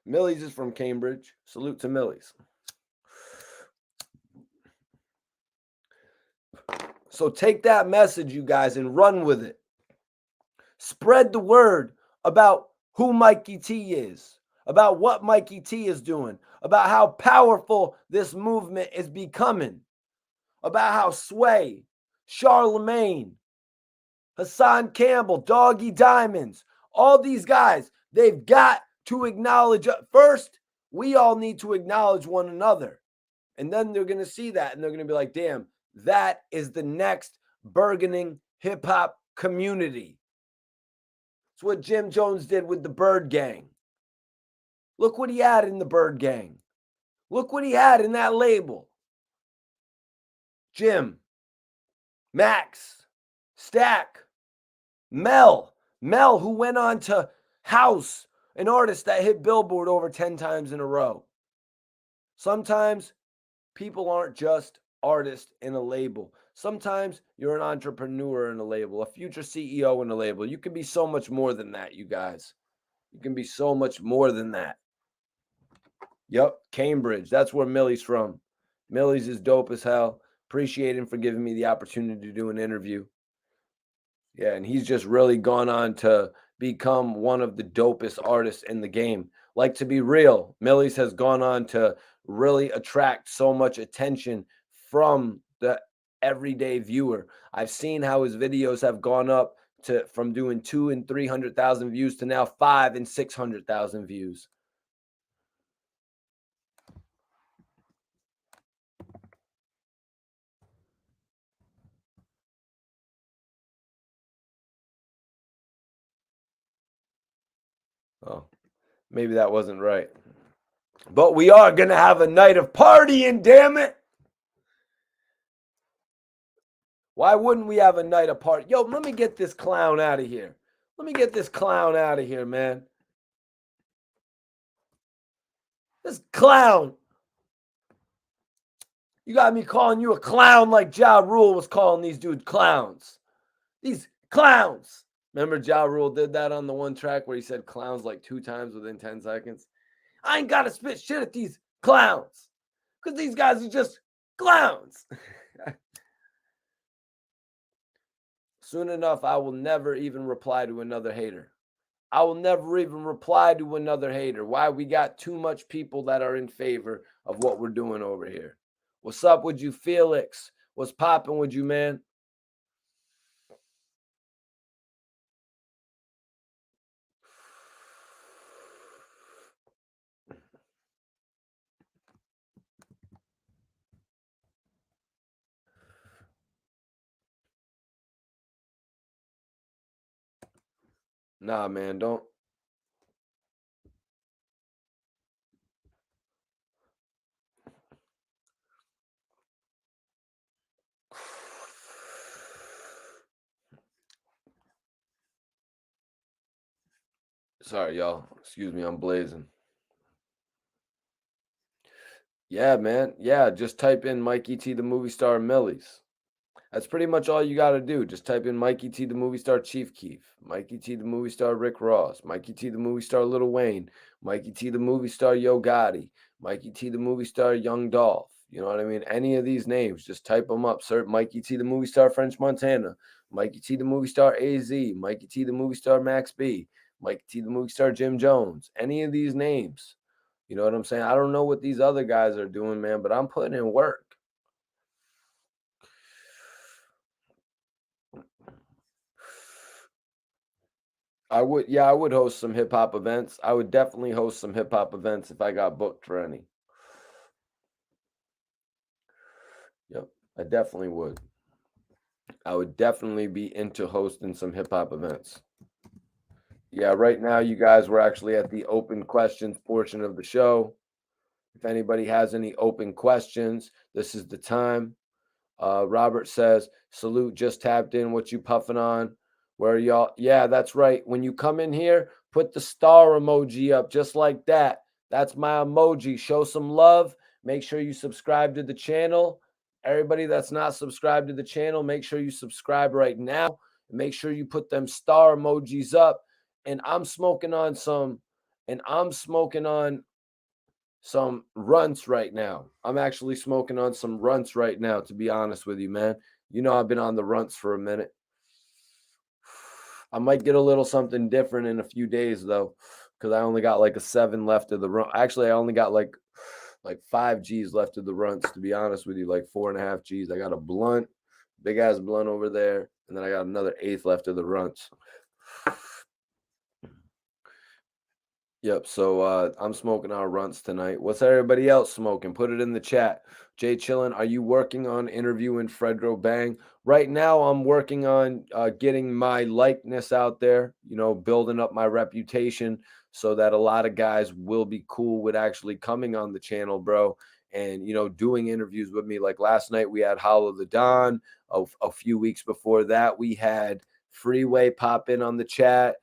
Millie's is from Cambridge. Salute to Millie's. So take that message, you guys, and run with it. Spread the word about who Mikey T is, about what Mikey T is doing, about how powerful this movement is becoming, about how Sway, Charlemagne, Hassan Campbell, Doggy Diamonds, all these guys, they've got to acknowledge. First, we all need to acknowledge one another. And then they're going to see that and they're going to be like, damn, that is the next burgeoning hip hop community. It's what Jim Jones did with the Bird Gang. Look what he had in the Bird Gang. Look what he had in that label. Jim, Max, Stack, Mel, who went on to house an artist that hit Billboard over 10 times in a row. Sometimes people aren't just artists in a label. Sometimes you're an entrepreneur in a label, a future CEO in a label. You can be so much more than that, you guys. You can be so much more than that. Yep, Cambridge. That's where Millie's from. Millie's is dope as hell. Appreciate him for giving me the opportunity to do an interview. Yeah, and he's just really gone on to become one of the dopest artists in the game. Like, to be real, Millie's has gone on to really attract so much attention from the everyday viewer. I've seen how his videos have gone up to from doing 200,000 and 300,000 views to now 500,000 and 600,000 views. Oh, maybe that wasn't right. But we are going to have a night of partying, damn it. Why wouldn't we have a night of party? Yo, let me get this clown out of here. Let me get this clown out of here, man. This clown. You got me calling you a clown like Ja Rule was calling these dudes clowns. These clowns. Remember Ja Rule did that on the one track where he said clowns like 2 times within 10 seconds? I ain't got to spit shit at these clowns because these guys are just clowns. Soon enough, I will never even reply to another hater. I will never even reply to another hater. Why? We got too much people that are in favor of what we're doing over here. What's up with you, Felix? What's popping with you, man? Nah, man, don't. Sorry, y'all. Excuse me, I'm blazing. Yeah, man. Yeah, just type in Mikey T the movie star Millies. That's pretty much all you got to do. Just type in Mikey T the movie star Chief Keef, Mikey T the movie star Rick Ross, Mikey T the movie star Lil Wayne, Mikey T the movie star Yo Gotti, Mikey T the movie star Young Dolph. You know what I mean? Any of these names, just type them up. Search Mikey T the movie star French Montana, Mikey T the movie star AZ, Mikey T the movie star Max B, Mikey T the movie star Jim Jones. Any of these names. You know what I'm saying? I don't know what these other guys are doing, man, but I'm putting in work. I would host some hip hop events. I would definitely host some hip hop events if I got booked for any. Yep, I definitely would. I would definitely be into hosting some hip hop events. Yeah, right now, you guys, we're actually at the open questions portion of the show. If anybody has any open questions, this is the time. Robert says, salute, just tapped in. What you puffing on? Where y'all? Yeah, that's right. When you come in here, put the star emoji up just like that. That's my emoji. Show some love. Make sure you subscribe to the channel. Everybody that's not subscribed to the channel, make sure you subscribe right now. Make sure you put them star emojis up. And I'm smoking on some runts right now. I'm actually smoking on some runts right now, to be honest with you, man. You know, I've been on the runts for a minute. I might get a little something different in a few days though, because I only got like a 7 left of the run. Actually, I only got like 5 G's left of the runts, to be honest with you, like 4.5 G's. I got a blunt, big ass blunt over there, and then I got another eighth left of the runts. Yep. So I'm smoking our runts tonight. What's everybody else smoking? Put it in the chat. Jay Chillin, are you working on interviewing Fredro Bang? Right now, I'm working on getting my likeness out there, you know, building up my reputation so that a lot of guys will be cool with actually coming on the channel, bro, and, you know, doing interviews with me. Like last night, we had Hollow the Don. A few weeks before that, we had Freeway pop in on the chat.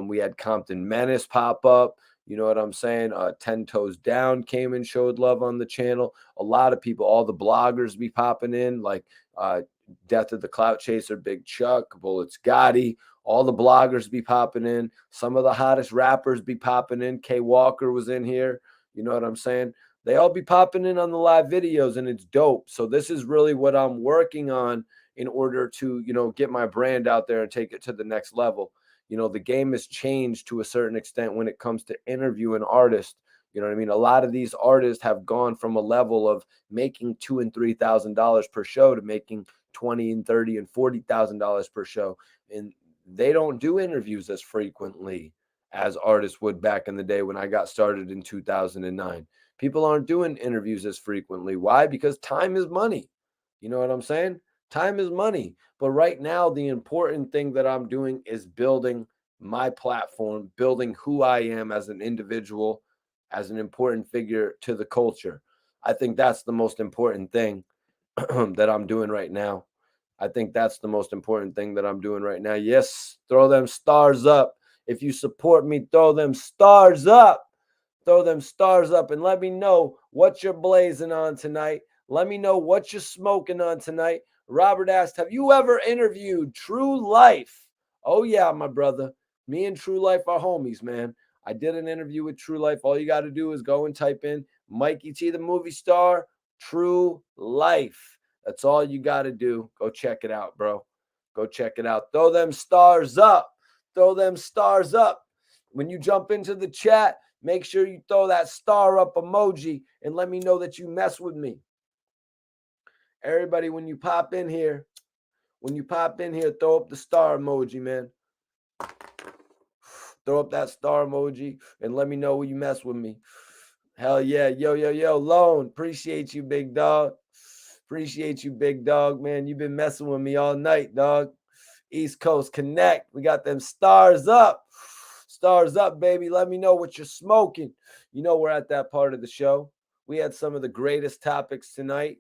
We had Compton Menace pop up. You know what I'm saying? 10 Toes Down came and showed love on the channel. A lot of people, all the bloggers be popping in, like Death of the Clout Chaser, Big Chuck, Bullets Gotti. All the bloggers be popping in. Some of the hottest rappers be popping in. K Walker was in here. You know what I'm saying? They all be popping in on the live videos, and it's dope. So this is really what I'm working on in order to, you know, get my brand out there and take it to the next level. You know, the game has changed to a certain extent when it comes to interviewing artists. You know what I mean? A lot of these artists have gone from a level of making $2,000 and $3,000 per show to making $20,000 and $30,000 and $40,000 per show, and they don't do interviews as frequently as artists would back in the day when I got started in 2009. People aren't doing interviews as frequently. Why? Because time is money. You know what I'm saying? Time is money. But right now, the important thing that I'm doing is building my platform, building who I am as an individual, as an important figure to the culture. I think that's the most important thing that I'm doing right now. I think that's the most important thing that I'm doing right now. Yes, throw them stars up. If you support me, throw them stars up. Throw them stars up and let me know what you're blazing on tonight. Let me know what you're smoking on tonight. Robert asked, have you ever interviewed True Life? Oh, yeah, my brother. Me and True Life are homies, man. I did an interview with True Life. All you got to do is go and type in Mikey T, the movie star, True Life. That's all you got to do. Go check it out, bro. Go check it out. Throw them stars up. Throw them stars up. When you jump into the chat, make sure you throw that star up emoji and let me know that you mess with me. Everybody, when you pop in here, throw up the star emoji, man. Throw up that star emoji and let me know when you mess with me. Hell yeah. Yo, Lone. Appreciate you, big dog. Appreciate you, big dog, man. You've been messing with me all night, dog. East Coast Connect. We got them stars up. Stars up, baby. Let me know what you're smoking. You know, we're at that part of the show. We had some of the greatest topics tonight.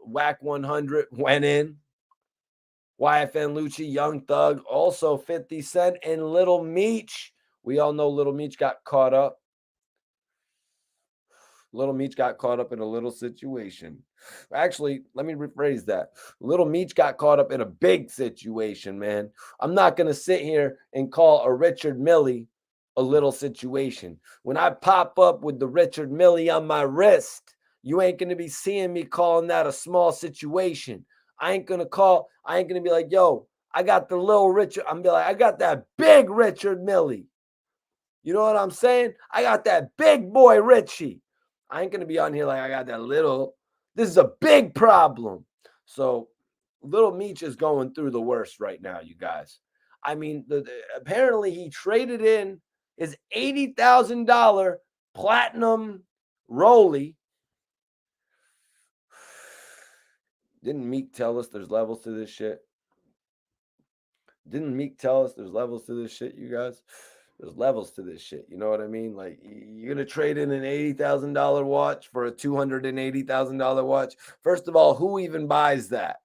Wack 100 went in. Yfn Lucci, Young Thug, also 50 Cent, and Little Meech. We all know Little Meech got caught up. Little Meech got caught up in a little situation. Actually, let me rephrase that. Little Meech got caught up in a big situation, man. I'm not going to sit here and call a Richard Millie a little situation. When I pop up with the Richard Millie on my wrist, you ain't going to be seeing me calling that a small situation. I ain't going to be like, yo, I got the little Richard. I'm be like, I got that big Richard Millie. You know what I'm saying? I got that big boy Richie. I ain't going to be on here like I got that little. This is a big problem. So Little Meech is going through the worst right now, you guys. I mean, apparently he traded in his $80,000 platinum Rolly. Didn't Meek tell us there's levels to this shit? Didn't Meek tell us there's levels to this shit, you guys? There's levels to this shit. You know what I mean? Like, you're going to trade in an $80,000 watch for a $280,000 watch. First of all, who even buys that?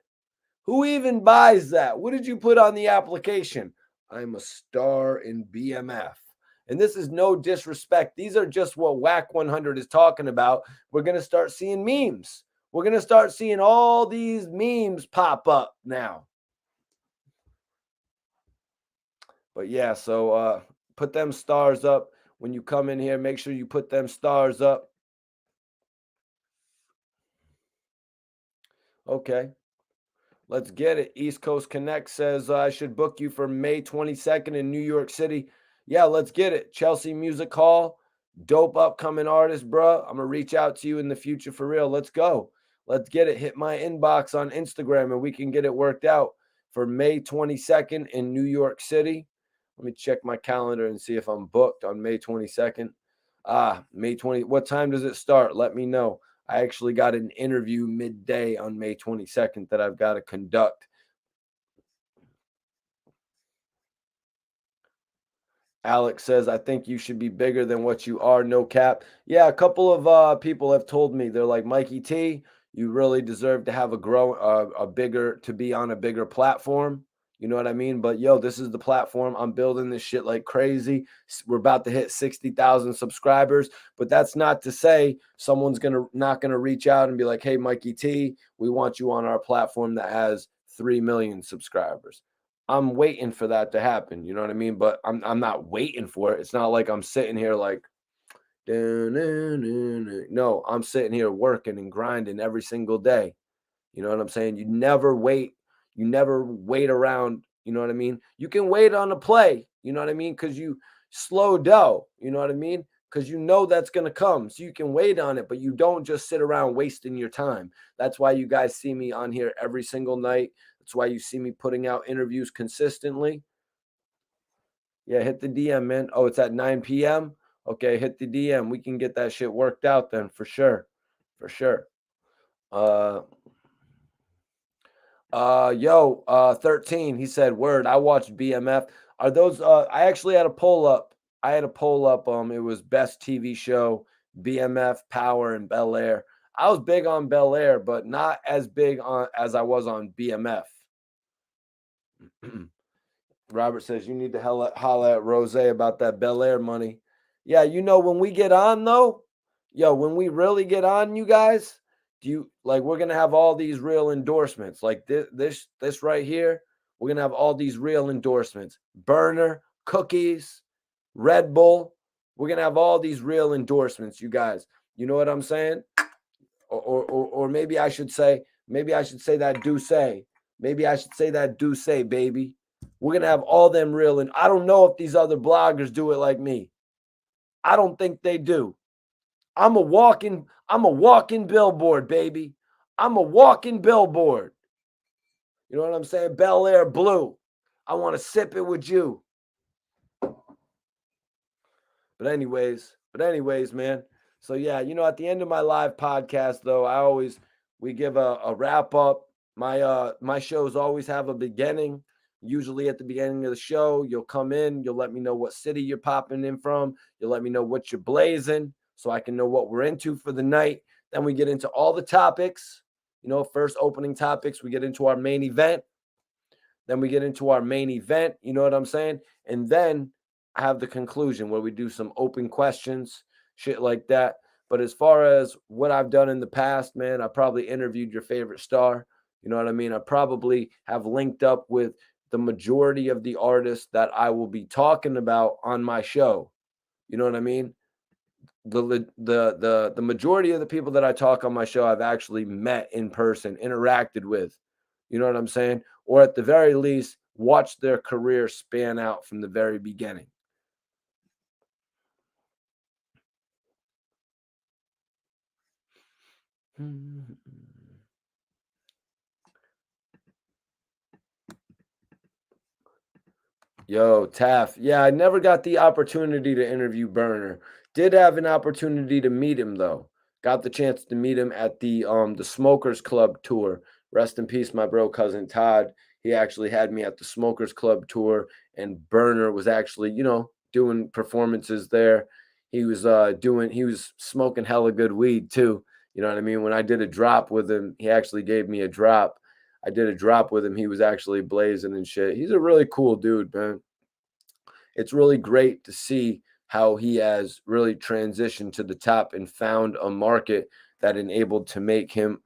Who even buys that? What did you put on the application? I'm a star in BMF. And this is no disrespect. These are just what Wack 100 is talking about. We're going to start seeing memes. We're going to start seeing all these memes pop up now. But yeah, so put them stars up when you come in here. Make sure you put them stars up. Okay. Let's get it. East Coast Connect says I should book you for May 22nd in New York City. Yeah, let's get it. Chelsea Music Hall. Dope upcoming artist, bro. I'm going to reach out to you in the future for real. Let's go. Let's get it. Hit my inbox on Instagram and we can get it worked out for May 22nd in New York City. Let me check my calendar and see if I'm booked on May 22nd. May 20. What time does it start? Let me know. I actually got an interview midday on May 22nd that I've got to conduct. Alex says, I think you should be bigger than what you are. No cap. Yeah, a couple of people have told me, they're like, Mikey T, you really deserve to have to be on a bigger platform. You know what I mean? But yo, this is the platform. I'm building this shit like crazy. We're about to hit 60,000 subscribers, but that's not to say someone's not gonna reach out and be like, hey, Mikey T, we want you on our platform that has 3 million subscribers. I'm waiting for that to happen. You know what I mean? But I'm not waiting for it. It's not like I'm sitting here like, no, I'm sitting here working and grinding every single day. You know what I'm saying? You never wait. You never wait around. You know what I mean? You can wait on a play. You know what I mean? Because you slow dough. You know what I mean? Because you know that's going to come. So you can wait on it, but you don't just sit around wasting your time. That's why you guys see me on here every single night. That's why you see me putting out interviews consistently. Yeah, hit the DM, man. Oh, it's at 9 p.m.? Okay, hit the DM. We can get that shit worked out then for sure. For sure. 13, he said, word, I watched BMF. Are those I actually had a poll up. It was best TV show, BMF, Power, and Bel Air. I was big on Bel Air, but not as big on as I was on BMF. Robert says you need to holla at Rose about that Bel Air money. Yeah, you know, when we get on though, when we really get on, you guys, we're gonna have all these real endorsements. Like this right here, we're gonna have all these real endorsements. Burner, cookies, Red Bull. We're gonna have all these real endorsements, you guys. You know what I'm saying? Or maybe I should say that do say. Maybe I should say that do say, baby. We're gonna have all them real, and I don't know if these other bloggers do it like me. I don't think they do. I'm a walking billboard, baby. I'm a walking billboard. You know what I'm saying? Bel Air Blue. I want to sip it with you. But anyways, man. So yeah, at the end of my live podcast, though, we give a wrap up. My shows always have a beginning. Usually at the beginning of the show, you'll come in, you'll let me know what city you're popping in from, you'll let me know what you're blazing, so I can know what we're into for the night. Then we get into all the topics. First opening topics, we get into our main event. Then we get into our main event, you know what I'm saying? And then I have the conclusion where we do some open questions, shit like that. But as far as what I've done in the past, man, I probably interviewed your favorite star. You know what I mean? I probably have linked up with the majority of the artists that I will be talking about on my show. You know what I mean? The majority of the people that I talk on my show I've actually met in person, interacted with. You know what I'm saying? Or at the very least, watched their career span out from the very beginning. Yo, Taff. Yeah, I never got the opportunity to interview Burner. Did have an opportunity to meet him though. Got the chance to meet him at the Smokers Club tour. Rest in peace, my bro cousin Todd. He actually had me at the Smokers Club tour, and Burner was actually, doing performances there. He was smoking hella good weed too. You know what I mean? When I did a drop with him, he actually gave me a drop. I did a drop with him. He was actually blazing and shit. He's a really cool dude, man. It's really great to see how he has really transitioned to the top and found a market that enabled to make him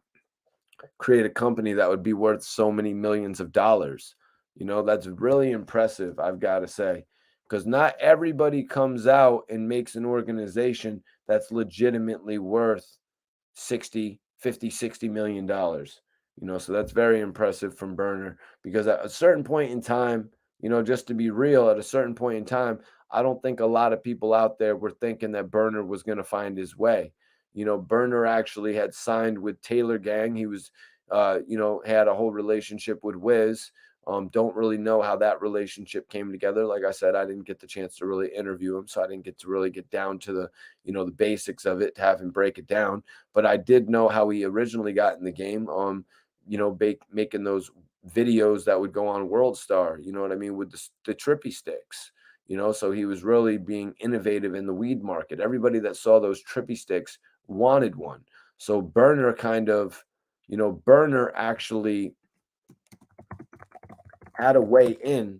create a company that would be worth so many millions of dollars. That's really impressive, I've got to say, because not everybody comes out and makes an organization that's legitimately worth 60, 50, 60 million dollars. So that's very impressive from Burner, because at a certain point in time, just to be real, at a certain point in time, I don't think a lot of people out there were thinking that Burner was going to find his way. Burner actually had signed with Taylor Gang. He was had a whole relationship with Wiz. Don't really know how that relationship came together. Like I said, I didn't get the chance to really interview him, so I didn't get to really get down to the basics of it, to have him break it down. But I did know how he originally got in the game. Making those videos that would go on World Star. You know what I mean, with the trippy sticks. So he was really being innovative in the weed market. Everybody that saw those trippy sticks wanted one. So Burner actually had a way in.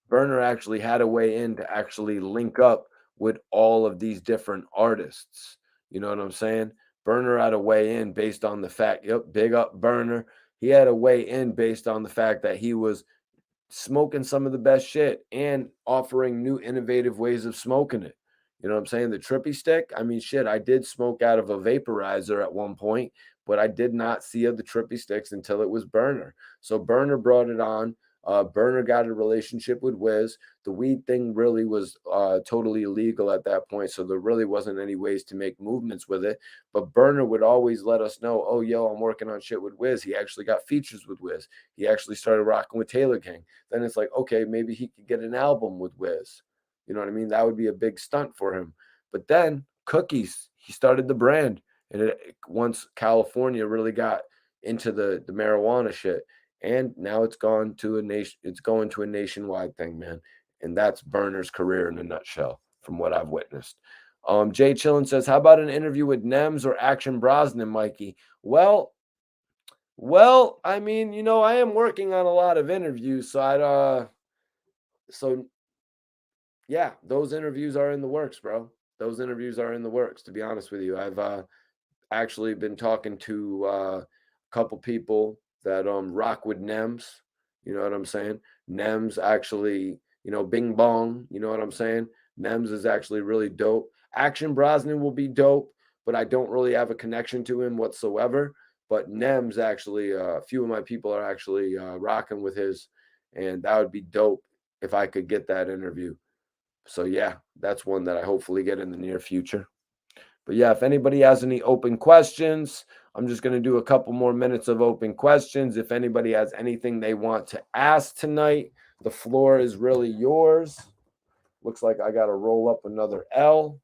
Burner actually had a way in to actually link up with all of these different artists. You know what I'm saying? Burner had a way in based on the fact, yep, big up Burner. He had a way in based on the fact that he was smoking some of the best shit and offering new innovative ways of smoking it. You know what I'm saying? The trippy stick. I mean, shit, I did smoke out of a vaporizer at one point, but I did not see the trippy sticks until it was Burner. So Burner brought it on. Burner got a relationship with Wiz. The weed thing really was totally illegal at that point, so there really wasn't any ways to make movements with it. But Burner would always let us know, oh, yo, I'm working on shit with Wiz. He actually got features with Wiz. He actually started rocking with Taylor Gang. Then it's like, okay, maybe he could get an album with Wiz. You know what I mean? That would be a big stunt for him. But then Cookies, he started the brand. And once California really got into the marijuana shit, and now it's gone to a nation, it's going to a nationwide thing, man. And that's Burner's career in a nutshell, from what I've witnessed. Jay Chillin says, how about an interview with Nems or Action Brosnan, Mikey? Well, I mean, I am working on a lot of interviews, so yeah, those interviews are in the works, bro. Those interviews are in the works, to be honest with you. I've actually been talking to a couple people that rock with Nems. You know what I'm saying? Nems actually, Bing Bong, you know what I'm saying? Nems is actually really dope. Action Brosnan will be dope, but I don't really have a connection to him whatsoever. But Nems actually, a few of my people are actually rocking with his, and that would be dope if I could get that interview. So yeah, that's one that I hopefully get in the near future. But yeah, if anybody has any open questions, I'm just going to do a couple more minutes of open questions. If anybody has anything they want to ask tonight, the floor is really yours. Looks like I got to roll up another L.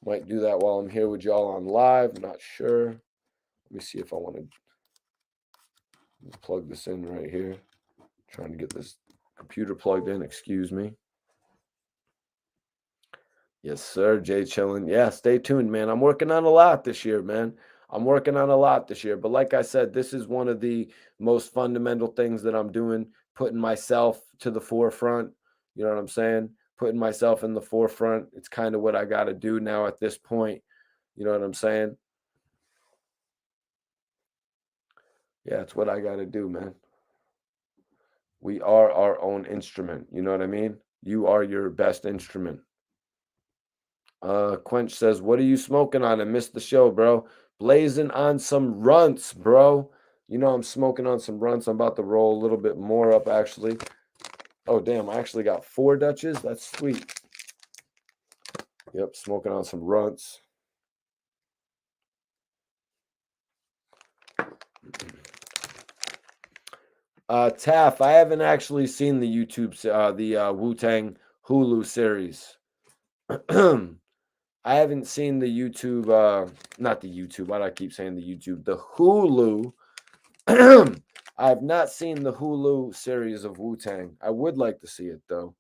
Might do that while I'm here with y'all on live. Not sure. Let me see if I want to plug this in right here. Trying to get this computer plugged in. Excuse me. Yes, sir. Jay chilling. Yeah, stay tuned, man. I'm working on a lot this year, man. I'm working on a lot this year. But like I said, this is one of the most fundamental things that I'm doing, putting myself to the forefront. You know what I'm saying? Putting myself in the forefront. It's kind of what I got to do now at this point. You know what I'm saying? Yeah, it's what I got to do, man. We are our own instrument. You know what I mean? You are your best instrument. Quench says, "What are you smoking on? I missed the show, bro. Blazing on some runts, bro. You know I'm smoking on some runts. I'm about to roll a little bit more up, actually. Oh, damn, I actually got 4 Dutches. That's sweet. Yep, smoking on some runts. Taff, I haven't actually seen the the Wu-Tang Hulu series. I haven't seen the YouTube, not the YouTube. Why do I keep saying the YouTube? The Hulu. I have not seen the Hulu series of Wu-Tang. I would like to see it though,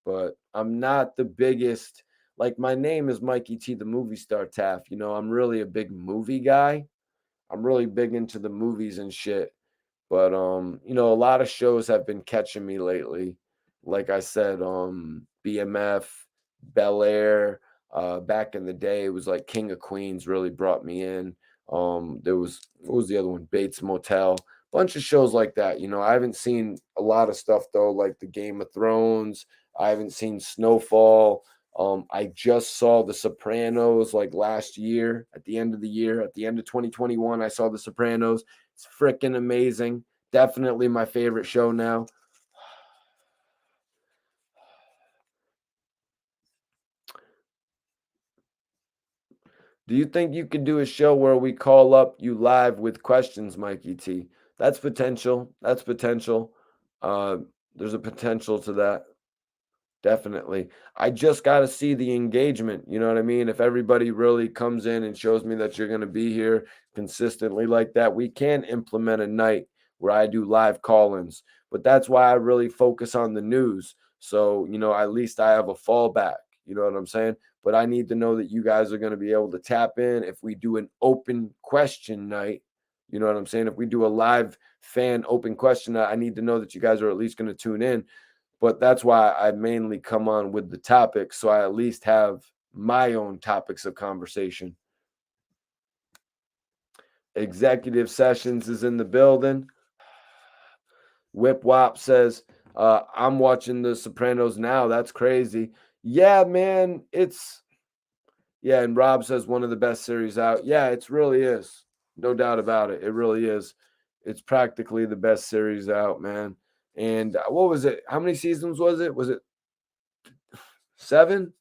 but I'm not the biggest. Like my name is Mikey T, the movie star Taff. You know, I'm really a big movie guy. I'm really big into the movies and shit. But you know, a lot of shows have been catching me lately. Like I said, BMF, Bel Air, back in the day, it was like King of Queens really brought me in. There was what was the other one? Bates Motel. Bunch of shows like that. You know, I haven't seen a lot of stuff though, like the Game of Thrones. I haven't seen Snowfall. I just saw The Sopranos like last year, at the end of the year, at the end of 2021. I saw The Sopranos. It's freaking amazing. Definitely my favorite show now. Do you think you could do a show where we call up you live with questions, Mikey T? That's potential. That's potential. Uh, there's a potential to that. Definitely. I just got to see the engagement. You know what I mean? If everybody really comes in and shows me that you're going to be here consistently like that, we can implement a night where I do live call ins. But that's why I really focus on the news. So, you know, at least I have a fallback. You know what I'm saying? But I need to know that you guys are going to be able to tap in. If we do an open question night, you know what I'm saying? If we do a live fan open question night, I need to know that you guys are at least going to tune in, but that's why I mainly come on with the topics, so I at least have my own topics of conversation. Executive Sessions is in the building. Whip Wop says, I'm watching The Sopranos now. That's crazy. Yeah, man, yeah, and Rob says one of the best series out. Yeah, it really is. No doubt about it. It really is. It's practically the best series out, man. And what was it? How many seasons was it? Was it 7?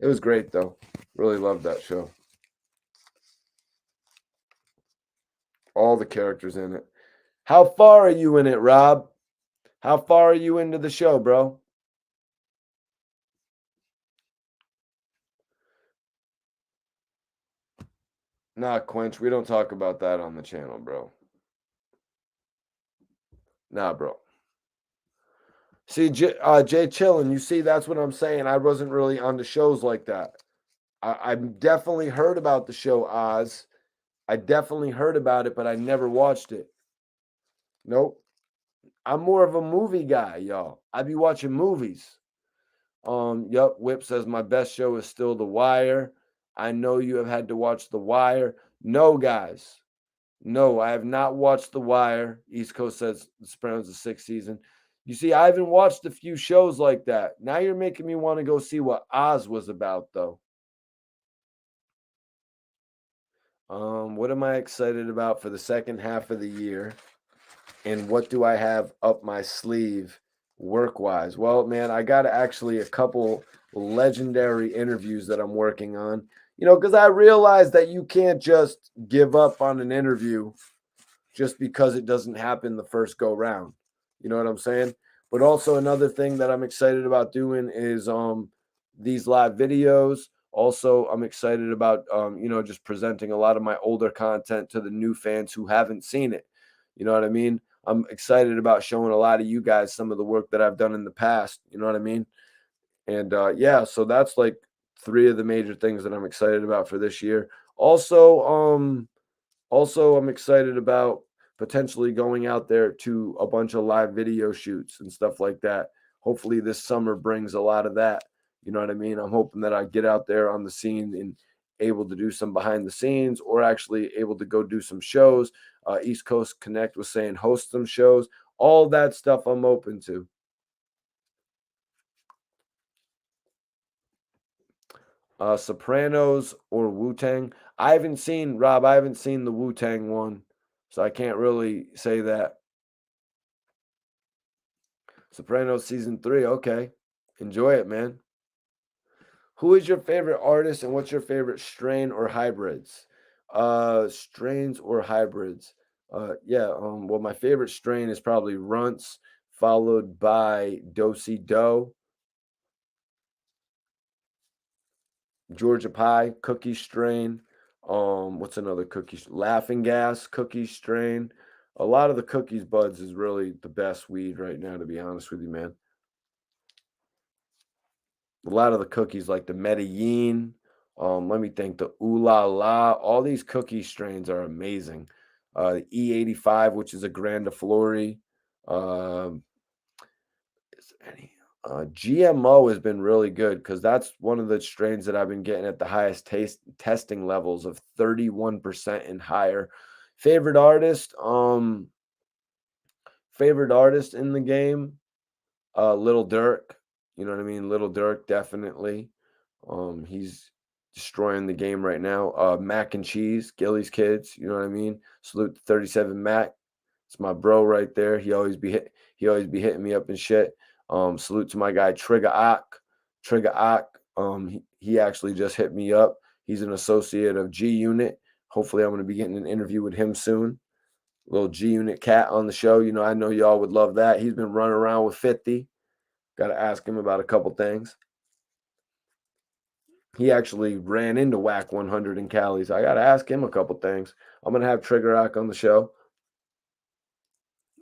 It was great though. Really loved that show. All the characters in it. How far are you in it, Rob? How far are you into the show, bro? Nah, Quench, we don't talk about that on the channel, bro. Nah, bro. See, Jay Chillin, you see, that's what I'm saying. I wasn't really on the shows like that. I definitely heard about the show Oz. I definitely heard about it, but I never watched it. Nope. I'm more of a movie guy, y'all. I be watching movies. Yep, Whip says my best show is still The Wire. I know you have had to watch The Wire. No, guys. No, I have not watched The Wire. East Coast says The Sopranos the 6th season. You see, I haven't watched a few shows like that. Now you're making me want to go see what Oz was about, though. What am I excited about for the second half of the year? And what do I have up my sleeve work-wise? Well, man, I got actually a couple legendary interviews that I'm working on. because I realize that you can't just give up on an interview just because it doesn't happen the first go round. You know what I'm saying? But also another thing that I'm excited about doing is these live videos. Also, I'm excited about just presenting a lot of my older content to the new fans who haven't seen it. You know what I mean? I'm excited about showing a lot of you guys some of the work that I've done in the past. You know what I mean? And yeah, so that's like three of the major things that I'm excited about for this year. Also, I'm excited about potentially going out there to a bunch of live video shoots and stuff like that. Hopefully, this summer brings a lot of that. You know what I mean? I'm hoping that I get out there on the scene and able to do some behind the scenes or actually able to go do some shows. East Coast Connect was saying host some shows. All that stuff I'm open to. Sopranos or Wu Tang. I haven't seen the Wu Tang one, so I can't really say that. Sopranos season 3. Okay. Enjoy it, man. Who is your favorite artist and what's your favorite strain or hybrids? Strains or hybrids. Yeah, well, my favorite strain is probably Runts, followed by Dosey Doe, Georgia Pie, Cookie strain. What's another Laughing Gas, Cookie strain. A lot of the Cookies Buds is really the best weed right now, to be honest with you, man. A lot of the cookies like the Medellin, let me think, the Ooh La La, all these cookie strains are amazing. The E85, which is a Grandiflori. Um, is there any GMO has been really good because that's one of the strains that I've been getting at the highest taste testing levels of 31% and higher. Favorite artist, favorite artist in the game, Little Dirk. You know what I mean? Little Dirk, definitely. He's destroying the game right now. Mac and Cheese, Gilly's kids. You know what I mean? Salute to 37 Mac. It's my bro right there. He always be hitting me up and shit. Salute to my guy Trigger Ock. Trigger Ock. He actually just hit me up. He's an associate of G Unit. Hopefully, I'm going to be getting an interview with him soon. Little G Unit cat on the show. I know y'all would love that. He's been running around with 50. Got to ask him about a couple things. He actually ran into Wack 100 in Cali, so I got to ask him a couple things. I'm gonna have Trigger Rock on the show.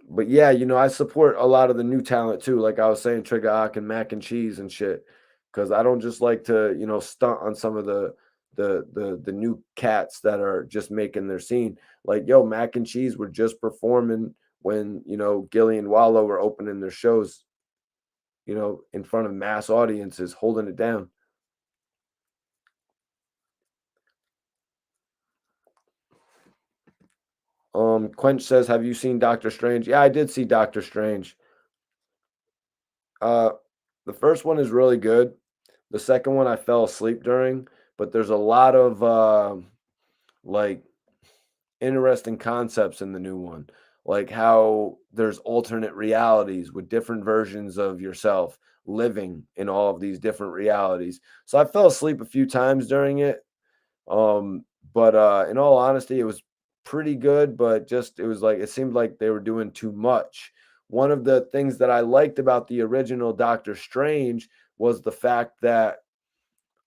But yeah, I support a lot of the new talent too. Like I was saying, Trigger Rock and Mac and Cheese and shit. Because I don't just like to, stunt on some of the new cats that are just making their scene. Like, yo, Mac and Cheese were just performing when, Gilly and Wallow were opening their shows, in front of mass audiences, holding it down. Quench says, "Have you seen Doctor Strange?" Yeah, I did see Doctor Strange. Uh, the first one is really good. The second one I fell asleep during, but there's a lot of like interesting concepts in the new one, like how there's alternate realities with different versions of yourself living in all of these different realities. So I fell asleep a few times during it. Um, but in all honesty, it was pretty good, but just it was like it seemed like they were doing too much. One of the things that I liked about the original Doctor Strange was the fact that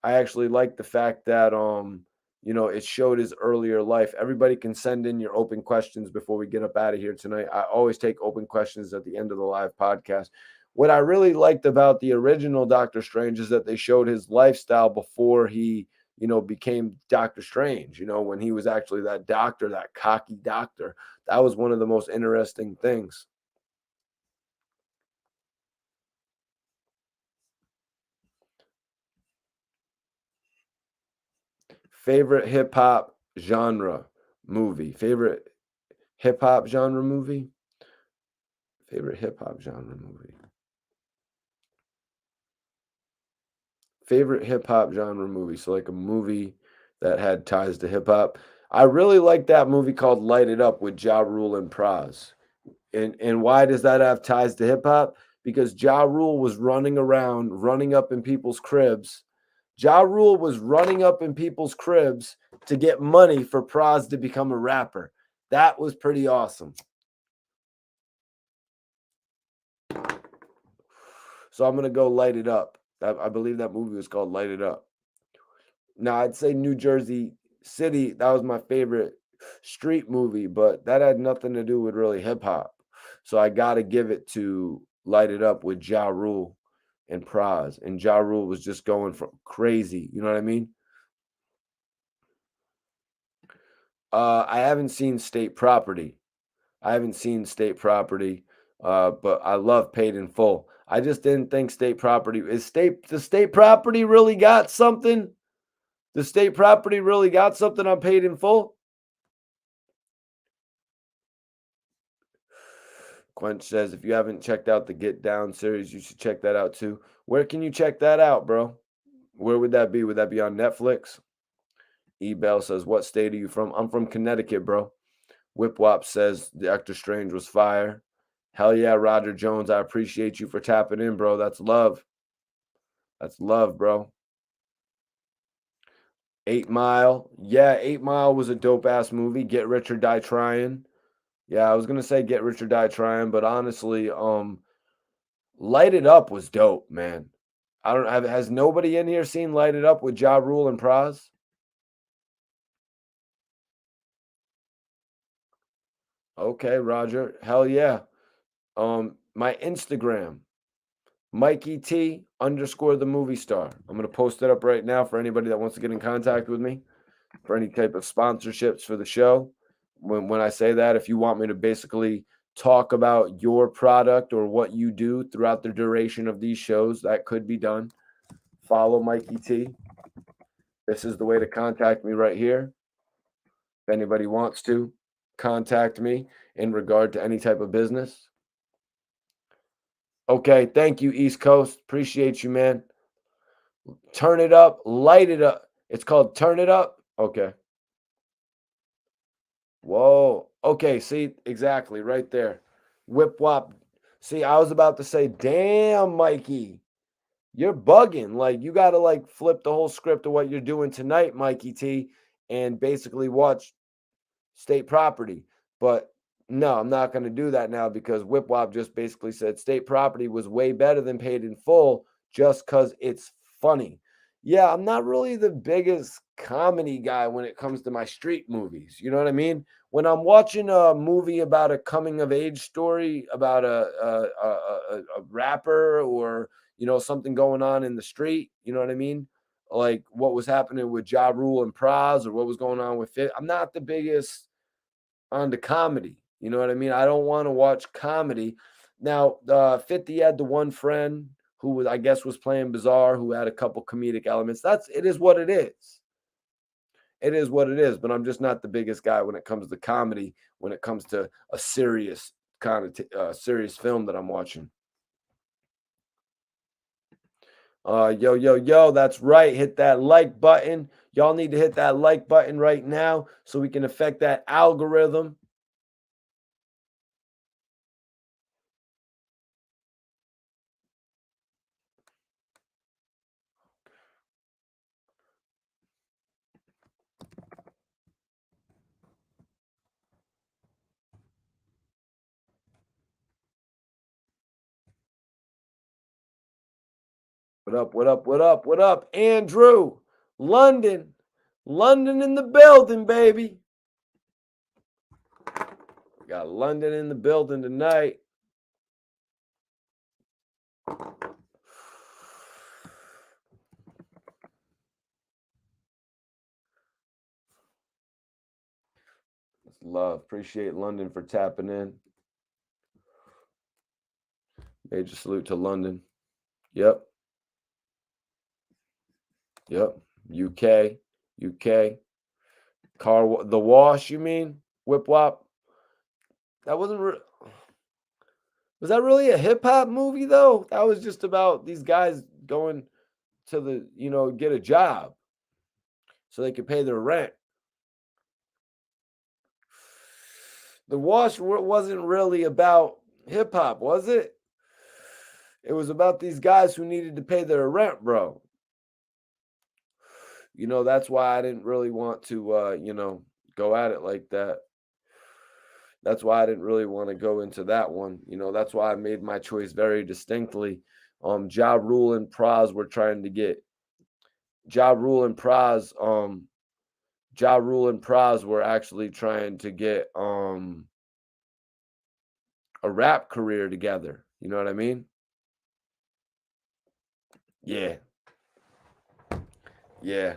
I actually liked the fact that it showed his earlier life. Everybody can send in your open questions before we get up out of here tonight. I always take open questions at the end of the live podcast. What I really liked about the original Doctor Strange is that they showed his lifestyle before he, became Doctor Strange, when he was actually that doctor, that cocky doctor. That was one of the most interesting things. Favorite hip hop genre movie. Favorite hip hop genre movie? Favorite hip hop genre movie. Favorite hip hop genre movie. So like a movie that had ties to hip hop. I really like that movie called Light It Up with Ja Rule and Pras. And why does that have ties to hip hop? Because Ja Rule was running around, running up in people's cribs, Ja Rule was running up in people's cribs to get money for Pras to become a rapper. That was pretty awesome. So I'm gonna go Light It Up. I believe that movie was called Light It Up. Now I'd say New Jersey City. That was my favorite street movie, but that had nothing to do with really hip hop. So I got to give it to Light It Up with Ja Rule and Pras. And Ja Rule was just going for crazy. You know what I mean? I haven't seen State Property. I haven't seen State Property, but I love Paid in Full. I just didn't think State Property is state. The State Property really got something. The State Property really got something on Paid in Full. Quench says, if you haven't checked out the Get Down series, you should check that out too. Where can you check that out, bro? Where would that be? Would that be on Netflix? Ebell says, what state are you from? I'm from Connecticut, bro. Whip Wop says, Doctor Strange was fire. Hell yeah, Roger Jones. I appreciate you for tapping in, bro. That's love. That's love, bro. 8 Mile. Yeah, 8 Mile was a dope ass movie. Get Rich or Die Trying. Yeah, I was gonna say Get Rich or Die Trying, but honestly, Light It Up was dope, man. I don't have has nobody in here seen Light It Up with Ja Rule and Pras? Okay, Roger. Hell yeah. My Instagram, Mikey T underscore the movie star. I'm gonna post it up right now for anybody that wants to get in contact with me for any type of sponsorships for the show. When I say that, if you want me to basically talk about your product or what you do throughout the duration of these shows, that could be done. Follow Mikey T. This is the way to contact me right here. If anybody wants to contact me in regard to any type of business. Okay, thank you, East Coast. Appreciate you, man. Turn it up, light it up. It's called Turn It Up. Okay. Whoa. Okay, see, exactly, right there. Whip wop. See, I was about to say, damn, Mikey, you're bugging. Like, you got to like flip the whole script of what you're doing tonight, Mikey T, and basically watch State Property. But no, I'm not going to do that now because Whip Wop just basically said State Property was way better than Paid in Full just because it's funny. Yeah, I'm not really the biggest comedy guy when it comes to my street movies. You know what I mean? When I'm watching a movie about a coming of age story about a rapper or something going on in the street, you know what I mean? Like what was happening with Ja Rule and Pras or what was going on with Fit. I'm not the biggest on the comedy. You know what I mean? I don't want to watch comedy. Now, 50 had the one friend who was, I guess, was playing bizarre, who had a couple comedic elements. It is what it is. It is what it is. But I'm just not the biggest guy when it comes to comedy. When it comes to a serious kind of serious film that I'm watching. Yo, yo, yo, that's right. Hit that like button. Y'all need to hit that like button right now so we can affect that algorithm. What up? What up? What up? What up? Andrew, London, London in the building, baby. We got London in the building tonight. Love. Appreciate London for tapping in. Major salute to London. Yep. Yep. UK. UK. The Wash, you mean? Whip Wop. That wasn't. Was that really a hip hop movie though? That was just about these guys going to get a job so they could pay their rent. The Wash wasn't really about hip hop, was it? It was about these guys who needed to pay their rent, bro. that's why I didn't really want to, go at it like that. That's why I didn't really want to go into that one. That's why I made my choice very distinctly. Ja Rule and Praz were trying to get Ja Rule and Praz. Ja Rule and Praz were actually trying to get a rap career together. You know what I mean? Yeah, yeah.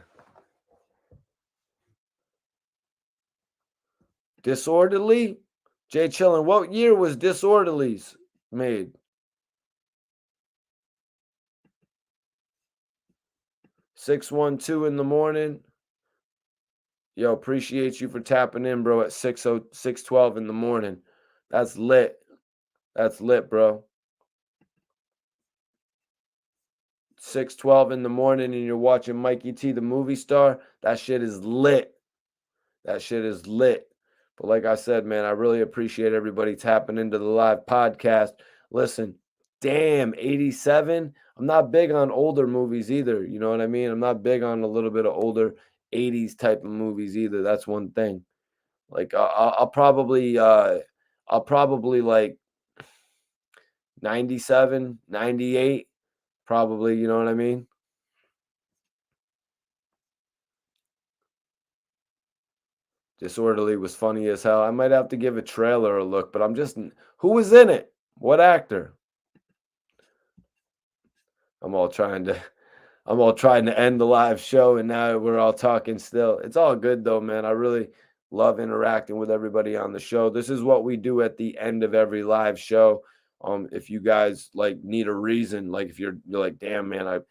Disorderly? Jay Chillin, what year was Disorderlies made? 612 in the morning. Yo, appreciate you for tapping in, bro, at 6:12 in the morning. That's lit. That's lit, bro. 6:12 in the morning and you're watching Mikey T, the movie star. That shit is lit. That shit is lit. But like I said, man, I really appreciate everybody tapping into the live podcast. Listen, damn, 87. I'm not big on older movies either. You know what I mean? I'm not big on a little bit of older 80s type of movies either. That's one thing. Like I'll probably like 97, 98, probably, you know what I mean? Disorderly was funny as hell. I might have to give a trailer a look, but who was in it? What actor? I'm all trying to I'm all trying to end the live show and now we're all talking still. It's all good though, man. I really love interacting with everybody on the show. This is what we do at the end of every live show. If you guys like need a reason, like if you're like, damn man,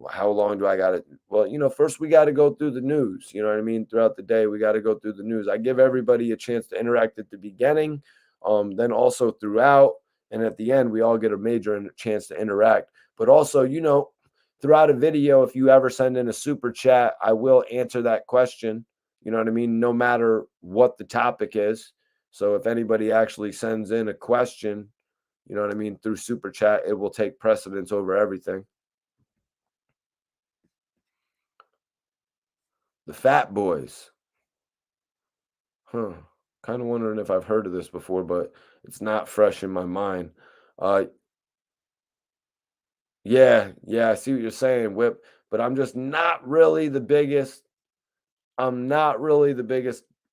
how long do I gotta well, first we gotta go through the news. You know what I mean? Throughout the day, we gotta go through the news. I give everybody a chance to interact at the beginning, then also throughout, and at the end, we all get a major chance to interact. But also, throughout a video, if you ever send in a super chat, I will answer that question. You know what I mean? No matter what the topic is. So if anybody actually sends in a question, you know what I mean, through super chat, it will take precedence over everything. The Fat Boys. Huh. Kind of wondering if I've heard of this before, but it's not fresh in my mind. Uh yeah, I see what you're saying, Whip, but I'm not really the biggest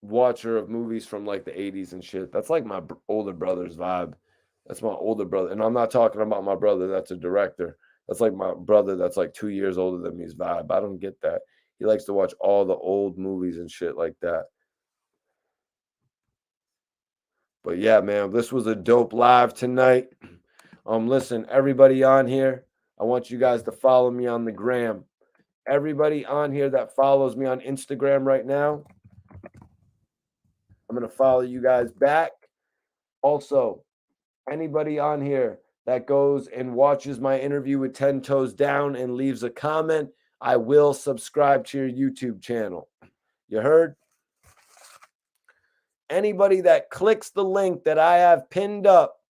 watcher of movies from like the 80s and shit. That's like my older brother's vibe. That's my older brother. And I'm not talking about my brother that's a director. That's like my brother that's like 2 years older than me's vibe. I don't get that. He likes to watch all the old movies and shit like that. But yeah, man, this was a dope live tonight. Listen, everybody on here, I want you guys to follow me on the gram. Everybody on here that follows me on Instagram right now, I'm going to follow you guys back. Also, anybody on here that goes and watches my interview with 10 Toes Down and leaves a comment, I will subscribe to your YouTube channel. You heard? Anybody that clicks the link that I have pinned up,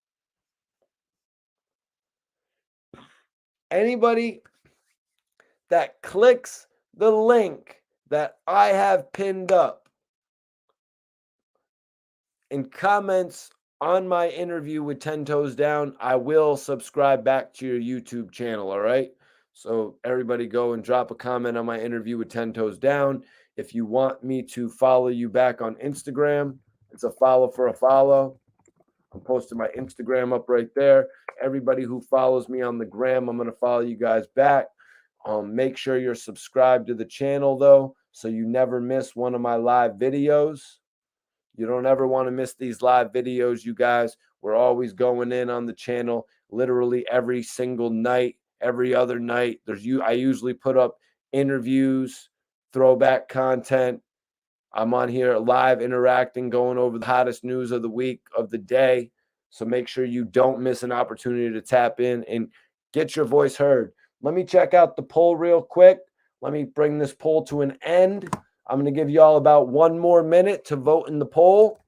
anybody that clicks the link that I have pinned up and comments on my interview with 10 Toes Down, I will subscribe back to your YouTube channel. All right. So, everybody go and drop a comment on my interview with 10 Toes Down. If you want me to follow you back on Instagram, it's a follow for a follow. I'm posting my Instagram up right there. Everybody who follows me on the gram, I'm going to follow you guys back. Make sure you're subscribed to the channel, though, so you never miss one of my live videos. You don't ever want to miss these live videos, you guys. We're always going in on the channel literally every single night, every other night. I usually put up interviews, throwback content. I'm on here live interacting, going over the hottest news of the week, of the day. So make sure you don't miss an opportunity to tap in and get your voice heard. Let me check out the poll real quick. Let me bring this poll to an end. I'm going to give you all about 1 more minute to vote in the poll.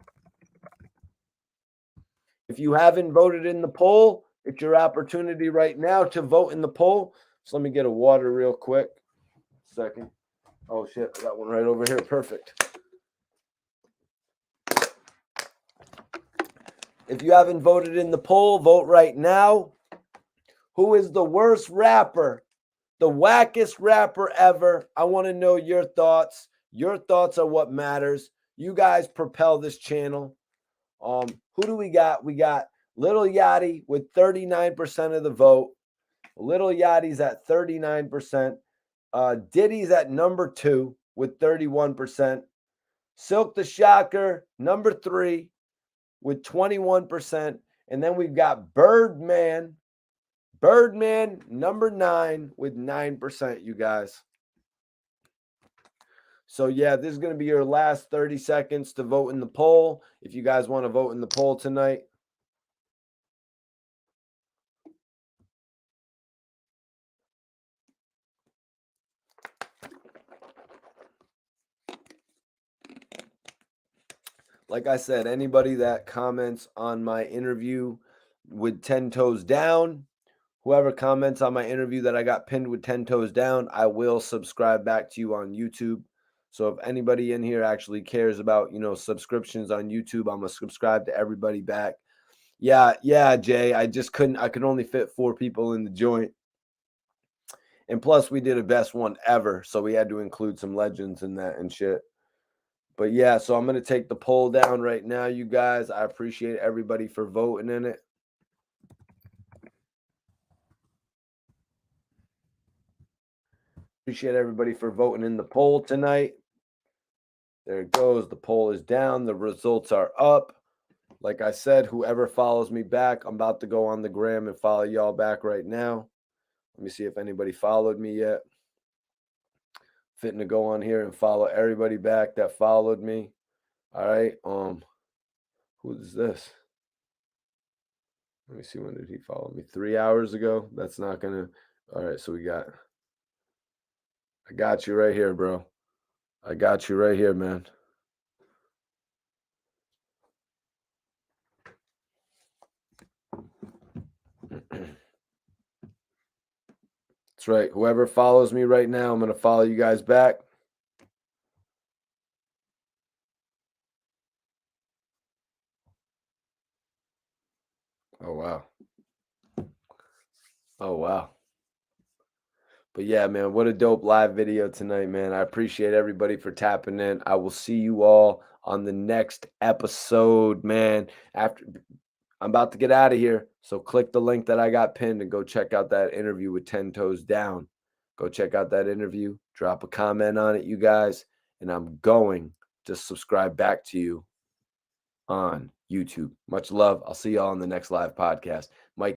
If you haven't voted in the poll, it's your opportunity right now to vote in the poll. So let me get a water real quick. Second. Oh shit, I got one right over here. Perfect. If you haven't voted in the poll, vote right now. Who is the worst rapper? The wackest rapper ever? I want to know your thoughts. Your thoughts are what matters. You guys propel this channel. Who do we got? We got Lil Yachty with 39% of the vote. Lil Yachty's at 39%. Diddy's at number 2 with 31%. Silk the Shocker, number 3 with 21%. And then we've got Birdman, number 9 with 9%, you guys. So, yeah, this is going to be your last 30 seconds to vote in the poll. If you guys want to vote in the poll tonight. Like I said, anybody that comments on my interview with 10 toes down, whoever comments on my interview that I got pinned with 10 toes down, I will subscribe back to you on YouTube. So if anybody in here actually cares about, subscriptions on YouTube, I'm going to subscribe to everybody back. Yeah, Jay, I could only fit 4 people in the joint. And plus we did a best one ever, so we had to include some legends in that and shit. But yeah, so I'm going to take the poll down right now, you guys. I appreciate everybody for voting in it. Appreciate everybody for voting in the poll tonight. There it goes. The poll is down. The results are up. Like I said, whoever follows me back, I'm about to go on the gram and follow y'all back right now. Let me see if anybody followed me yet. Fitting to go on here and follow everybody back that followed me. All right. Who is this? Let me see, when did he follow me? 3 hours ago. That's not gonna. All right, so I got you right here, bro. I got you right here, man. That's right. Whoever follows me right now, I'm going to follow you guys back. Oh, wow. Oh, wow. But yeah, man, what a dope live video tonight, man. I appreciate everybody for tapping in. I will see you all on the next episode, man. I'm about to get out of here, so click the link that I got pinned and go check out that interview with 10 Toes Down. Go check out that interview. Drop a comment on it, you guys. And I'm going to subscribe back to you on YouTube. Much love. I'll see y'all on the next live podcast. Mike.